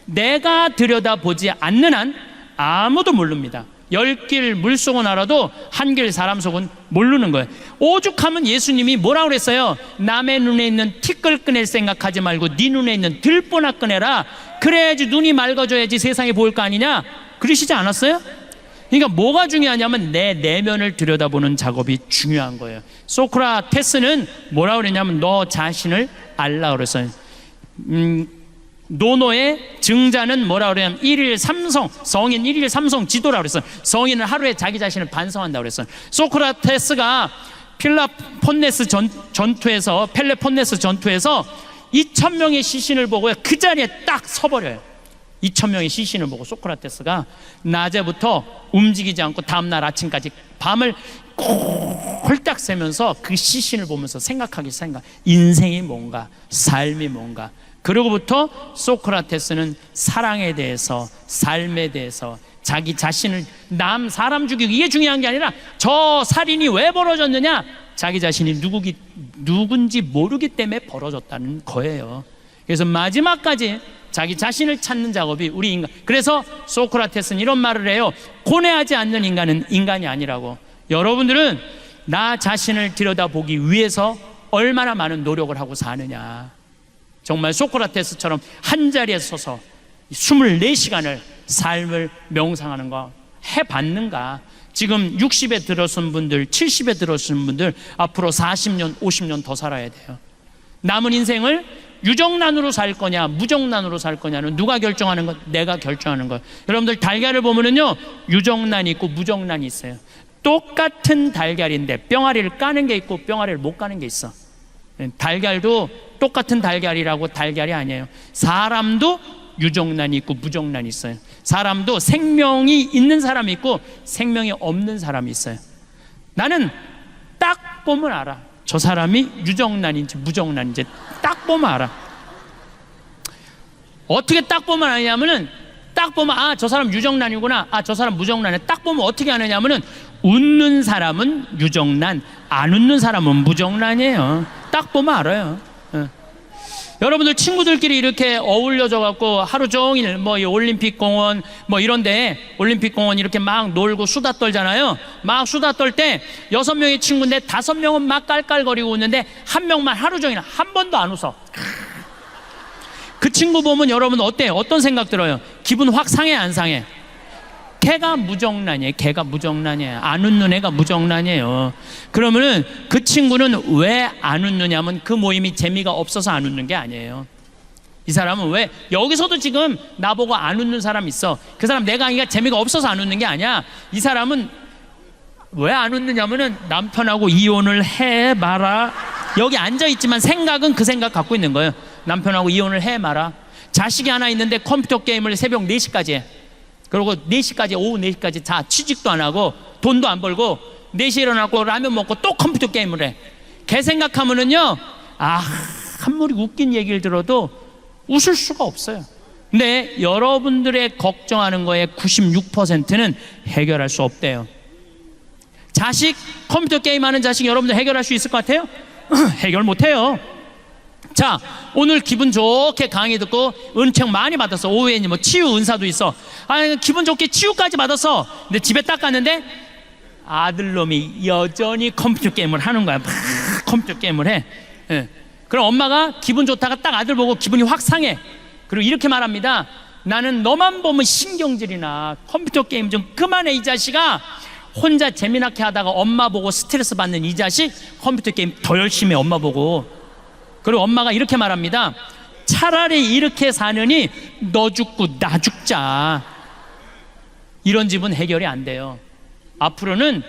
내가 들여다보지 않는 한 아무도 모릅니다. 10길 물속은 알아도 한 길 사람 속은 모르는 거예요. 오죽하면 예수님이 뭐라고 그랬어요? 남의 눈에 있는 티끌 꺼낼 생각하지 말고 네 눈에 있는 들보나 꺼내라. 그래야지 눈이 맑아져야지 세상이 보일 거 아니냐, 그러시지 않았어요? 그러니까 뭐가 중요하냐면 내 내면을 들여다보는 작업이 중요한 거예요. 소크라테스는 뭐라고 그랬냐면 너 자신을 알라 그랬어요. 노노의 증자는 뭐라고 그러냐면 1일 3성, 성인 1일 3성 지도라고 그랬어요. 성인은 하루에 자기 자신을 반성한다고 그랬어요. 소크라테스가 펠레폰네스 전투에서 2,000명의 시신을 보고 그 자리에 딱 서버려요. 2,000명의 시신을 보고 소크라테스가 낮에부터 움직이지 않고 다음날 아침까지 밤을 홀딱 새면서 그 시신을 보면서 생각. 인생이 뭔가, 삶이 뭔가. 그러고부터 소크라테스는 사랑에 대해서, 삶에 대해서, 자기 자신을, 사람 죽이고 이게 중요한 게 아니라 저 살인이 왜 벌어졌느냐, 자기 자신이 누군지 모르기 때문에 벌어졌다는 거예요. 그래서 마지막까지 자기 자신을 찾는 작업이 우리 인간. 그래서 소크라테스는 이런 말을 해요. 고뇌하지 않는 인간은 인간이 아니라고. 여러분들은 나 자신을 들여다보기 위해서 얼마나 많은 노력을 하고 사느냐. 정말 소크라테스처럼 한자리에 서서 24시간을 삶을 명상하는 거 해봤는가? 지금 60에 들어선 분들, 70에 들어선 분들 앞으로 40년, 50년 더 살아야 돼요. 남은 인생을 유정란으로 살 거냐 무정란으로 살 거냐는 누가 결정하는 것? 내가 결정하는 것. 여러분들 달걀을 보면은요, 유정란이 있고 무정란이 있어요. 똑같은 달걀인데 뿅아리를 까는 게 있고 뿅아리를 못 까는 게 있어. 달걀도 똑같은 달걀이라고 달걀이 아니에요. 사람도 유정란이 있고 무정란이 있어요. 사람도 생명이 있는 사람이 있고 생명이 없는 사람이 있어요. 나는 딱 보면 알아. 저 사람이 유정란인지 무정란인지 딱 보면 알아. 어떻게 딱 보면 아냐면은, 딱 보면 아, 저 사람 유정란이구나, 아, 저 사람 무정란이야. 딱 보면 어떻게 아느냐면은, 웃는 사람은 유정란, 안 웃는 사람은 무정란이에요. 딱 보면 알아요. 여러분들 친구들끼리 이렇게 어울려져 갖고 하루 종일 뭐 이 올림픽 공원 뭐 이런데, 올림픽 공원 이렇게 막 놀고 수다 떨잖아요. 막 수다 떨 때 6명의 친구인데 5명은 막 깔깔거리고 웃는데 한 명만 하루 종일 한 번도 안 웃어. 그 친구 보면 여러분 어때요? 어떤 생각 들어요? 기분 확 상해 안 상해? 걔가 무정란이에요. 걔가 무정란이에요. 안 웃는 애가 무정란이에요. 그러면은 그 친구는 왜 안 웃느냐면 그 모임이 재미가 없어서 안 웃는 게 아니에요. 이 사람은 왜, 여기서도 지금 나보고 안 웃는 사람 있어. 그 사람 내 강의가 재미가 없어서 안 웃는 게 아니야. 이 사람은 왜 안 웃느냐면은 남편하고 이혼을 해 마라. 여기 앉아있지만 생각은 그 생각 갖고 있는 거예요. 남편하고 이혼을 해 마라. 자식이 하나 있는데 컴퓨터 게임을 새벽 4시까지 해. 그리고 4시까지, 오후 4시까지 자, 취직도 안 하고 돈도 안 벌고 4시에 일어나고 라면 먹고 또 컴퓨터 게임을 해. 걔 생각하면은요, 아, 아무리 웃긴 얘기를 들어도 웃을 수가 없어요. 근데 여러분들의 걱정하는 거에 96%는 해결할 수 없대요. 자식, 컴퓨터 게임하는 자식 여러분들 해결할 수 있을 것 같아요? 해결 못해요. 자, 오늘 기분 좋게 강의 듣고 은총 많이 받았어. 오후에 뭐 치유 은사도 있어. 아, 기분 좋게 치유까지 받았어. 근데 집에 딱 갔는데 아들놈이 여전히 컴퓨터 게임을 하는 거야. 막 컴퓨터 게임을 해. 예. 그럼 엄마가 기분 좋다가 딱 아들 보고 기분이 확 상해. 그리고 이렇게 말합니다. 나는 너만 보면 신경질이나 컴퓨터 게임 좀 그만해 이 자식아. 혼자 재미나게 하다가 엄마 보고 스트레스 받는 이 자식, 컴퓨터 게임 더 열심히 해 엄마 보고. 그리고 엄마가 이렇게 말합니다. 차라리 이렇게 사느니 너 죽고 나 죽자. 이런 집은 해결이 안 돼요. 앞으로는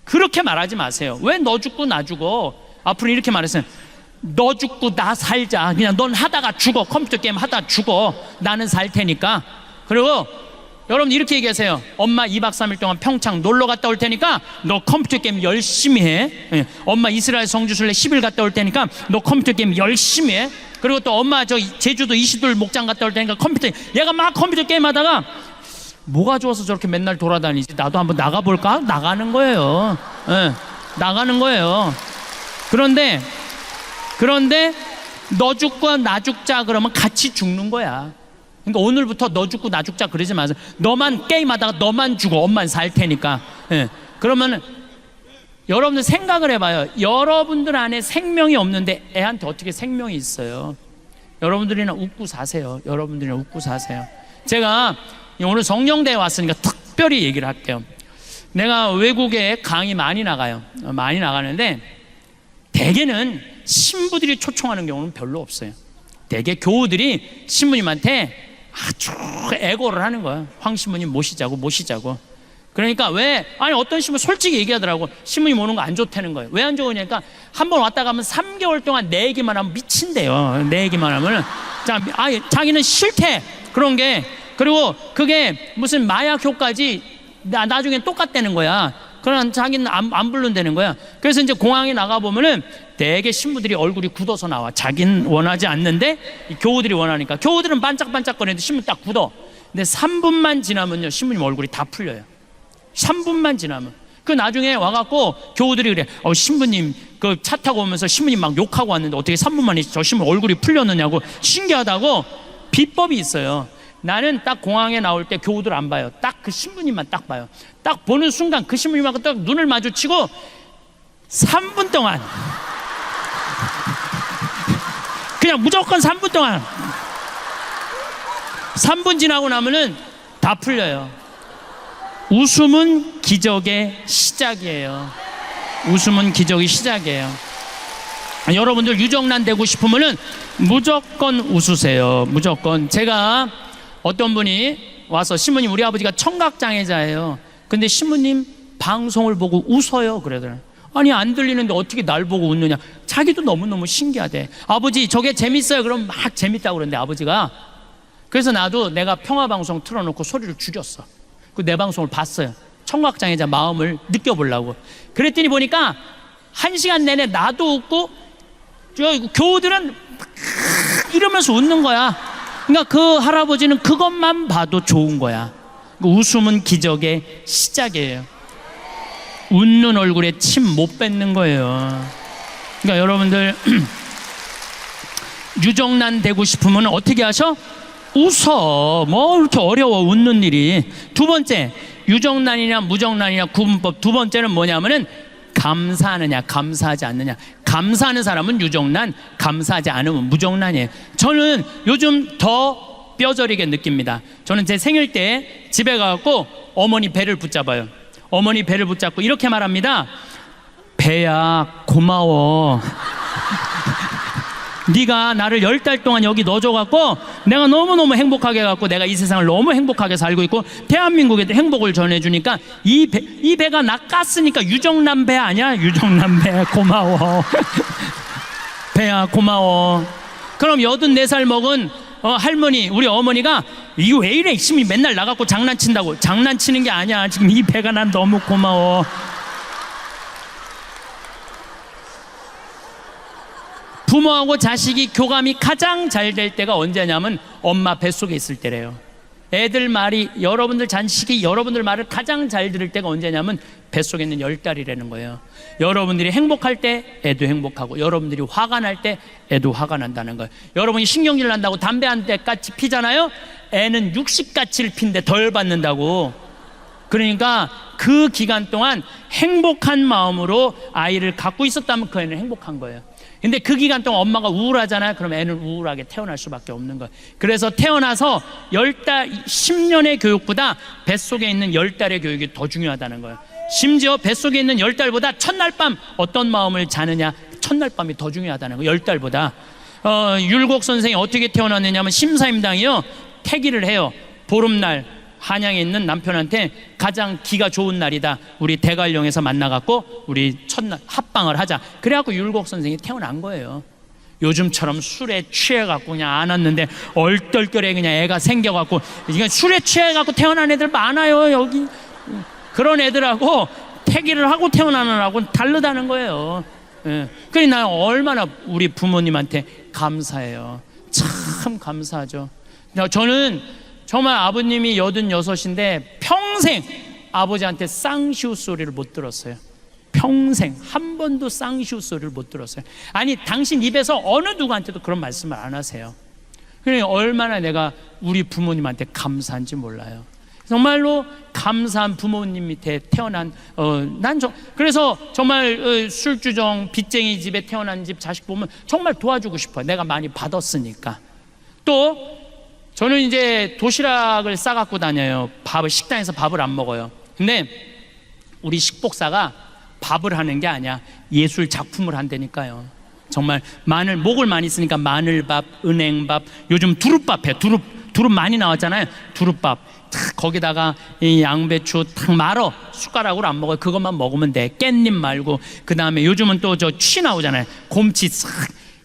그렇게 말하지 마세요. 왜 너 죽고 나 죽어? 앞으로 이렇게 말했어요. 너 죽고 나 살자. 그냥 넌 하다가 죽어. 컴퓨터 게임 하다가 죽어. 나는 살 테니까. 그리고 여러분 이렇게 얘기하세요. 엄마 2박 3일 동안 평창 놀러 갔다 올 테니까 너 컴퓨터 게임 열심히 해. 예. 엄마 이스라엘 성지순례 10일 갔다 올 테니까 너 컴퓨터 게임 열심히 해. 그리고 또 엄마 저 제주도 이시돌 목장 갔다 올 테니까 컴퓨터, 얘가 막 컴퓨터 게임 하다가 뭐가 좋아서 저렇게 맨날 돌아다니지? 나도 한번 나가볼까? 나가는 거예요. 예. 나가는 거예요. 그런데 너 죽고 나 죽자 그러면 같이 죽는 거야. 그러니까 오늘부터 너 죽고 나 죽자 그러지 마세요. 너만 게임하다가 너만 죽어. 엄만 살 테니까. 예. 그러면 여러분들 생각을 해봐요. 여러분들 안에 생명이 없는데 애한테 어떻게 생명이 있어요? 여러분들이나 웃고 사세요. 여러분들이나 웃고 사세요. 제가 오늘 성령대에 왔으니까 특별히 얘기를 할게요. 내가 외국에 강의 많이 나가요. 많이 나가는데 대개는 신부들이 초청하는 경우는 별로 없어요. 대개 교우들이 신부님한테 아주 애고를 하는 거야. 황 신부님 모시자고. 그러니까 왜, 아니 어떤 신부 솔직히 얘기하더라고. 신부님 오는 거 안 좋다는 거예요. 왜 안 좋으냐니까 한 번 왔다 가면 3개월 동안 내 얘기만 하면 미친대요. 내 얘기만 하면은 자기는 싫대 그런 게. 그리고 그게 무슨 마약 효과지 나중엔 똑같다는 거야. 그러나 자기는 안 부른다는 거야. 그래서 이제 공항에 나가보면은 대개 신부들이 얼굴이 굳어서 나와. 자기는 원하지 않는데 교우들이 원하니까. 교우들은 반짝반짝거리는데 신부 딱 굳어. 근데 3분만 지나면요 신부님 얼굴이 다 풀려요. 3분만 지나면. 그 나중에 와갖고 교우들이 그래. 신부님 그 차 타고 오면서 신부님 막 욕하고 왔는데 어떻게 3분 만에 저 신부 얼굴이 풀렸느냐고 신기하다고. 비법이 있어요. 나는 딱 공항에 나올 때 교우들 안 봐요. 딱 그 신부님만 딱 봐요. 딱 보는 순간 그 신부님하고 딱 눈을 마주치고 3분 동안 그냥 무조건 3분 동안 3분 지나고 나면은 다 풀려요. 웃음은 기적의 시작이에요. 웃음은 기적의 시작이에요. 여러분들 유정란 되고 싶으면은 무조건 웃으세요. 무조건. 제가 어떤 분이 와서 신부님 우리 아버지가 청각장애자예요. 근데 신부님 방송을 보고 웃어요. 그러더라고요. 아니 안 들리는데 어떻게 날 보고 웃느냐. 자기도 너무너무 신기하대. 아버지 저게 재밌어요. 그럼 막 재밌다고 그러는데 아버지가. 그래서 나도 내가 평화방송 틀어놓고 소리를 줄였어. 그 내 방송을 봤어요. 청각장애자 마음을 느껴보려고. 그랬더니 보니까 1시간 내내 나도 웃고 저 교우들은 이러면서 웃는 거야. 그러니까 그 할아버지는 그것만 봐도 좋은 거야. 웃음은 기적의 시작이에요. 웃는 얼굴에 침 못 뱉는 거예요. 그러니까 여러분들 유정란 되고 싶으면 어떻게 하셔? 웃어. 뭐 이렇게 어려워 웃는 일이. 두 번째, 유정란이냐 무정란이냐 구분법 두 번째는 뭐냐면은 감사하느냐 감사하지 않느냐. 감사하는 사람은 유정란, 감사하지 않으면 무정란이에요. 저는 요즘 더 뼈저리게 느낍니다. 저는 제 생일 때 집에 가갖고 어머니 배를 붙잡아요. 어머니 배를 붙잡고 이렇게 말합니다. 배야 고마워. 네가 나를 10달 동안 여기 넣어줘갖고 내가 너무너무 행복하게 해갖고 내가 이 세상을 너무 행복하게 살고 있고 대한민국에 행복을 전해주니까 이 배가 나 깠으니까 유정란 배 아니야? 유정란 배 고마워. 배야 고마워. 그럼 84살 먹은 할머니 우리 어머니가 이거 왜 이래 심이 맨날 나갖고 장난친다고. 장난치는 게 아니야. 지금 이 배가 난 너무 고마워. 부모하고 자식이 교감이 가장 잘 될 때가 언제냐면 엄마 뱃속에 있을 때래요. 애들 말이 여러분들 자식이 여러분들 말을 가장 잘 들을 때가 언제냐면 뱃속에 있는 10달이라는 거예요. 여러분들이 행복할 때 애도 행복하고 여러분들이 화가 날 때 애도 화가 난다는 거예요. 여러분이 신경질 난다고 담배 한 대까지 피잖아요. 애는 60가치를 피는데 덜 받는다고. 그러니까 그 기간 동안 행복한 마음으로 아이를 갖고 있었다면 그 애는 행복한 거예요. 근데 그 기간 동안 엄마가 우울하잖아요. 그럼 애는 우울하게 태어날 수밖에 없는 거예요. 그래서 태어나서 10달, 10년의 교육보다 뱃속에 있는 10달의 교육이 더 중요하다는 거예요. 심지어 뱃속에 있는 10달보다 첫날 밤 어떤 마음을 자느냐, 첫날 밤이 더 중요하다는 거예요. 10달보다. 율곡 선생이 어떻게 태어났느냐면 심사임당이요, 태기를 해요. 보름날 한양에 있는 남편한테 가장 기가 좋은 날이다. 우리 대관령에서 만나갖고 우리 첫날 합방을 하자. 그래갖고 율곡 선생이 태어난 거예요. 요즘처럼 술에 취해갖고 그냥 안 왔는데 얼떨결에 그냥 애가 생겨갖고 이건 술에 취해갖고 태어난 애들 많아요. 여기 그런 애들하고 태기를 하고 태어나는 애하고는 다르다는 거예요. 예. 그러니 나는 얼마나 우리 부모님한테 감사해요. 참 감사하죠. 저는 정말 아버님이 86인데 평생 아버지한테 쌍시우 소리를 못 들었어요. 평생 한 번도 쌍시우 소리를 못 들었어요. 아니 당신 입에서 어느 누구한테도 그런 말씀을 안 하세요. 그러니까 얼마나 내가 우리 부모님한테 감사한지 몰라요. 정말로 감사한 부모님 밑에 태어난 그래서 정말 술주정 빚쟁이 집에 태어난 집 자식 보면 정말 도와주고 싶어요. 내가 많이 받았으니까. 또 저는 이제 도시락을 싸갖고 다녀요. 식당에서 밥을 안 먹어요. 근데 우리 식복사가 밥을 하는 게 아니야. 예술 작품을 한다니까요. 정말 목을 많이 쓰니까 마늘밥, 은행밥, 요즘 두릅밥 해. 두릅 많이 나왔잖아요. 두릅밥 거기다가 이 양배추 탁 말어. 숟가락으로 안 먹어요. 그것만 먹으면 돼. 깻잎 말고. 그 다음에 요즘은 또 저 취 나오잖아요. 곰치 싹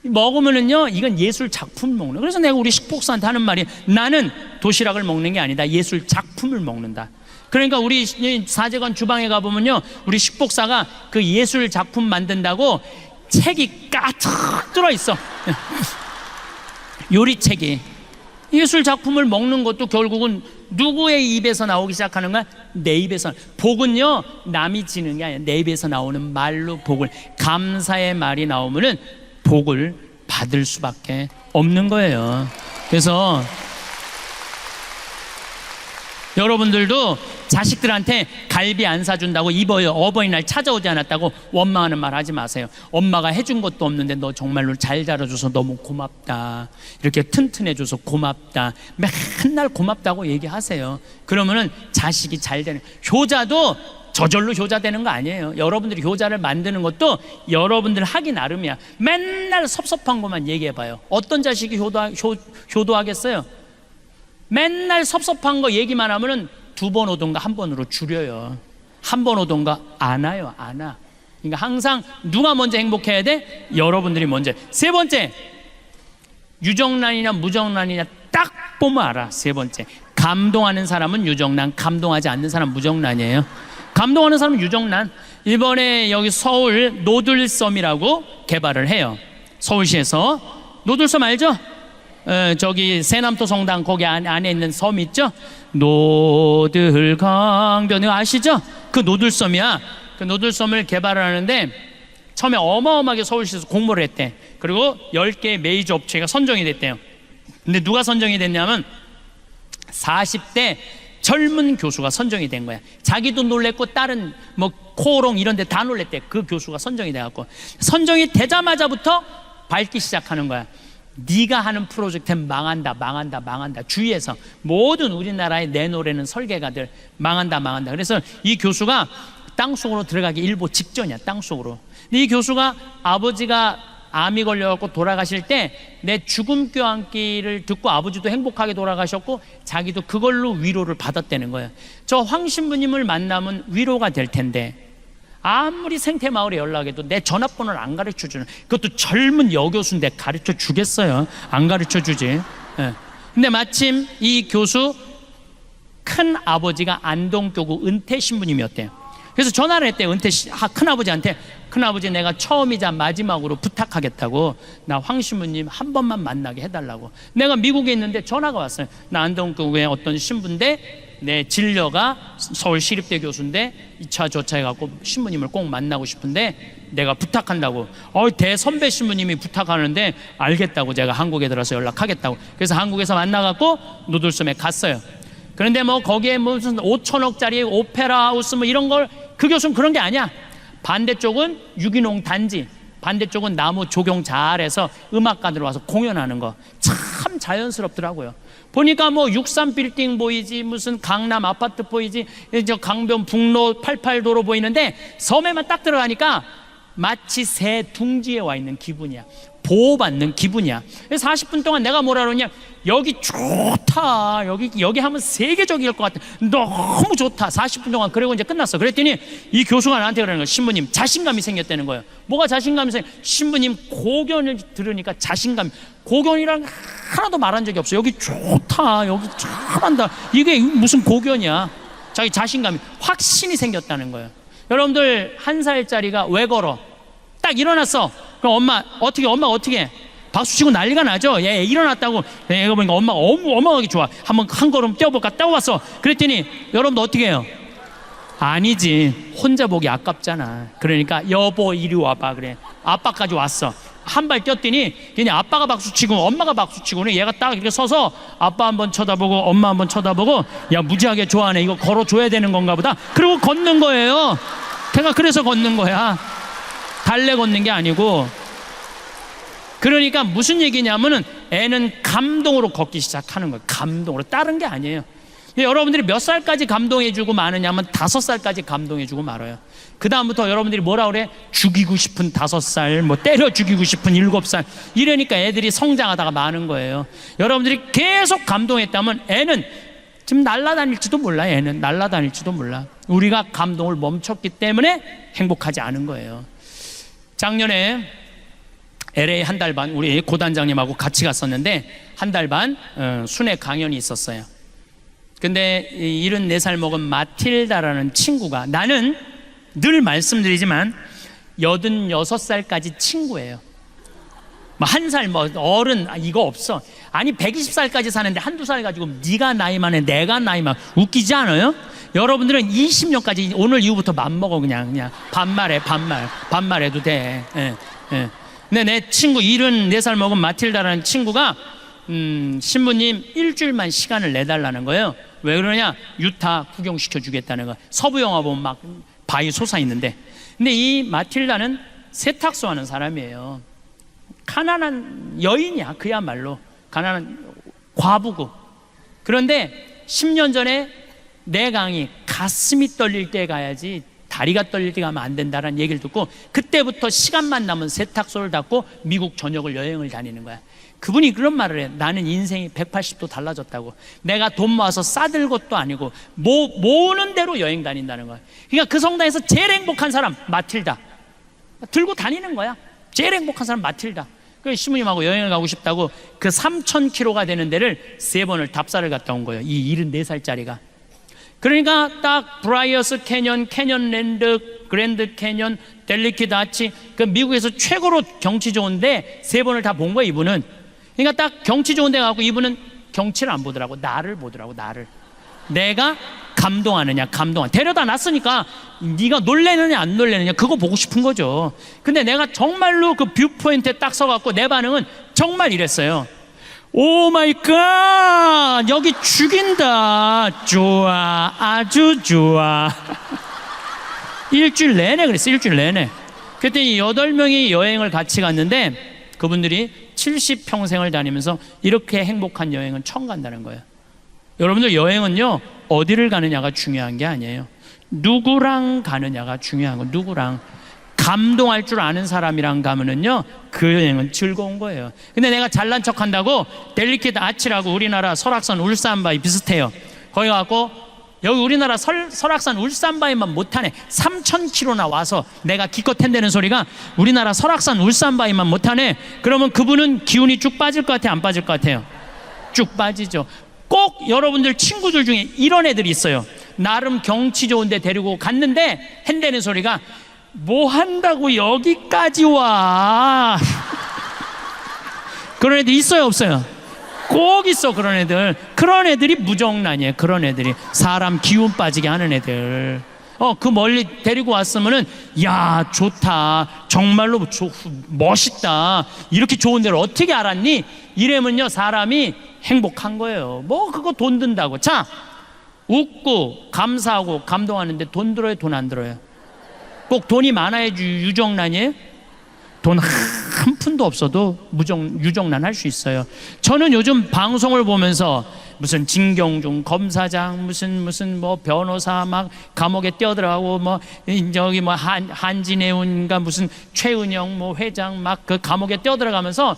먹으면은요, 이건 예술 작품을 먹는 거예요. 그래서 내가 우리 식복사한테 하는 말이, 나는 도시락을 먹는 게 아니다. 예술 작품을 먹는다. 그러니까 우리 사제관 주방에 가보면요, 우리 식복사가 그 예술 작품 만든다고 책이 가득 들어있어. 요리책이. 예술 작품을 먹는 것도 결국은 누구의 입에서 나오기 시작하는 거야? 내 입에서. 복은요, 남이 지는 게 아니야. 내 입에서 나오는 말로 복을, 감사의 말이 나오면은 복을 받을 수밖에 없는 거예요. 그래서 여러분들도 자식들한테 갈비 안 사준다고 어버이날 찾아오지 않았다고 원망하는 말 하지 마세요. 엄마가 해준 것도 없는데 너 정말로 잘 자라줘서 너무 고맙다, 이렇게 튼튼해줘서 고맙다, 맨날 고맙다고 얘기하세요. 그러면은 자식이 잘 되는, 효자도 저절로 효자 되는 거 아니에요. 여러분들이 효자를 만드는 것도 여러분들 하기 나름이야. 맨날 섭섭한 것만 얘기해봐요. 어떤 자식이 효도하겠어요? 맨날 섭섭한 거 얘기만 하면은 2번 오던가 1번으로 줄여요. 1번 오던가 안 와요, 안 와. 그러니까 항상 누가 먼저 행복해야 돼? 여러분들이 먼저. 세 번째, 유정란이냐 무정란이냐 딱 보면 알아. 세 번째, 감동하는 사람은 유정란, 감동하지 않는 사람은 무정란이에요. 감동하는 사람은 유정란. 이번에 여기 서울 노들섬이라고 개발을 해요. 서울시에서. 노들섬 알죠? 저기 세남도 성당 거기 안에 있는 섬 있죠? 노들강변 아시죠? 그 노들섬이야. 그 노들섬을 개발을 하는데 처음에 어마어마하게 서울시에서 공모를 했대. 그리고 10개의 메이저 업체가 선정이 됐대요. 근데 누가 선정이 됐냐면 40대 젊은 교수가 선정이 된 거야. 자기도 놀랬고 다른 뭐 코오롱 이런 데 다 놀랬대. 그 교수가 선정이 돼갖고 선정이 되자마자부터 밟기 시작하는 거야. 네가 하는 프로젝트는 망한다, 망한다, 망한다. 주위에서 모든 우리나라에 내놓으려는 설계가들 망한다, 망한다. 그래서 이 교수가 땅속으로 들어가기 일보 직전이야. 땅속으로. 근데 이 교수가 아버지가 암이 걸려갖고 돌아가실 때 내 죽음 껴안기를 듣고 아버지도 행복하게 돌아가셨고 자기도 그걸로 위로를 받았다는 거예요. 저 황 신부님을 만나면 위로가 될 텐데 아무리 생태마을에 연락해도 내 전화번호를 안 가르쳐주는, 그것도 젊은 여교수인데 가르쳐 주겠어요? 안 가르쳐 주지. 예. 근데 마침 이 교수 큰 아버지가 안동교구 은퇴 신부님이었대요. 그래서 전화를 했대요. 큰아버지한테. 큰아버지, 내가 처음이자 마지막으로 부탁하겠다고, 나 황 신부님 한 번만 만나게 해달라고. 내가 미국에 있는데 전화가 왔어요. 나 안동교구의 어떤 신부인데 내 진료가 서울시립대 교수인데 2차 조차 해갖고 신부님을 꼭 만나고 싶은데 내가 부탁한다고. 대선배 신부님이 부탁하는데 알겠다고 제가 한국에 들어서 연락하겠다고. 그래서 한국에서 만나갖고 노들섬에 갔어요. 그런데 뭐 거기에 무슨 5천억짜리 오페라 하우스 뭐 이런 걸, 그 교수는 그런 게 아니야. 반대쪽은 유기농 단지, 반대쪽은 나무 조경 잘해서 음악가들 와서 공연하는 거 참 자연스럽더라고요. 보니까 뭐 63빌딩 보이지, 무슨 강남 아파트 보이지, 저 강변북로 88도로 보이는데 섬에만 딱 들어가니까 마치 새 둥지에 와 있는 기분이야. 보호받는 기분이야. 40분 동안 내가 뭐라 그러냐, 여기 좋다, 여기 하면 세계적일 것 같아, 너무 좋다. 40분 동안. 그리고 이제 끝났어. 그랬더니 이 교수가 나한테 그러는 거야. 신부님 자신감이 생겼다는 거예요. 뭐가 자신감이 신부님 고견을 들으니까 자신감. 고견이랑 하나도 말한 적이 없어. 여기 좋다, 여기 잘한다, 이게 무슨 고견이야. 자기 자신감이, 확신이 생겼다는 거예요. 여러분들 1살짜리가 왜 걸어? 딱 일어났어. 그럼 엄마 어떻게 박수치고 난리가 나죠. 얘 일어났다고. 얘가 보니까 엄마가 어마어마하게 좋아. 한번 한 걸음 뛰어볼까? 뛰어봤어. 그랬더니 여러분들 어떻게 해요? 아니지, 혼자 보기 아깝잖아. 그러니까 여보 이리 와봐. 그래. 아빠까지 왔어. 한 발 뛰었더니 걔네 아빠가 박수치고 엄마가 박수치고, 얘가 딱 이렇게 서서 아빠 한번 쳐다보고 엄마 한번 쳐다보고, 야 무지하게 좋아하네, 이거 걸어줘야 되는 건가 보다. 그리고 걷는 거예요. 걔가 그래서 걷는 거야. 달래 걷는 게 아니고. 그러니까 무슨 얘기냐면은 애는 감동으로 걷기 시작하는 거예요. 감동으로. 다른 게 아니에요. 여러분들이 몇 살까지 감동해주고 마느냐면 5살까지 감동해주고 말아요. 그 다음부터 여러분들이 뭐라 그래? 죽이고 싶은 5살, 뭐 때려 죽이고 싶은 7살, 이러니까 애들이 성장하다가 마는 거예요. 여러분들이 계속 감동했다면 애는 지금 날아다닐지도 몰라. 애는 날아다닐지도 몰라. 우리가 감동을 멈췄기 때문에 행복하지 않은 거예요. 작년에 LA 한 달 반 우리 고단장님하고 같이 갔었는데 한 달 반 순회 강연이 있었어요. 근데 74살 먹은 마틸다라는 친구가, 나는 늘 말씀드리지만 86살까지 친구예요. 뭐 1살 뭐 어른 이거 없어. 아니 120살까지 사는데 한두 살 가지고 네가 나이 많네 내가 나이 많아, 웃기지 않아요? 여러분들은 20년까지 오늘 이후부터 맘먹어. 그냥 반말해. 반말해도 돼. 예. 근데 내 친구 74살 먹은 마틸다라는 친구가 신부님 일주일만 시간을 내달라는 거예요. 왜 그러냐? 유타 구경시켜 주겠다는 거예요. 서부 영화 보면 막 바위 솟아있는데. 근데 이 마틸다는 세탁소 하는 사람이에요. 가난한 여인이야. 그야말로 가난한 과부고. 그런데 10년 전에 내 강이 가슴이 떨릴 때 가야지 다리가 떨릴 때 가면 안 된다는 얘기를 듣고, 그때부터 시간만 나면 세탁소를 닫고 미국 전역을 여행을 다니는 거야. 그분이 그런 말을 해. 나는 인생이 180도 달라졌다고. 내가 돈 모아서 싸들 것도 아니고 모으는 대로 여행 다닌다는 거야. 그러니까 그 성당에서 제일 행복한 사람 마틸다. 들고 다니는 거야. 제일 행복한 사람 마틸다. 그 시부님하고 여행을 가고 싶다고 그 3,000km가 되는 데를 3번을 답사를 갔다 온 거예요. 이 74살짜리가. 그러니까 딱 브라이어스 캐년, 캐년랜드, 그랜드 캐년, 델리키드 아치, 그 미국에서 최고로 경치 좋은데 3번을 다 본 거예요, 이분은. 그러니까 딱 경치 좋은 데 가고 이분은 경치를 안 보더라고. 나를 보더라고, 나를. 내가 감동하느냐, 감동하느냐. 데려다 놨으니까 네가 놀래느냐 안 놀래느냐 그거 보고 싶은 거죠. 근데 내가 정말로 그 뷰포인트에 딱 서갖고 내 반응은 정말 이랬어요. 오 마이 갓, 여기 죽인다. 좋아, 아주 좋아. 일주일 내내 그랬어. 일주일 내내. 그때 8명이 여행을 같이 갔는데 그분들이 70평생을 다니면서 이렇게 행복한 여행은 처음 간다는 거예요. 여러분들, 여행은요 어디를 가느냐가 중요한 게 아니에요. 누구랑 가느냐가 중요한 거예요. 누구랑. 감동할 줄 아는 사람이랑 가면은요 그 여행은 즐거운 거예요. 근데 내가 잘난 척 한다고 델리키드 아치라고 우리나라 설악산 울산바위 비슷해요. 거기 가고 여기 우리나라 설악산 울산바위만 못하네. 3,000km나 와서 내가 기껏 핸대는 소리가 우리나라 설악산 울산바위만 못하네. 그러면 그분은 기운이 쭉 빠질 것 같아요, 안 빠질 것 같아요? 쭉 빠지죠. 꼭 여러분들 친구들 중에 이런 애들이 있어요. 나름 경치 좋은 데 데리고 갔는데 핸대는 소리가 뭐 한다고 여기까지 와. 그런 애들 있어요, 없어요? 꼭 있어. 그런 애들. 그런 애들이 무정란이에요. 그런 애들이 사람 기운 빠지게 하는 애들. 그 멀리 데리고 왔으면은 야 좋다, 정말로 멋있다, 이렇게 좋은 데를 어떻게 알았니? 이러면요 사람이 행복한 거예요. 뭐 그거 돈 든다고. 자, 웃고 감사하고 감동하는데 돈 들어요, 돈 안 들어요? 꼭 돈이 많아야 유정란이에요? 돈 한 푼도 없어도 유정란 할 수 있어요. 저는 요즘 방송을 보면서 무슨 진경중 검사장, 무슨 뭐 변호사 막 감옥에 뛰어들어가고 뭐 저기 뭐 한진해운가 무슨 최은영 뭐 회장 막 그 감옥에 뛰어들어가면서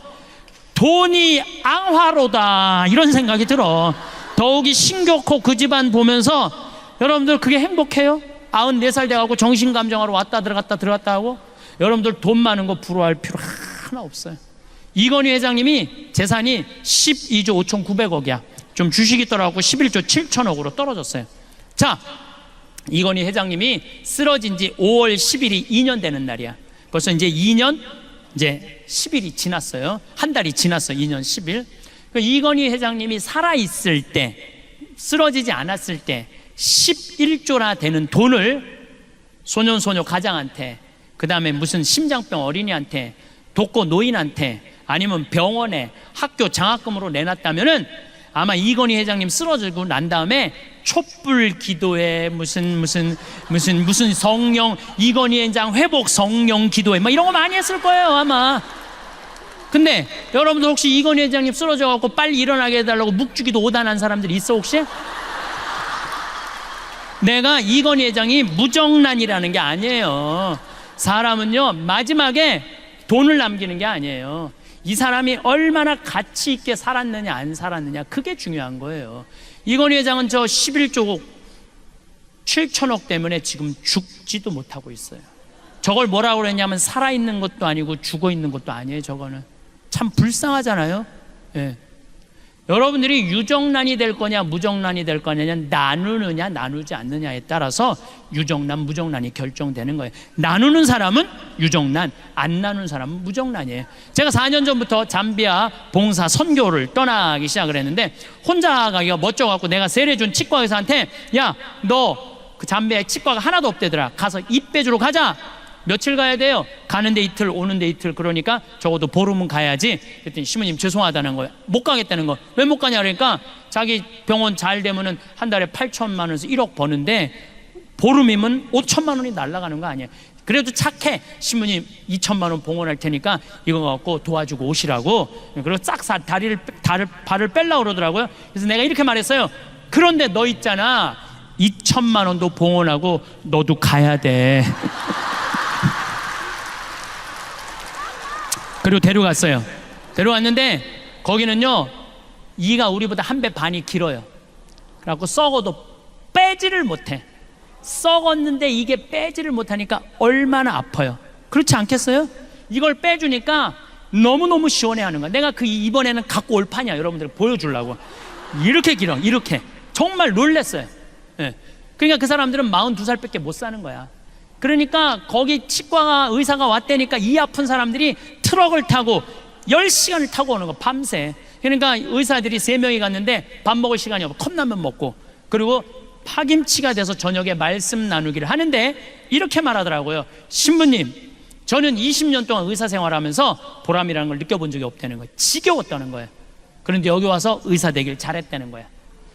돈이 앙화로다 이런 생각이 들어. 더욱이 신교코 그 집안 보면서 여러분들 그게 행복해요? 94살 돼가고 정신감정하러 왔다 들어갔다 하고. 여러분들 돈 많은 거 부러워할 필요 하나 없어요. 이건희 회장님이 재산이 12조 5,900억이야. 좀 주식이 떨어졌고 11조 7천억으로 떨어졌어요. 자, 이건희 회장님이 쓰러진 지 5월 10일이 2년 되는 날이야. 벌써 이제 2년 이제 10일이 지났어요. 한 달이 지났어. 2년 10일. 이건희 회장님이 살아있을 때, 쓰러지지 않았을 때 11조나 되는 돈을 소년소녀 가장한테, 그 다음에 무슨 심장병 어린이한테, 독거 노인한테, 아니면 병원에 학교 장학금으로 내놨다면은 아마 이건희 회장님 쓰러지고 난 다음에 촛불 기도회 무슨 성령 이건희 회장 회복 성령 기도회 막 이런 거 많이 했을 거예요 아마. 근데 여러분들 혹시 이건희 회장님 쓰러져 갖고 빨리 일어나게 해달라고 묵주기도 오단한 사람들이 있어 혹시? 내가 이건희 회장이 무정란이라는 게 아니에요. 사람은요 마지막에 돈을 남기는 게 아니에요. 이 사람이 얼마나 가치 있게 살았느냐 안 살았느냐 그게 중요한 거예요. 이건희 회장은 저 11조 7천억 때문에 지금 죽지도 못하고 있어요. 저걸 뭐라고 그랬냐면 살아있는 것도 아니고 죽어있는 것도 아니에요. 저거는 참 불쌍하잖아요. 예. 여러분들이 유정란이 될 거냐 무정란이 될 거냐 나누느냐 나누지 않느냐에 따라서 유정란 무정란이 결정되는 거예요. 나누는 사람은 유정란, 안 나누는 사람은 무정란이에요. 제가 4년 전부터 잠비아 봉사 선교를 떠나기 시작을 했는데 혼자 가기가 멋져갖고 내가 세례준 치과 의사한테 야, 너 그 잠비아에 치과가 하나도 없대더라. 가서 입 빼주러 가자. 며칠 가야 돼요? 가는데 이틀, 오는데 이틀. 그러니까 적어도 보름은 가야지. 그랬더니 신부님 죄송하다는 거예요. 못 가겠다는 거. 왜 못 가냐 그러니까 자기 병원 잘 되면은 한 달에 8천만 원에서 1억 버는데 보름이면 5천만 원이 날아가는 거 아니에요. 그래도 착해. 신부님 2천만 원 봉헌할 테니까 이거 갖고 도와주고 오시라고. 그리고 싹 발을 뺄라고 그러더라고요. 그래서 내가 이렇게 말했어요. 그런데 너 있잖아, 2천만 원도 봉헌하고 너도 가야 돼. 그리고 데려갔어요. 데려갔는데 거기는요, 이가 우리보다 한 배 반이 길어요. 그래갖고 썩어도 빼지를 못해. 썩었는데 이게 빼지를 못하니까 얼마나 아파요. 그렇지 않겠어요? 이걸 빼주니까 너무너무 시원해하는 거야. 내가 그 이번에는 갖고 올 판이야. 여러분들 보여주려고. 이렇게 길어. 이렇게. 정말 놀랬어요. 예. 그러니까 그 사람들은 42살밖에 못 사는 거야. 그러니까 거기 치과가 의사가 왔다니까 이 아픈 사람들이 트럭을 타고 10시간을 타고 오는 거, 밤새. 그러니까 의사들이 3명이 갔는데 밥 먹을 시간이 없고 컵라면 먹고, 그리고 파김치가 돼서 저녁에 말씀 나누기를 하는데 이렇게 말하더라고요. 신부님, 저는 20년 동안 의사 생활하면서 보람이라는 걸 느껴본 적이 없다는 거예요. 지겨웠다는 거예요. 그런데 여기 와서 의사 되길 잘했다는 거예요.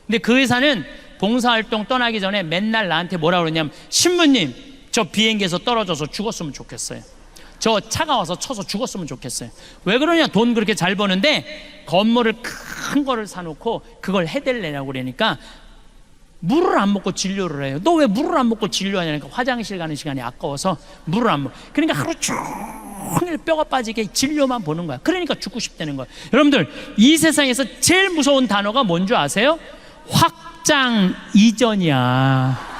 근데 그 의사는 봉사활동 떠나기 전에 맨날 나한테 뭐라 그러냐면, 신부님, 저 비행기에서 떨어져서 죽었으면 좋겠어요. 저 차가 와서 쳐서 죽었으면 좋겠어요. 왜 그러냐? 돈 그렇게 잘 버는데 건물을 큰 거를 사놓고 그걸 해달래라고 그러니까 물을 안 먹고 진료를 해요. 너 왜 물을 안 먹고 진료하냐니까 화장실 가는 시간이 아까워서 물을 안 먹어. 그러니까 하루 종일 뼈가 빠지게 진료만 보는 거야. 그러니까 죽고 싶다는 거야. 여러분들, 이 세상에서 제일 무서운 단어가 뭔지 아세요? 확장 이전이야.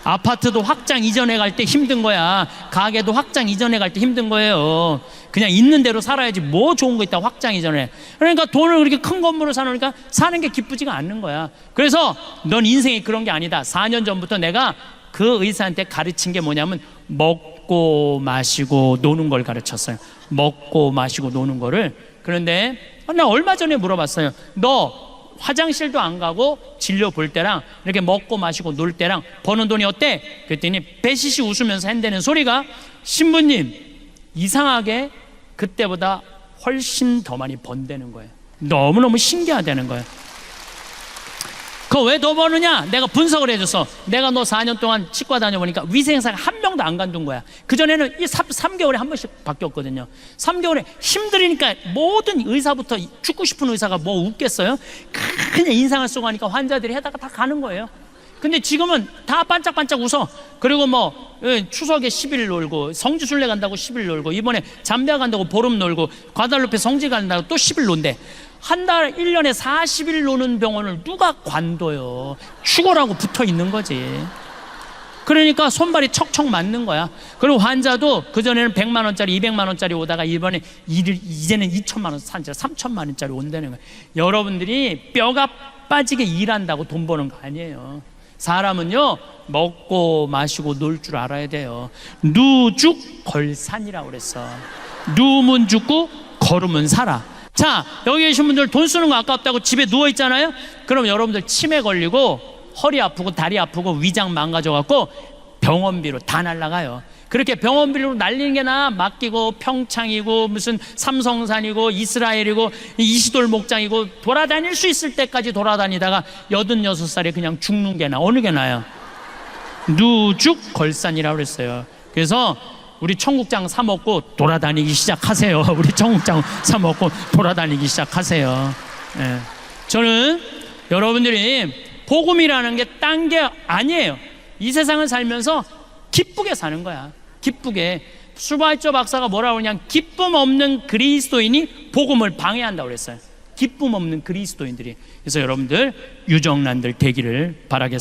아파트도 확장 이전해 갈 때 힘든 거야. 가게도 확장 이전해 갈 때 힘든 거예요. 그냥 있는 대로 살아야지 뭐 좋은 거 있다 확장 이전해. 그러니까 돈을 그렇게 큰 건물을 사놓으니까 사는 게 기쁘지가 않는 거야. 그래서 넌 인생이 그런 게 아니다. 4년 전부터 내가 그 의사한테 가르친 게 뭐냐면 먹고 마시고 노는 걸 가르쳤어요. 먹고 마시고 노는 거를. 그런데 나 얼마 전에 물어봤어요. 너 화장실도 안 가고 진료 볼 때랑 이렇게 먹고 마시고 놀 때랑 버는 돈이 어때? 그랬더니 배시시 웃으면서 한다는 소리가, 신부님, 이상하게 그때보다 훨씬 더 많이 번다는 거예요. 너무너무 신기하다는 거예요. 그거 왜 더 버느냐? 내가 분석을 해줘서, 내가 너 4년 동안 치과 다녀보니까 위생사가 한 명도 안 간둔 거야. 그전에는 3개월에 한 번씩 바뀌었거든요. 3개월에 힘들으니까 모든 의사부터, 죽고 싶은 의사가 뭐 웃겠어요? 그냥 인상을 쓰고 하니까 환자들이 해다가 다 가는 거예요. 근데 지금은 다 반짝반짝 웃어. 그리고 뭐 추석에 10일 놀고, 성지순례 간다고 10일 놀고, 이번에 잠비아 간다고 보름 놀고, 과달루페 성지 간다고 또 10일 논대. 한 달 1년에 40일 노는 병원을 누가 관둬요? 죽어라고 붙어 있는 거지. 그러니까 손발이 척척 맞는 거야. 그리고 환자도 그전에는 100만 원짜리 200만 원짜리 오다가 이번에 이제는 2천만 원, 3천만 원짜리 온다는 거야. 여러분들이 뼈가 빠지게 일한다고 돈 버는 거 아니에요. 사람은요, 먹고 마시고 놀 줄 알아야 돼요. 누죽걸산이라고 그랬어. 누우면 죽고 걸으면 살아. 자, 여기 계신 분들 돈 쓰는 거 아깝다고 집에 누워 있잖아요. 그럼 여러분들 치매 걸리고 허리 아프고 다리 아프고 위장 망가져갖고 병원비로 다 날라가요. 그렇게 병원비로 날리는 게 나아. 맡기고 평창이고 무슨 삼성산이고 이스라엘이고 이시돌 목장이고 돌아다닐 수 있을 때까지 돌아다니다가 86살에 그냥 죽는 게 나아. 어느 게 나아요? 누죽걸산이라고 그랬어요. 그래서 우리 청국장 사 먹고 돌아다니기 시작하세요. 우리 청국장 사 먹고 돌아다니기 시작하세요. 예. 저는 여러분들이 복음이라는 게 딴 게 아니에요. 이 세상을 살면서 기쁘게 사는 거야. 기쁘게. 슈바이처 박사가 뭐라고 그러냐, 기쁨 없는 그리스도인이 복음을 방해한다고 그랬어요. 기쁨 없는 그리스도인들이. 그래서 여러분들 유정란들 되기를 바라겠습니다.